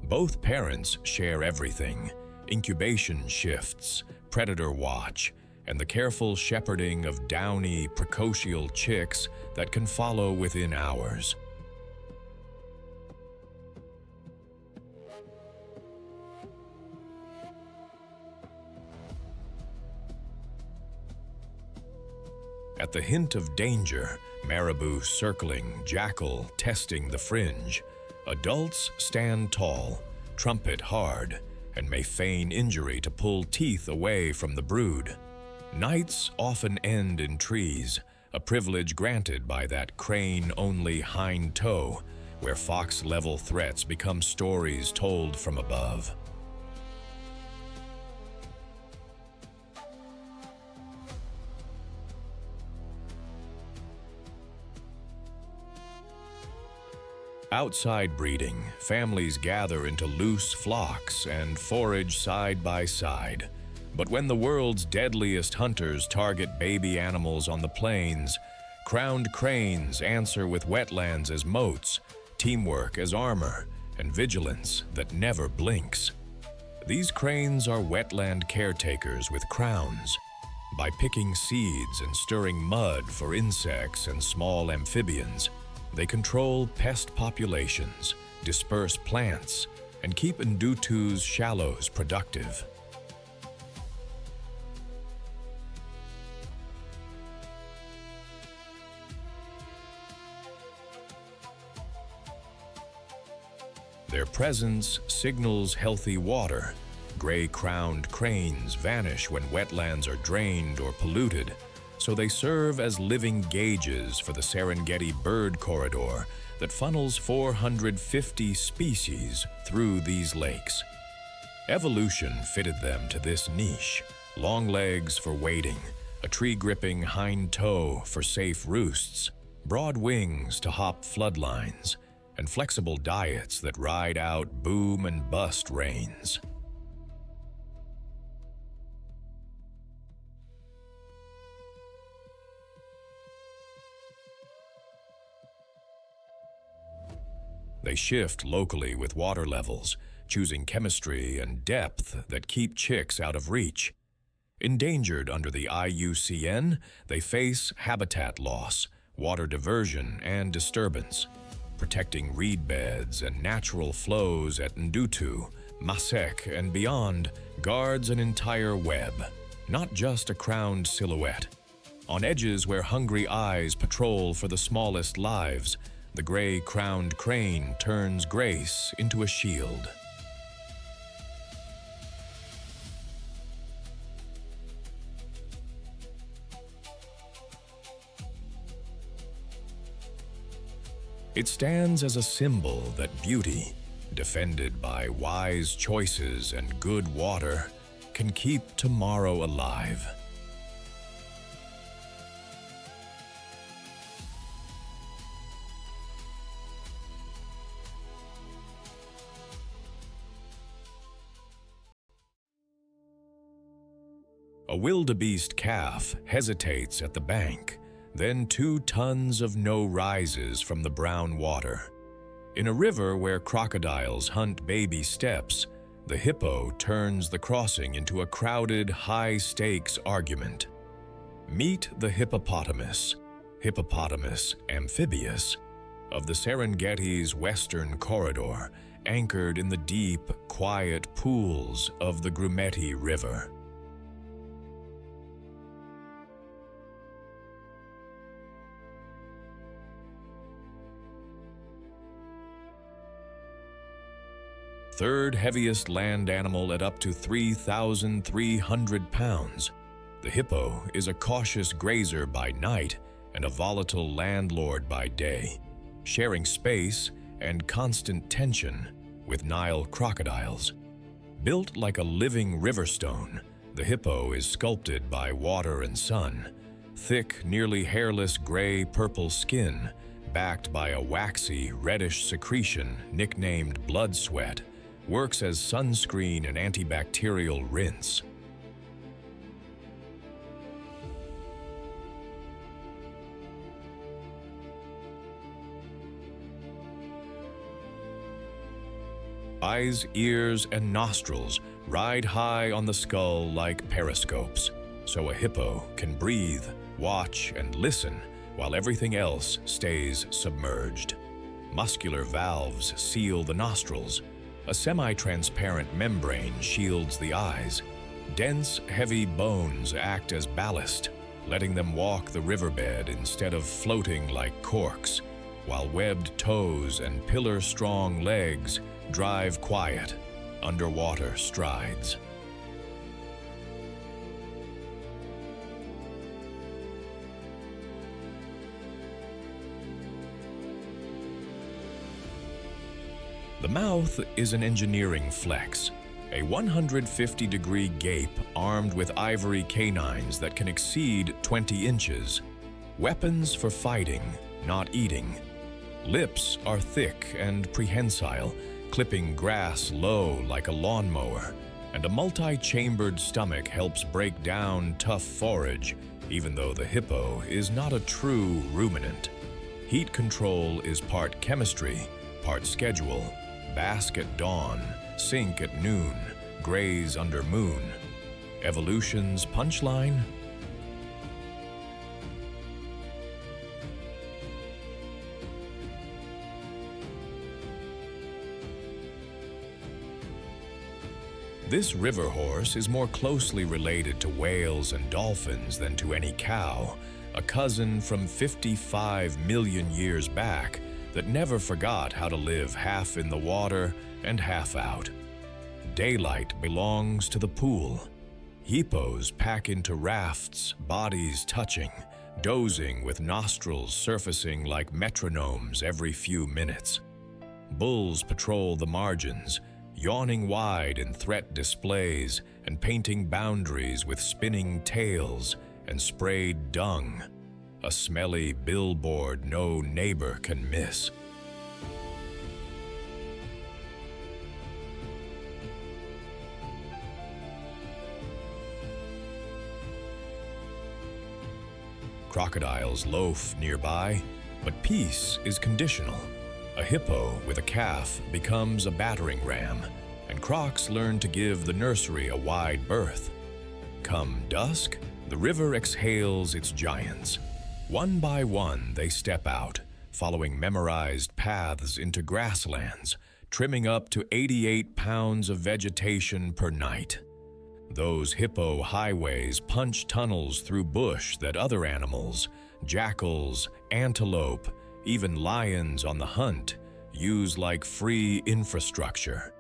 Both parents share everything: incubation shifts, predator watch, and the careful shepherding of downy, precocial chicks that can follow within hours. At the hint of danger, marabou circling, jackal testing the fringe, adults stand tall, trumpet hard, and may feign injury to pull teeth away from the brood. Nights often end in trees, a privilege granted by that crane-only hind toe, where fox-level threats become stories told from above. Outside breeding, families gather into loose flocks and forage side by side. But when the world's deadliest hunters target baby animals on the plains, crowned cranes answer with wetlands as moats, teamwork as armor, and vigilance that never blinks. These cranes are wetland caretakers with crowns. By picking seeds and stirring mud for insects and small amphibians, they control pest populations, disperse plants, and keep Ndutu's shallows productive. Their presence signals healthy water. Gray-crowned cranes vanish when wetlands are drained or polluted, so they serve as living gauges for the Serengeti bird corridor that funnels 450 species through these lakes. Evolution fitted them to this niche: long legs for wading, a tree-gripping hind toe for safe roosts, broad wings to hop floodlines, and flexible diets that ride out boom and bust rains. They shift locally with water levels, choosing chemistry and depth that keep chicks out of reach. Endangered under the IUCN, they face habitat loss, water diversion, and disturbance. Protecting reed beds and natural flows at Ndutu, Masek, and beyond guards an entire web, not just a crowned silhouette. On edges where hungry eyes patrol for the smallest lives, the gray-crowned crane turns grace into a shield. It stands as a symbol that beauty, defended by wise choices and good water, can keep tomorrow alive. A wildebeest calf hesitates at the bank, then 2 tons of no rises from the brown water. In a river where crocodiles hunt baby steps, the hippo turns the crossing into a crowded, high-stakes argument. Meet the hippopotamus amphibious, of the Serengeti's western corridor, anchored in the deep, quiet pools of the Grumeti River. Third heaviest land animal at up to 3,300 pounds, the hippo is a cautious grazer by night and a volatile landlord by day, sharing space and constant tension with Nile crocodiles. Built like a living riverstone, the hippo is sculpted by water and sun, thick, nearly hairless gray-purple skin, backed by a waxy, reddish secretion nicknamed blood sweat, works as sunscreen and antibacterial rinse. Eyes, ears, and nostrils ride high on the skull like periscopes, so a hippo can breathe, watch, and listen while everything else stays submerged. Muscular valves seal the nostrils. A semi-transparent membrane shields the eyes. Dense, heavy bones act as ballast, letting them walk the riverbed instead of floating like corks, while webbed toes and pillar-strong legs drive quiet, underwater strides. The mouth is an engineering flex, a 150-degree gape armed with ivory canines that can exceed 20 inches. Weapons for fighting, not eating. Lips are thick and prehensile, clipping grass low like a lawnmower, and a multi-chambered stomach helps break down tough forage, even though the hippo is not a true ruminant. Heat control is part chemistry, part schedule. Bask at dawn, sink at noon, graze under moon. Evolution's punchline? This river horse is more closely related to whales and dolphins than to any cow, a cousin from 55 million years back that never forgot how to live half in the water and half out. Daylight belongs to the pool. Hippos pack into rafts, bodies touching, dozing with nostrils surfacing like metronomes every few minutes. Bulls patrol the margins, yawning wide in threat displays and painting boundaries with spinning tails and sprayed dung. A smelly billboard no neighbor can miss. Crocodiles loaf nearby, but peace is conditional. A hippo with a calf becomes a battering ram, and crocs learn to give the nursery a wide berth. Come dusk, the river exhales its giants. One by one, they step out, following memorized paths into grasslands, trimming up to 88 pounds of vegetation per night. Those hippo highways punch tunnels through bush that other animals, jackals, antelope, even lions on the hunt, use like free infrastructure.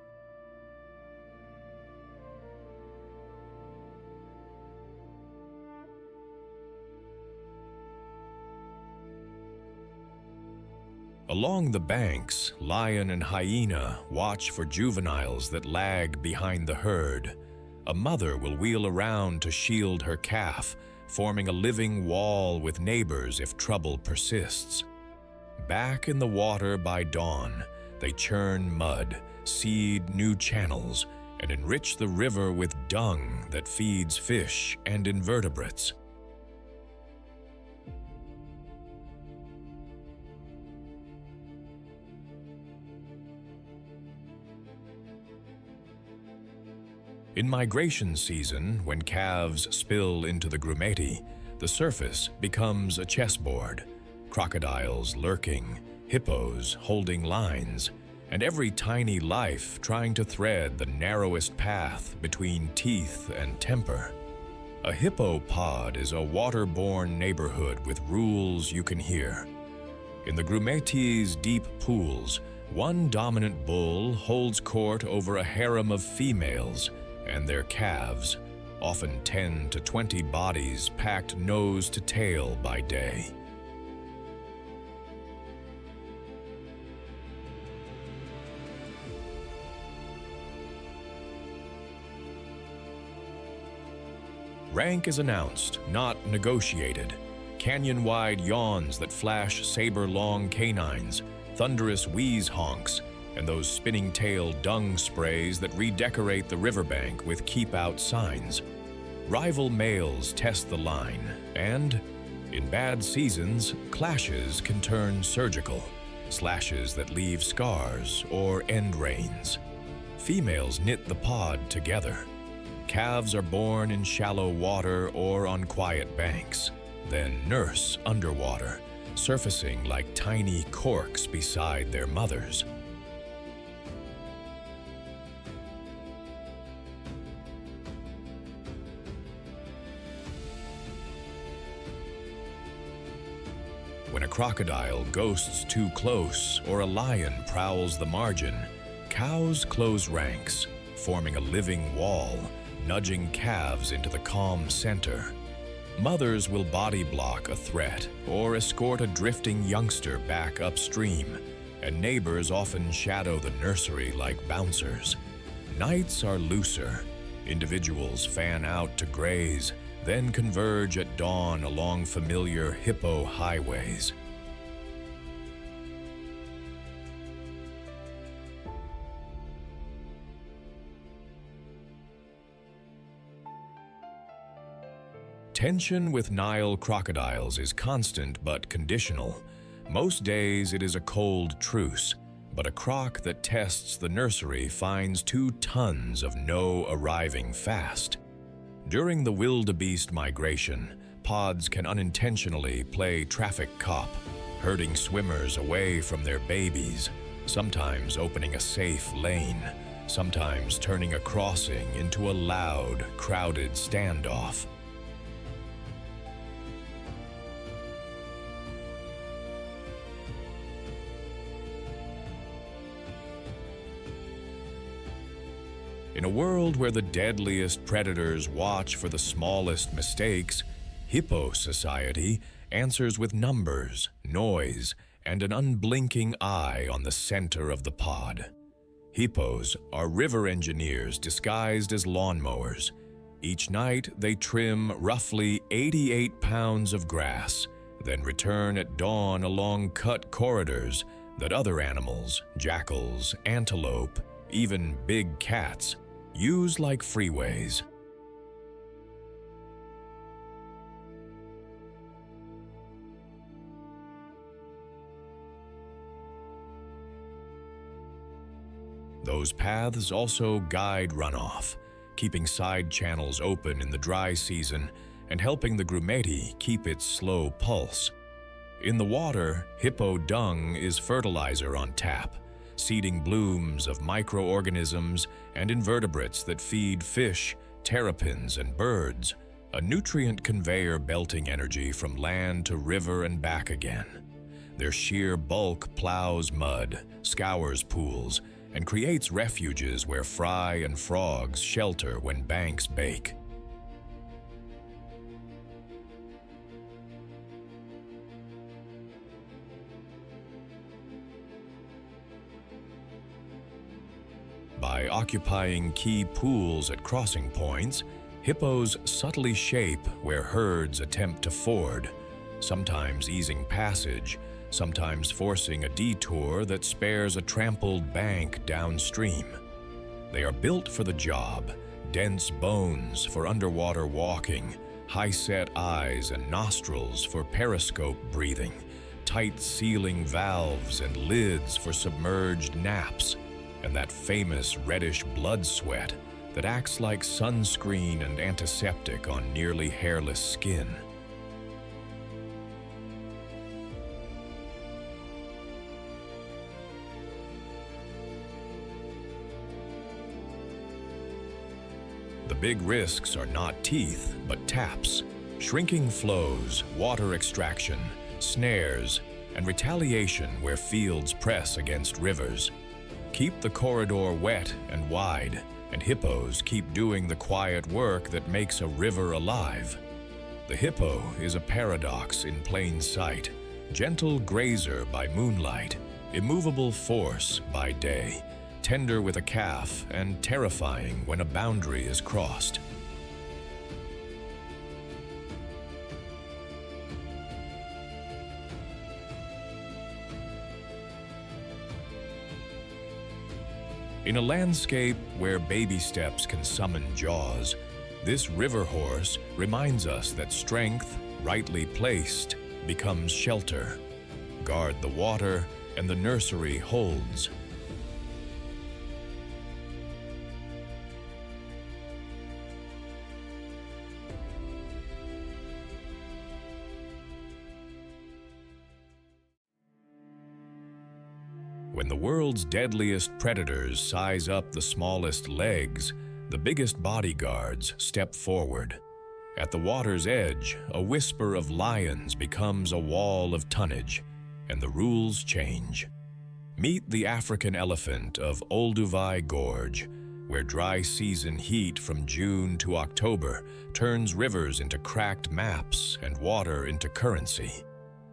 Along the banks, lion and hyena watch for juveniles that lag behind the herd. A mother will wheel around to shield her calf, forming a living wall with neighbors if trouble persists. Back in the water by dawn, they churn mud, seed new channels, and enrich the river with dung that feeds fish and invertebrates. In migration season, when calves spill into the grumeti, the surface becomes a chessboard. Crocodiles lurking, hippos holding lines, and every tiny life trying to thread the narrowest path between teeth and temper. A hippo pod is a waterborne neighborhood with rules you can hear. In the grumeti's deep pools, one dominant bull holds court over a harem of females and their calves, often 10 to 20 bodies packed nose to tail by day. Rank is announced, not negotiated. Canyon-wide yawns that flash saber-long canines, thunderous wheeze honks, and those spinning-tail dung sprays that redecorate the riverbank with keep-out signs. Rival males test the line, and, in bad seasons, clashes can turn surgical, slashes that leave scars or end rains. Females knit the pod together. Calves are born in shallow water or on quiet banks, then nurse underwater, surfacing like tiny corks beside their mothers. When a crocodile ghosts too close or a lion prowls the margin, cows close ranks, forming a living wall, nudging calves into the calm center. Mothers will body block a threat or escort a drifting youngster back upstream, and neighbors often shadow the nursery like bouncers. Nights are looser. Individuals fan out to graze, then converge at dawn along familiar hippo highways. Tension with Nile crocodiles is constant but conditional. Most days it is a cold truce, but a croc that tests the nursery finds 2 tons of no arriving fast. During the wildebeest migration, pods can unintentionally play traffic cop, herding swimmers away from their babies, sometimes opening a safe lane, sometimes turning a crossing into a loud, crowded standoff. In a world where the deadliest predators watch for the smallest mistakes, hippo society answers with numbers, noise, and an unblinking eye on the center of the pod. Hippos are river engineers disguised as lawnmowers. Each night they trim roughly 88 pounds of grass, then return at dawn along cut corridors that other animals, jackals, antelope, even big cats, use like freeways. Those paths also guide runoff, keeping side channels open in the dry season and helping the grumeti keep its slow pulse. In the water, hippo dung is fertilizer on tap, seeding blooms of microorganisms and invertebrates that feed fish, terrapins, and birds, a nutrient conveyor belting energy from land to river and back again. Their sheer bulk plows mud, scours pools, and creates refuges where fry and frogs shelter when banks bake. By occupying key pools at crossing points, hippos subtly shape where herds attempt to ford, sometimes easing passage, sometimes forcing a detour that spares a trampled bank downstream. They are built for the job, dense bones for underwater walking, high-set eyes and nostrils for periscope breathing, tight sealing valves and lids for submerged naps, and that famous reddish blood sweat that acts like sunscreen and antiseptic on nearly hairless skin. The big risks are not teeth, but taps, shrinking flows, water extraction, snares, and retaliation where fields press against rivers. Keep the corridor wet and wide, and hippos keep doing the quiet work that makes a river alive. The hippo is a paradox in plain sight, gentle grazer by moonlight, immovable force by day, tender with a calf and terrifying when a boundary is crossed. In a landscape where baby steps can summon jaws, this river horse reminds us that strength, rightly placed, becomes shelter. Guard the water, and the nursery holds. When the world's deadliest predators size up the smallest legs, the biggest bodyguards step forward. At the water's edge, a whisper of lions becomes a wall of tonnage, and the rules change. Meet the African elephant of Olduvai Gorge, where dry season heat from June to October turns rivers into cracked maps and water into currency.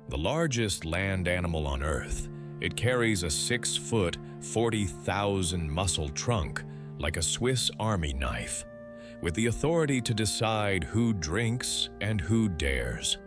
The largest land animal on Earth, it carries a 6-foot, 40,000 muscle trunk like a Swiss Army knife, with the authority to decide who drinks and who dares.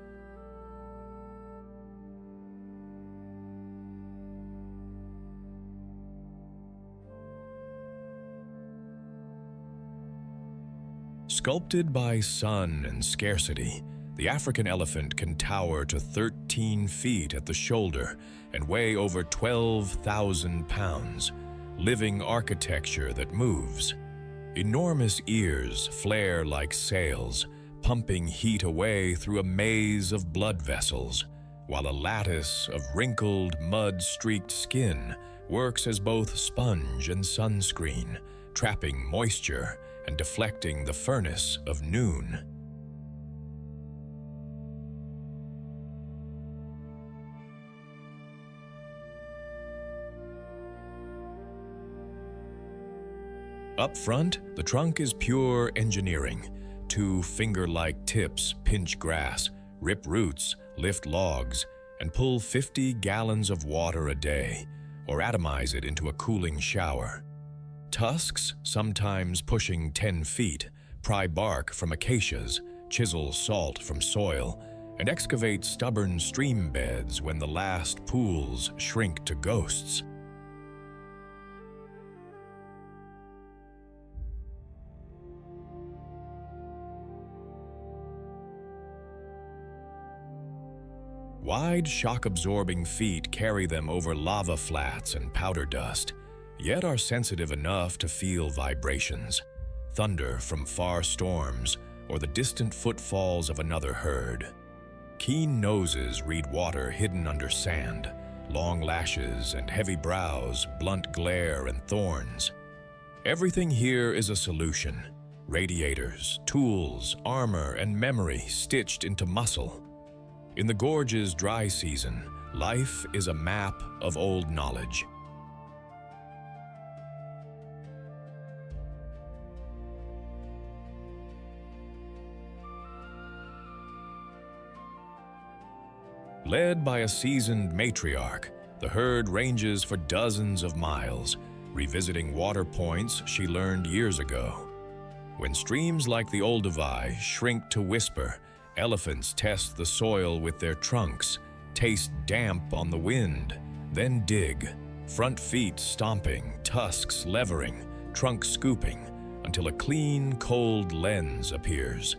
Sculpted by sun and scarcity, the African elephant can tower to 13 feet at the shoulder and weigh over 12,000 pounds, living architecture that moves. Enormous ears flare like sails, pumping heat away through a maze of blood vessels, while a lattice of wrinkled, mud-streaked skin works as both sponge and sunscreen, trapping moisture and deflecting the furnace of noon. Up front, the trunk is pure engineering. 2 finger-like tips pinch grass, rip roots, lift logs, and pull 50 gallons of water a day, or atomize it into a cooling shower. Tusks, sometimes pushing 10 feet, pry bark from acacias, chisel salt from soil, and excavate stubborn stream beds when the last pools shrink to ghosts. Wide, shock-absorbing feet carry them over lava flats and powder dust, yet are sensitive enough to feel vibrations, thunder from far storms, or the distant footfalls of another herd. Keen noses read water hidden under sand, long lashes and heavy brows blunt glare and thorns. Everything here is a solution: radiators, tools, armor, and memory stitched into muscle. In the gorge's dry season, life is a map of old knowledge. Led by a seasoned matriarch, the herd ranges for dozens of miles, revisiting water points she learned years ago. When streams like the Olduvai shrink to whisper, elephants test the soil with their trunks, taste damp on the wind, then dig, front feet stomping, tusks levering, trunk scooping, until a clean, cold lens appears.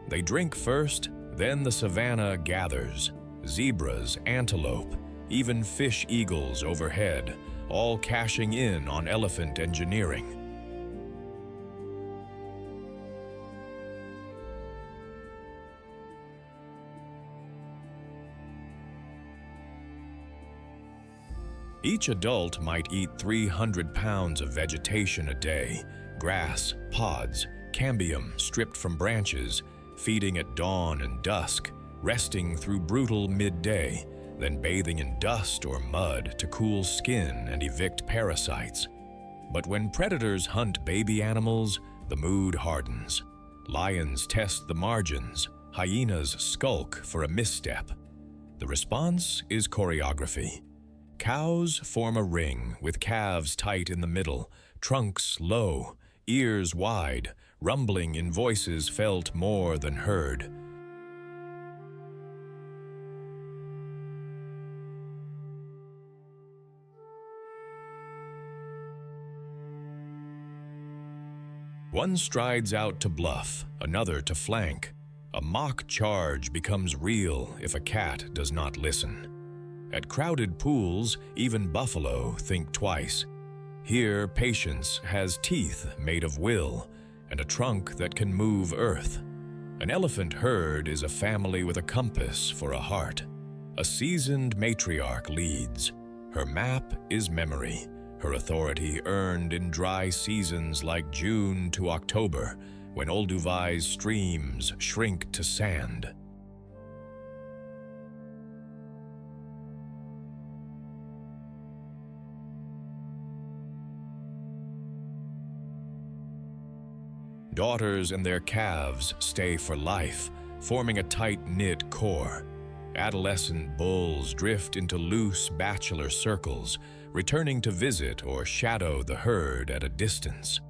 They drink first, then the savanna gathers. Zebras, antelope, even fish eagles overhead, all cashing in on elephant engineering. Each adult might eat 300 pounds of vegetation a day: grass, pods, cambium stripped from branches, feeding at dawn and dusk, resting through brutal midday, then bathing in dust or mud to cool skin and evict parasites. But when predators hunt baby animals, the mood hardens. Lions test the margins, hyenas skulk for a misstep. The response is choreography. Cows form a ring with calves tight in the middle, trunks low, ears wide, rumbling in voices felt more than heard. One strides out to bluff, another to flank. A mock charge becomes real if a cat does not listen. At crowded pools, even buffalo think twice. Here, patience has teeth made of will and a trunk that can move earth. An elephant herd is a family with a compass for a heart. A seasoned matriarch leads. Her map is memory, her authority earned in dry seasons like June to October, when Olduvai's streams shrink to sand. Daughters and their calves stay for life, forming a tight-knit core. Adolescent bulls drift into loose bachelor circles, returning to visit or shadow the herd at a distance.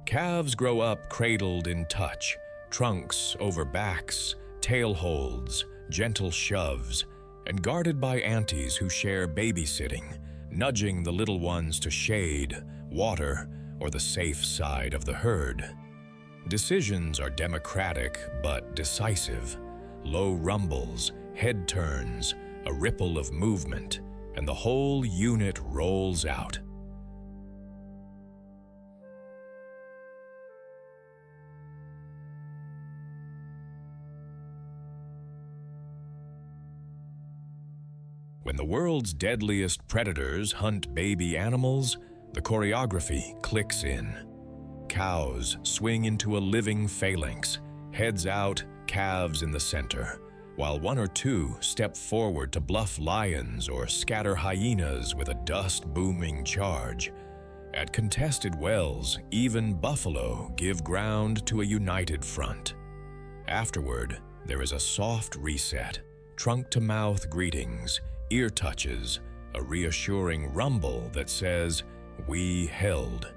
Calves grow up cradled in touch, trunks over backs, tail holds, gentle shoves, and guarded by aunties who share babysitting, nudging the little ones to shade, water, or the safe side of the herd. Decisions are democratic but decisive. Low rumbles, head turns, a ripple of movement, and the whole unit rolls out. When the world's deadliest predators hunt baby animals, the choreography clicks in. Cows swing into a living phalanx, heads out, calves in the center, while one or two step forward to bluff lions or scatter hyenas with a dust-booming charge. At contested wells, even buffalo give ground to a united front. Afterward, there is a soft reset, trunk-to-mouth greetings, ear touches, a reassuring rumble that says, "We held."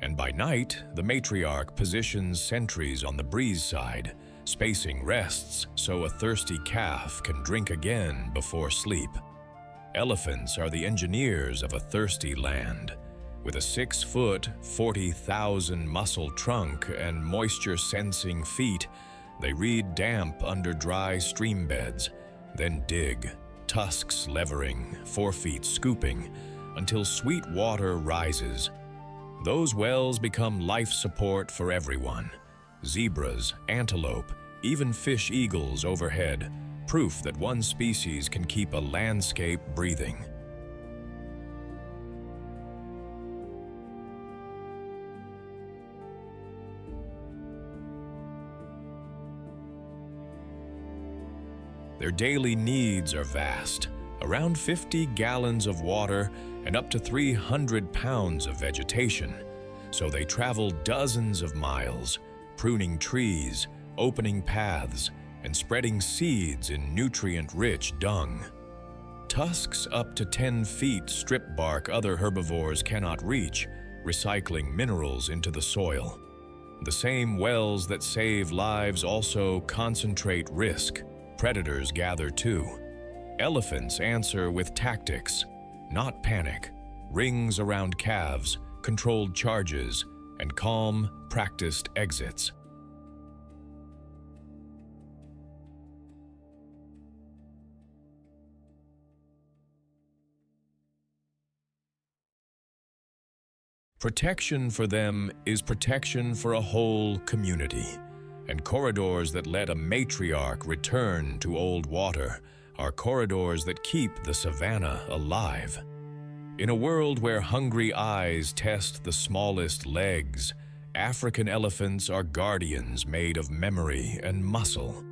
And by night, the matriarch positions sentries on the breeze side, spacing rests so a thirsty calf can drink again before sleep. Elephants are the engineers of a thirsty land. With a 6-foot, 40,000 muscle trunk and moisture-sensing feet, they read damp under dry stream beds, then dig, tusks levering, forefeet scooping, until sweet water rises. Those wells become life support for everyone. Zebras, antelope, even fish eagles overhead, proof that one species can keep a landscape breathing. Their daily needs are vast, around 50 gallons of water and up to 300 pounds of vegetation, so they travel dozens of miles, pruning trees, opening paths, and spreading seeds in nutrient-rich dung. Tusks up to 10 feet strip bark other herbivores cannot reach, recycling minerals into the soil. The same wells that save lives also concentrate risk. Predators gather too. Elephants answer with tactics, not panic, rings around calves, controlled charges, and calm, practiced exits. Protection for them is protection for a whole community, and corridors that let a matriarch return to old water are corridors that keep the savanna alive. In a world where hungry eyes test the smallest legs, African elephants are guardians made of memory and muscle.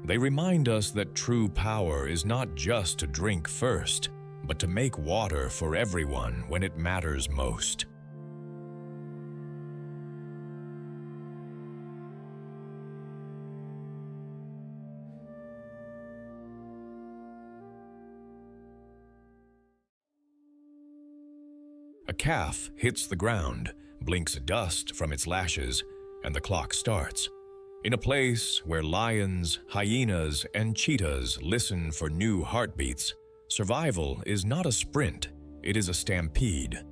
They remind us that true power is not just to drink first, but to make water for everyone when it matters most. A calf hits the ground, blinks dust from its lashes, and the clock starts. In a place where lions, hyenas, and cheetahs listen for new heartbeats, survival is not a sprint, it is a stampede.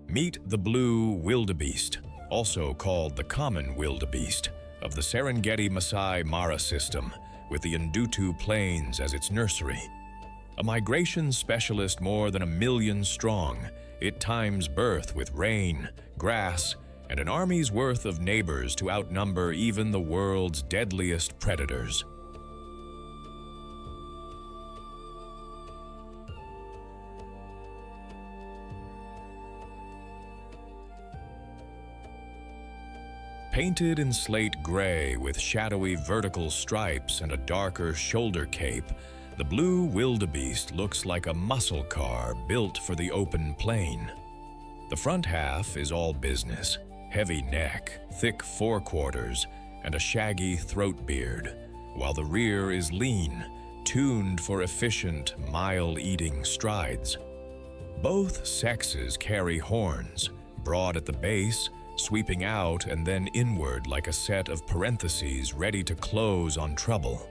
Meet the blue wildebeest, also called the common wildebeest, of the Serengeti Masai Mara system, with the Ndutu Plains as its nursery. A migration specialist more than 1 million strong, it times birth with rain, grass, and an army's worth of neighbors to outnumber even the world's deadliest predators. Painted in slate gray with shadowy vertical stripes and a darker shoulder cape, the blue wildebeest looks like a muscle car built for the open plain. The front half is all business, heavy neck, thick forequarters, and a shaggy throat beard, while the rear is lean, tuned for efficient, mile-eating strides. Both sexes carry horns, broad at the base, sweeping out and then inward like a set of parentheses ready to close on trouble.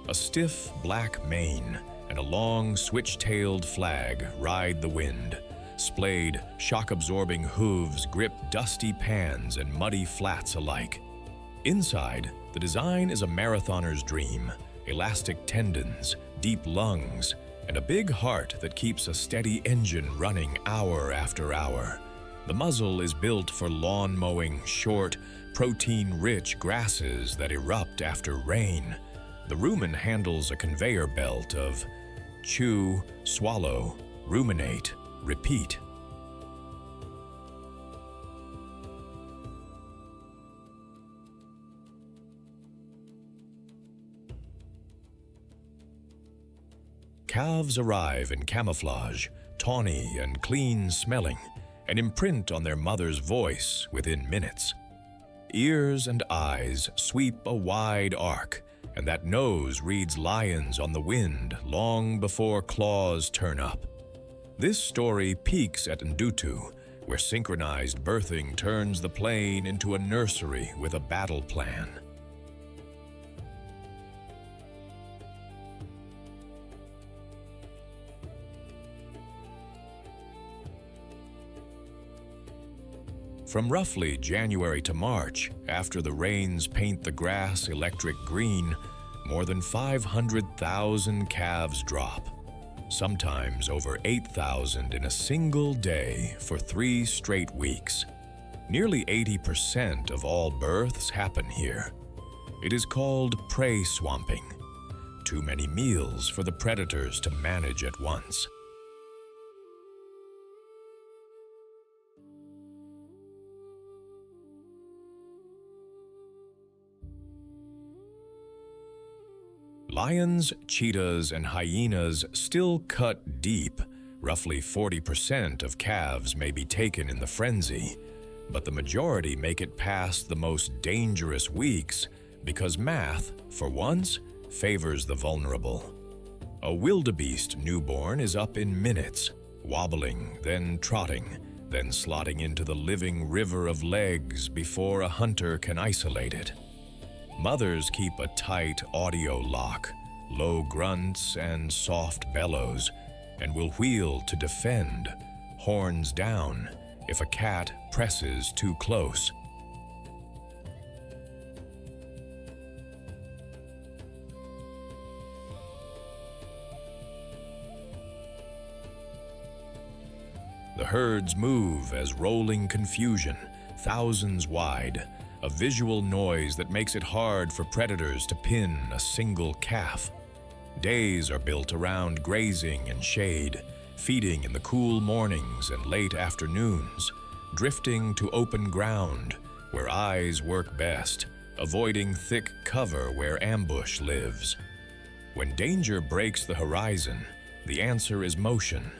A stiff black mane and a long switch-tailed flag ride the wind. Splayed, shock-absorbing hooves grip dusty pans and muddy flats alike. Inside, the design is a marathoner's dream: elastic tendons, deep lungs, and a big heart that keeps a steady engine running hour after hour. The muzzle is built for lawn mowing short, protein-rich grasses that erupt after rain. The rumen handles a conveyor belt of chew, swallow, ruminate, repeat. Calves arrive in camouflage, tawny and clean-smelling, and imprint on their mother's voice within minutes. Ears and eyes sweep a wide arc, and that nose reads lions on the wind long before claws turn up. This story peaks at Ndutu, where synchronized birthing turns the plain into a nursery with a battle plan. From roughly January to March, after the rains paint the grass electric green, more than 500,000 calves drop, sometimes over 8,000 in a single day for 3 straight weeks. Nearly 80% of all births happen here. It is called prey swamping. Too many meals for the predators to manage at once. Lions, cheetahs, and hyenas still cut deep. Roughly 40% of calves may be taken in the frenzy, but the majority make it past the most dangerous weeks because math, for once, favors the vulnerable. A wildebeest newborn is up in minutes, wobbling, then trotting, then slotting into the living river of legs before a hunter can isolate it. Mothers keep a tight audio lock, low grunts and soft bellows, and will wheel to defend, horns down, if a cat presses too close. The herds move as rolling confusion, thousands wide, a visual noise that makes it hard for predators to pin a single calf. Days are built around grazing and shade, feeding in the cool mornings and late afternoons, drifting to open ground where eyes work best, avoiding thick cover where ambush lives. When danger breaks the horizon, the answer is motion.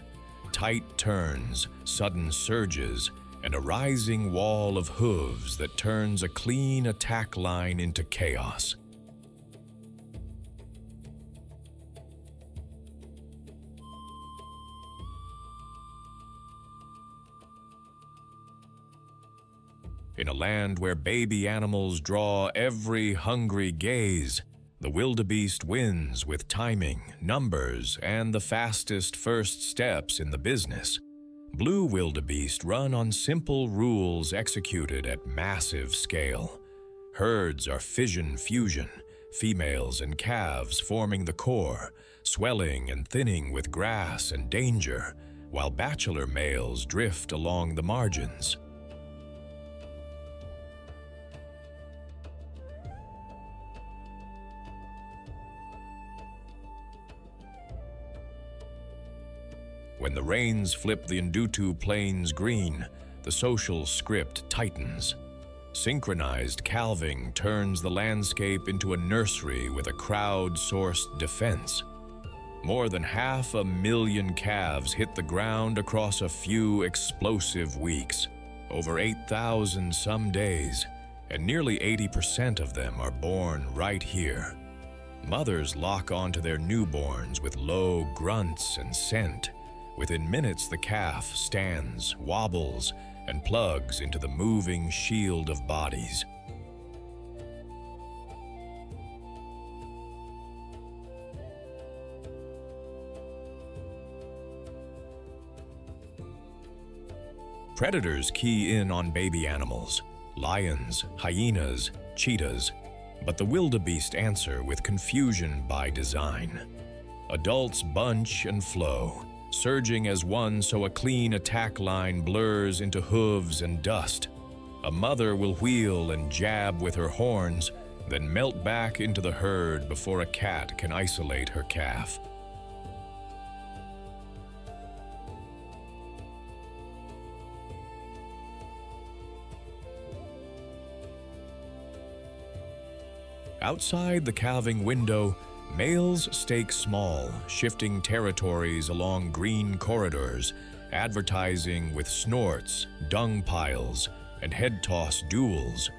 Tight turns, sudden surges, and a rising wall of hooves that turns a clean attack line into chaos. In a land where baby animals draw every hungry gaze, the wildebeest wins with timing, numbers, and the fastest first steps in the business. Blue wildebeest run on simple rules executed at massive scale. Herds are fission-fusion, females and calves forming the core, swelling and thinning with grass and danger, while bachelor males drift along the margins. When the rains flip the Ndutu plains green, the social script tightens. Synchronized calving turns the landscape into a nursery with a crowd-sourced defense. More than 500,000 calves hit the ground across a few explosive weeks, over 8,000 some days, and nearly 80% of them are born right here. Mothers lock onto their newborns with low grunts and scent. Within minutes, the calf stands, wobbles, and plugs into the moving shield of bodies. Predators key in on baby animals, lions, hyenas, cheetahs, but the wildebeest answer with confusion by design. Adults bunch and flow, surging as one so a clean attack line blurs into hooves and dust. A mother will wheel and jab with her horns, then melt back into the herd before a cat can isolate her calf. Outside the calving window, males stake small, shifting territories along green corridors, advertising with snorts, dung piles, and head-toss duels.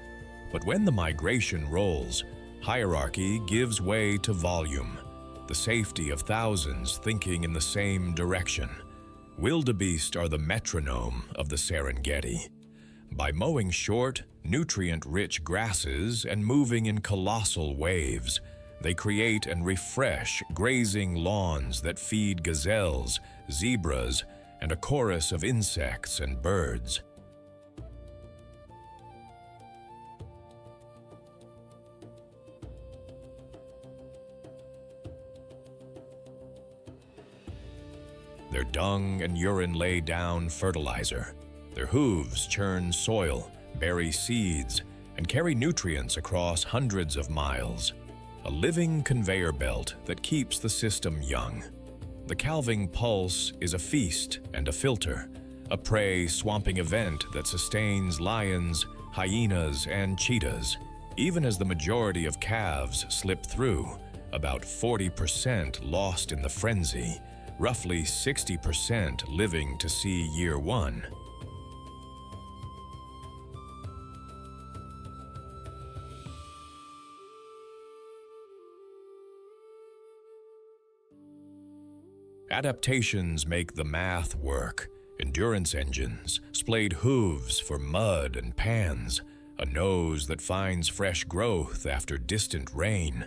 But when the migration rolls, hierarchy gives way to volume, the safety of thousands thinking in the same direction. Wildebeest are the metronome of the Serengeti. By mowing short, nutrient-rich grasses and moving in colossal waves, they create and refresh grazing lawns that feed gazelles, zebras, and a chorus of insects and birds. Their dung and urine lay down fertilizer. Their hooves churn soil, bury seeds, and carry nutrients across hundreds of miles. A living conveyor belt that keeps the system young. The calving pulse is a feast and a filter, a prey swamping event that sustains lions, hyenas, and cheetahs. Even as the majority of calves slip through, about 40% lost in the frenzy, roughly 60% living to see year one. Adaptations make the math work. Endurance engines, splayed hooves for mud and pans, a nose that finds fresh growth after distant rain,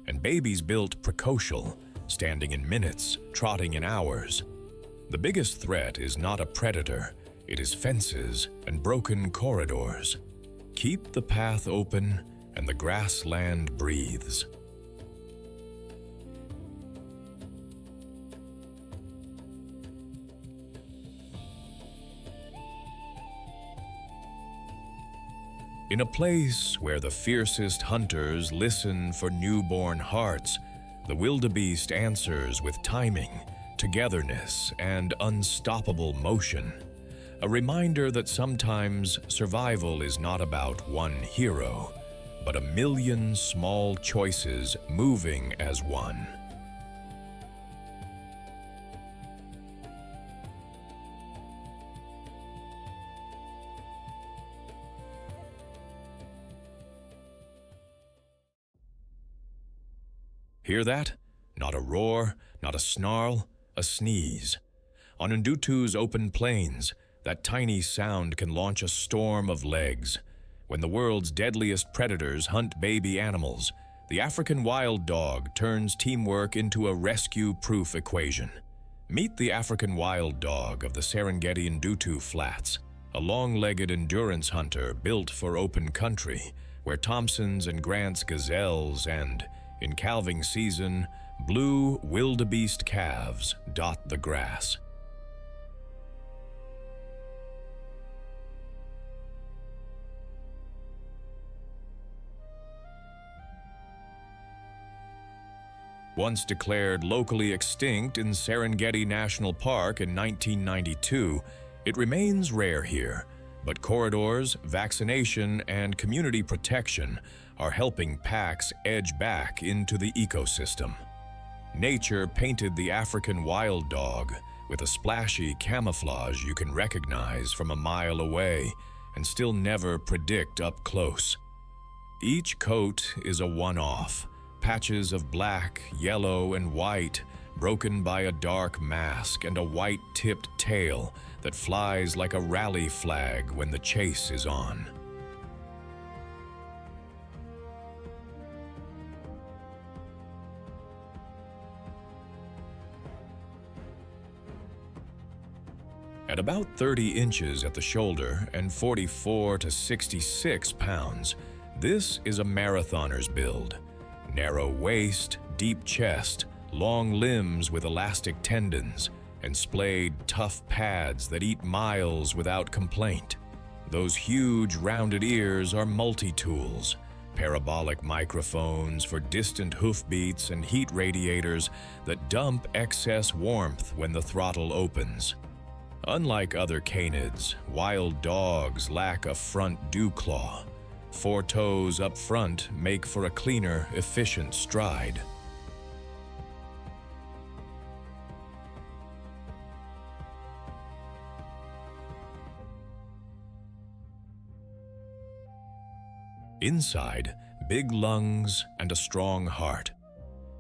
and babies built precocial, standing in minutes, trotting in hours. The biggest threat is not a predator, it is fences and broken corridors. Keep the path open and the grassland breathes. In a place where the fiercest hunters listen for newborn hearts, the wildebeest answers with timing, togetherness, and unstoppable motion. A reminder that sometimes survival is not about one hero, but a million small choices moving as one. Hear that? Not a roar, not a snarl, a sneeze. On Ndutu's open plains, that tiny sound can launch a storm of legs. When the world's deadliest predators hunt baby animals, the African wild dog turns teamwork into a rescue-proof equation. Meet the African wild dog of the Serengeti Ndutu Flats, a long-legged endurance hunter built for open country, where Thompson's and Grant's gazelles and, in calving season, blue wildebeest calves dot the grass. Once declared locally extinct in Serengeti National Park in 1992, it remains rare here, but corridors, vaccination, and community protection are helping packs edge back into the ecosystem. Nature painted the African wild dog with a splashy camouflage you can recognize from a mile away and still never predict up close. Each coat is a one-off, patches of black, yellow, and white, broken by a dark mask and a white-tipped tail that flies like a rally flag when the chase is on. At about 30 inches at the shoulder and 44 to 66 pounds, this is a marathoner's build. Narrow waist, deep chest, long limbs with elastic tendons, and splayed, tough pads that eat miles without complaint. Those huge, rounded ears are multi-tools, parabolic microphones for distant hoofbeats and heat radiators that dump excess warmth when the throttle opens. Unlike other canids, wild dogs lack a front dew claw. 4 toes up front make for a cleaner, efficient stride. Inside, big lungs and a strong heart.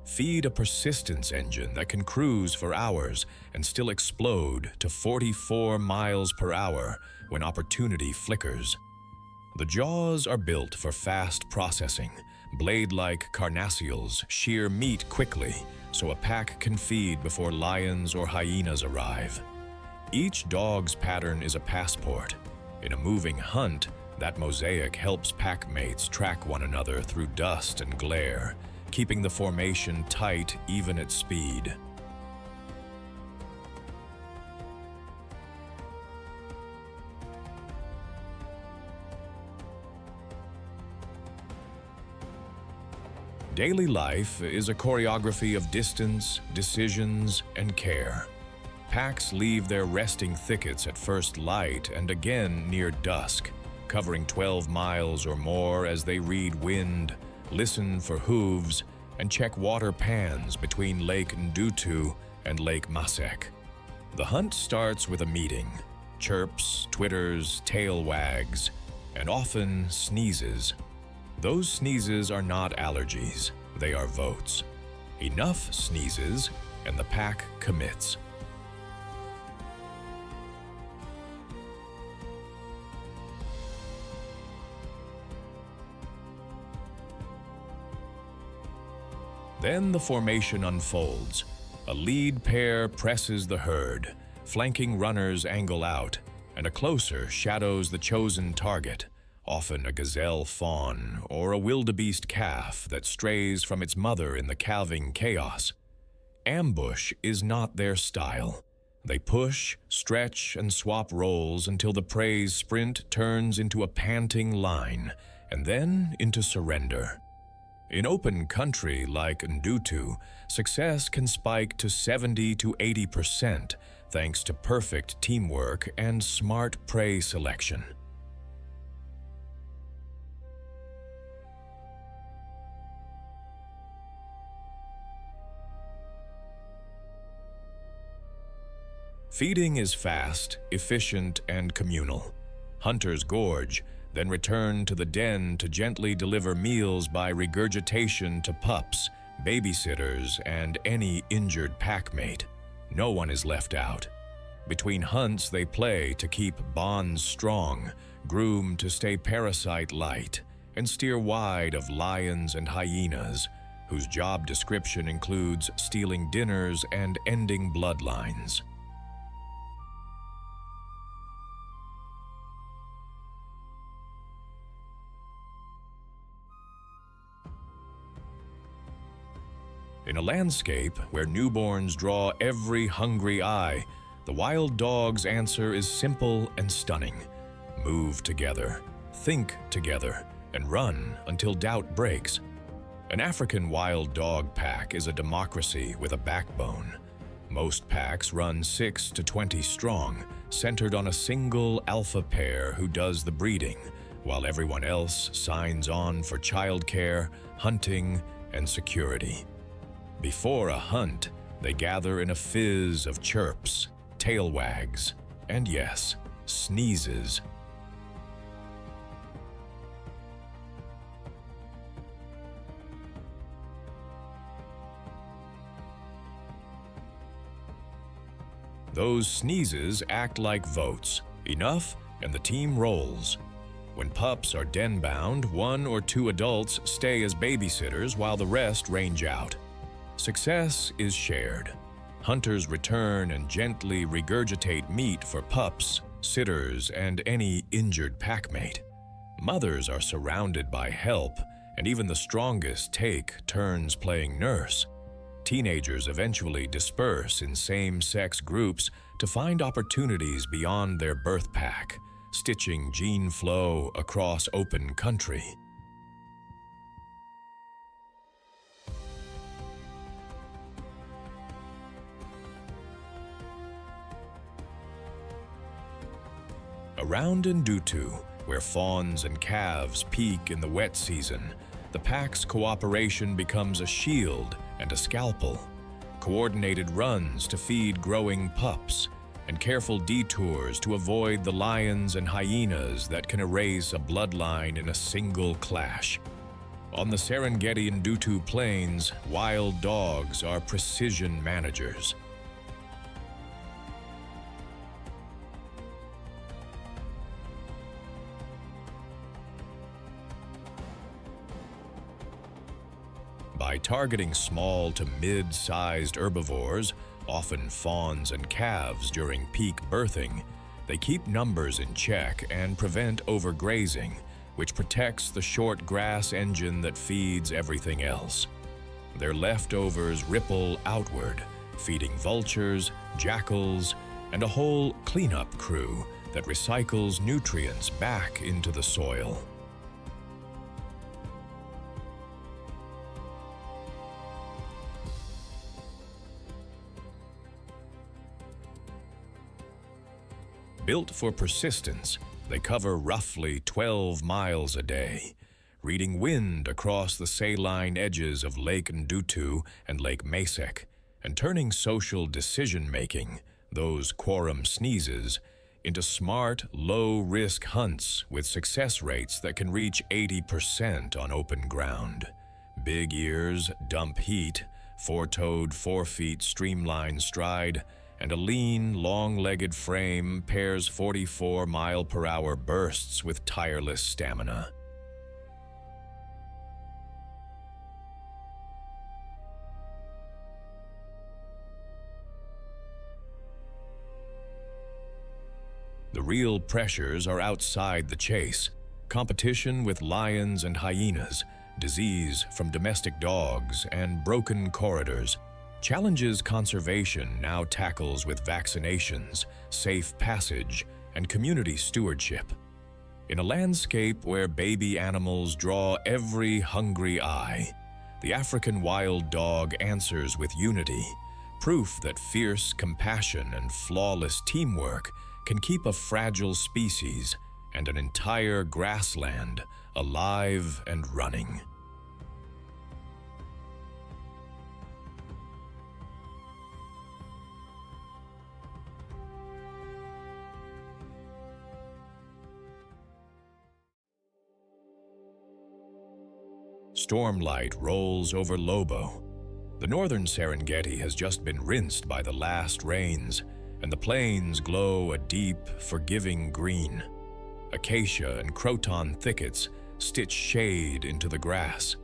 Feed a persistence engine that can cruise for hours and still explode to 44 miles per hour when opportunity flickers. The jaws are built for fast processing. Blade-like carnassials shear meat quickly so a pack can feed before lions or hyenas arrive. Each dog's pattern is a passport. In a moving hunt, that mosaic helps pack mates track one another through dust and glare, keeping the formation tight even at speed. Daily life is a choreography of distance, decisions, and care. Packs leave their resting thickets at first light and again near dusk, covering 12 miles or more as they read wind, listen for hooves, and check water pans between Lake Ndutu and Lake Masek. The hunt starts with a meeting. Chirps, twitters, tail wags, and often sneezes. Those sneezes are not allergies, they are votes. Enough sneezes, and the pack commits. Then the formation unfolds. A lead pair presses the herd, flanking runners angle out, and a closer shadows the chosen target, often a gazelle fawn or a wildebeest calf that strays from its mother in the calving chaos. Ambush is not their style. They push, stretch, and swap roles until the prey's sprint turns into a panting line, and then into surrender. In open country like Ndutu, success can spike to 70 to 80% thanks to perfect teamwork and smart prey selection. Feeding is fast, efficient, and communal. Hunters gorge, then return to the den to gently deliver meals by regurgitation to pups, babysitters, and any injured packmate. No one is left out. Between hunts, they play to keep bonds strong, groom to stay parasite light, and steer wide of lions and hyenas, whose job description includes stealing dinners and ending bloodlines. In a landscape where newborns draw every hungry eye, the wild dog's answer is simple and stunning. Move together, think together, and run until doubt breaks. An African wild dog pack is a democracy with a backbone. Most packs run 6 to 20 strong, centered on a single alpha pair who does the breeding, while everyone else signs on for childcare, hunting, and security. Before a hunt, they gather in a fizz of chirps, tail wags, and yes, sneezes. Those sneezes act like votes. Enough, and the team rolls. When pups are den-bound, 1 or 2 adults stay as babysitters while the rest range out. Success is shared. Hunters return and gently regurgitate meat for pups, sitters, and any injured packmate. Mothers are surrounded by help, and even the strongest take turns playing nurse. Teenagers eventually disperse in same-sex groups to find opportunities beyond their birth pack, stitching gene flow across open country. Around Ndutu, where fawns and calves peak in the wet season, the pack's cooperation becomes a shield and a scalpel. Coordinated runs to feed growing pups, and careful detours to avoid the lions and hyenas that can erase a bloodline in a single clash. On the Serengeti Ndutu plains, wild dogs are precision managers. By targeting small to mid-sized herbivores, often fawns and calves during peak birthing, they keep numbers in check and prevent overgrazing, which protects the short grass engine that feeds everything else. Their leftovers ripple outward, feeding vultures, jackals, and a whole cleanup crew that recycles nutrients back into the soil. Built for persistence, they cover roughly 12 miles a day, reading wind across the saline edges of Lake Ndutu and Lake Mesek, and turning social decision-making, those quorum sneezes, into smart, low-risk hunts with success rates that can reach 80% on open ground. Big ears dump heat, four-toed forefeet streamline stride, and a lean, long-legged frame pairs 44-mile-per-hour bursts with tireless stamina. The real pressures are outside the chase. Competition with lions and hyenas, disease from domestic dogs, and broken corridors. Challenges conservation now tackles with vaccinations, safe passage, and community stewardship. In a landscape where baby animals draw every hungry eye, the African wild dog answers with unity, proof that fierce compassion and flawless teamwork can keep a fragile species and an entire grassland alive and running. Stormlight rolls over Lobo. The northern Serengeti has just been rinsed by the last rains, and the plains glow a deep, forgiving green. Acacia and croton thickets stitch shade into the grass.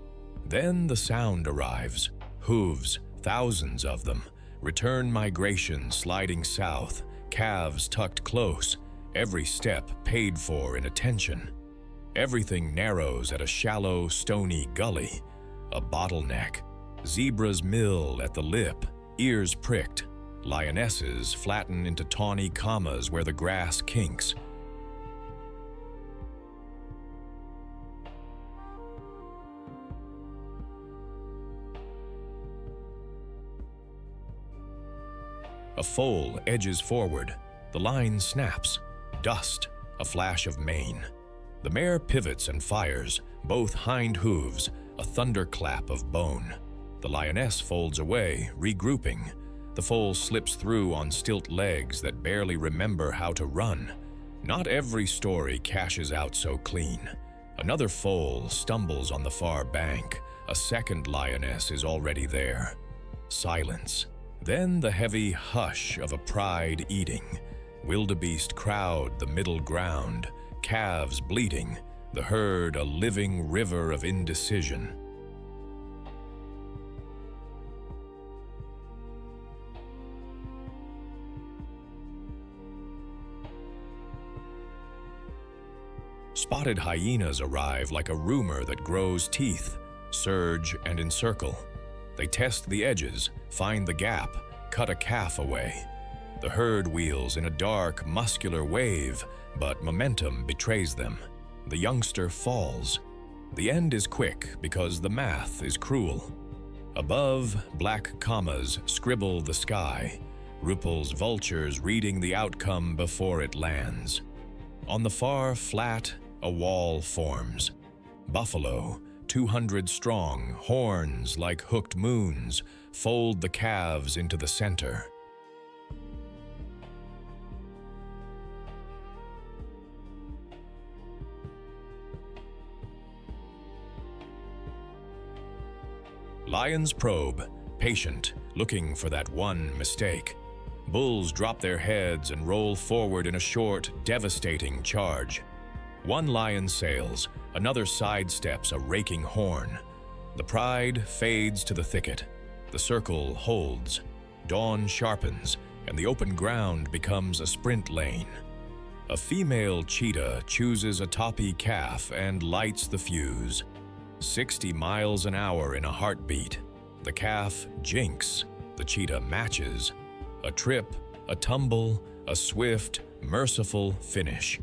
Then the sound arrives. Hooves, thousands of them, return migration sliding south, calves tucked close, every step paid for in attention. Everything narrows at a shallow, stony gully, a bottleneck. Zebras mill at the lip, ears pricked. Lionesses flatten into tawny commas where the grass kinks. A foal edges forward. The line snaps. Dust, a flash of mane. The mare pivots and fires, both hind hooves, a thunderclap of bone. The lioness folds away, regrouping. The foal slips through on stilt legs that barely remember how to run. Not every story cashes out so clean. Another foal stumbles on the far bank. A second lioness is already there. Silence. Then the heavy hush of a pride eating. Wildebeest crowd the middle ground, calves bleating, the herd a living river of indecision. Spotted hyenas arrive like a rumor that grows teeth, surge and encircle. They test the edges, find the gap, cut a calf away. The herd wheels in a dark, muscular wave, but momentum betrays them. The youngster falls. The end is quick because the math is cruel. Above, black commas scribble the sky. Ruppel's vultures reading the outcome before it lands. On the far flat, a wall forms. Buffalo, 200 strong, horns like hooked moons, fold the calves into the center. Lions probe, patient, looking for that one mistake. Bulls drop their heads and roll forward in a short, devastating charge. One lion sails, another sidesteps a raking horn. The pride fades to the thicket. The circle holds. Dawn sharpens, and the open ground becomes a sprint lane. A female cheetah chooses a toppy calf and lights the fuse. 60 miles an hour in a heartbeat. The calf jinks, the cheetah matches. A trip, a tumble, a swift, merciful finish.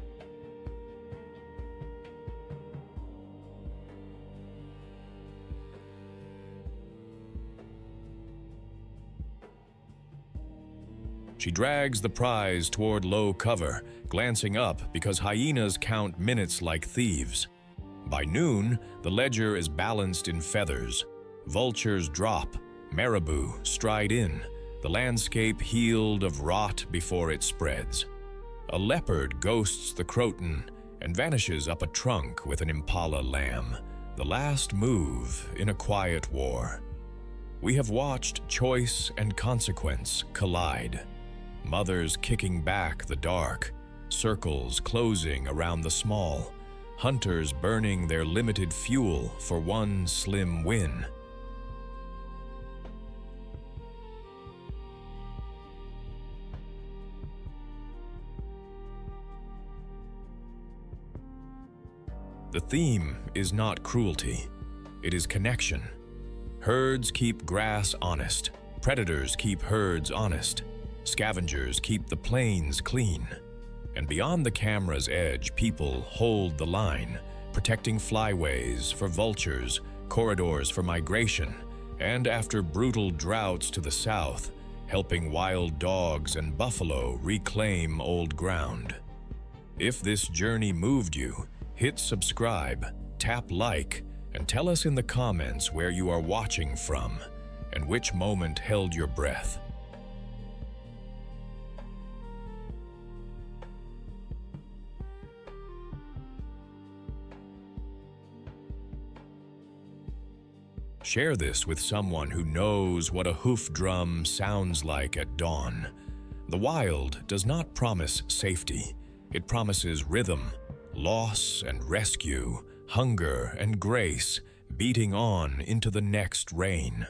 She drags the prize toward low cover, glancing up because hyenas count minutes like thieves. By noon, the ledger is balanced in feathers. Vultures drop, marabou stride in, the landscape healed of rot before it spreads. A leopard ghosts the croton and vanishes up a trunk with an impala lamb, the last move in a quiet war. We have watched choice and consequence collide. Mothers kicking back the dark, circles closing around the small, hunters burning their limited fuel for one slim win. The theme is not cruelty, it is connection. Herds keep grass honest, predators keep herds honest. Scavengers keep the plains clean. And beyond the camera's edge, people hold the line, protecting flyways for vultures, corridors for migration, and after brutal droughts to the south, helping wild dogs and buffalo reclaim old ground. If this journey moved you, hit subscribe, tap like, and tell us in the comments where you are watching from and which moment held your breath. Share this with someone who knows what a hoof drum sounds like at dawn. The wild does not promise safety. It promises rhythm, loss and rescue, hunger and grace, beating on into the next rain.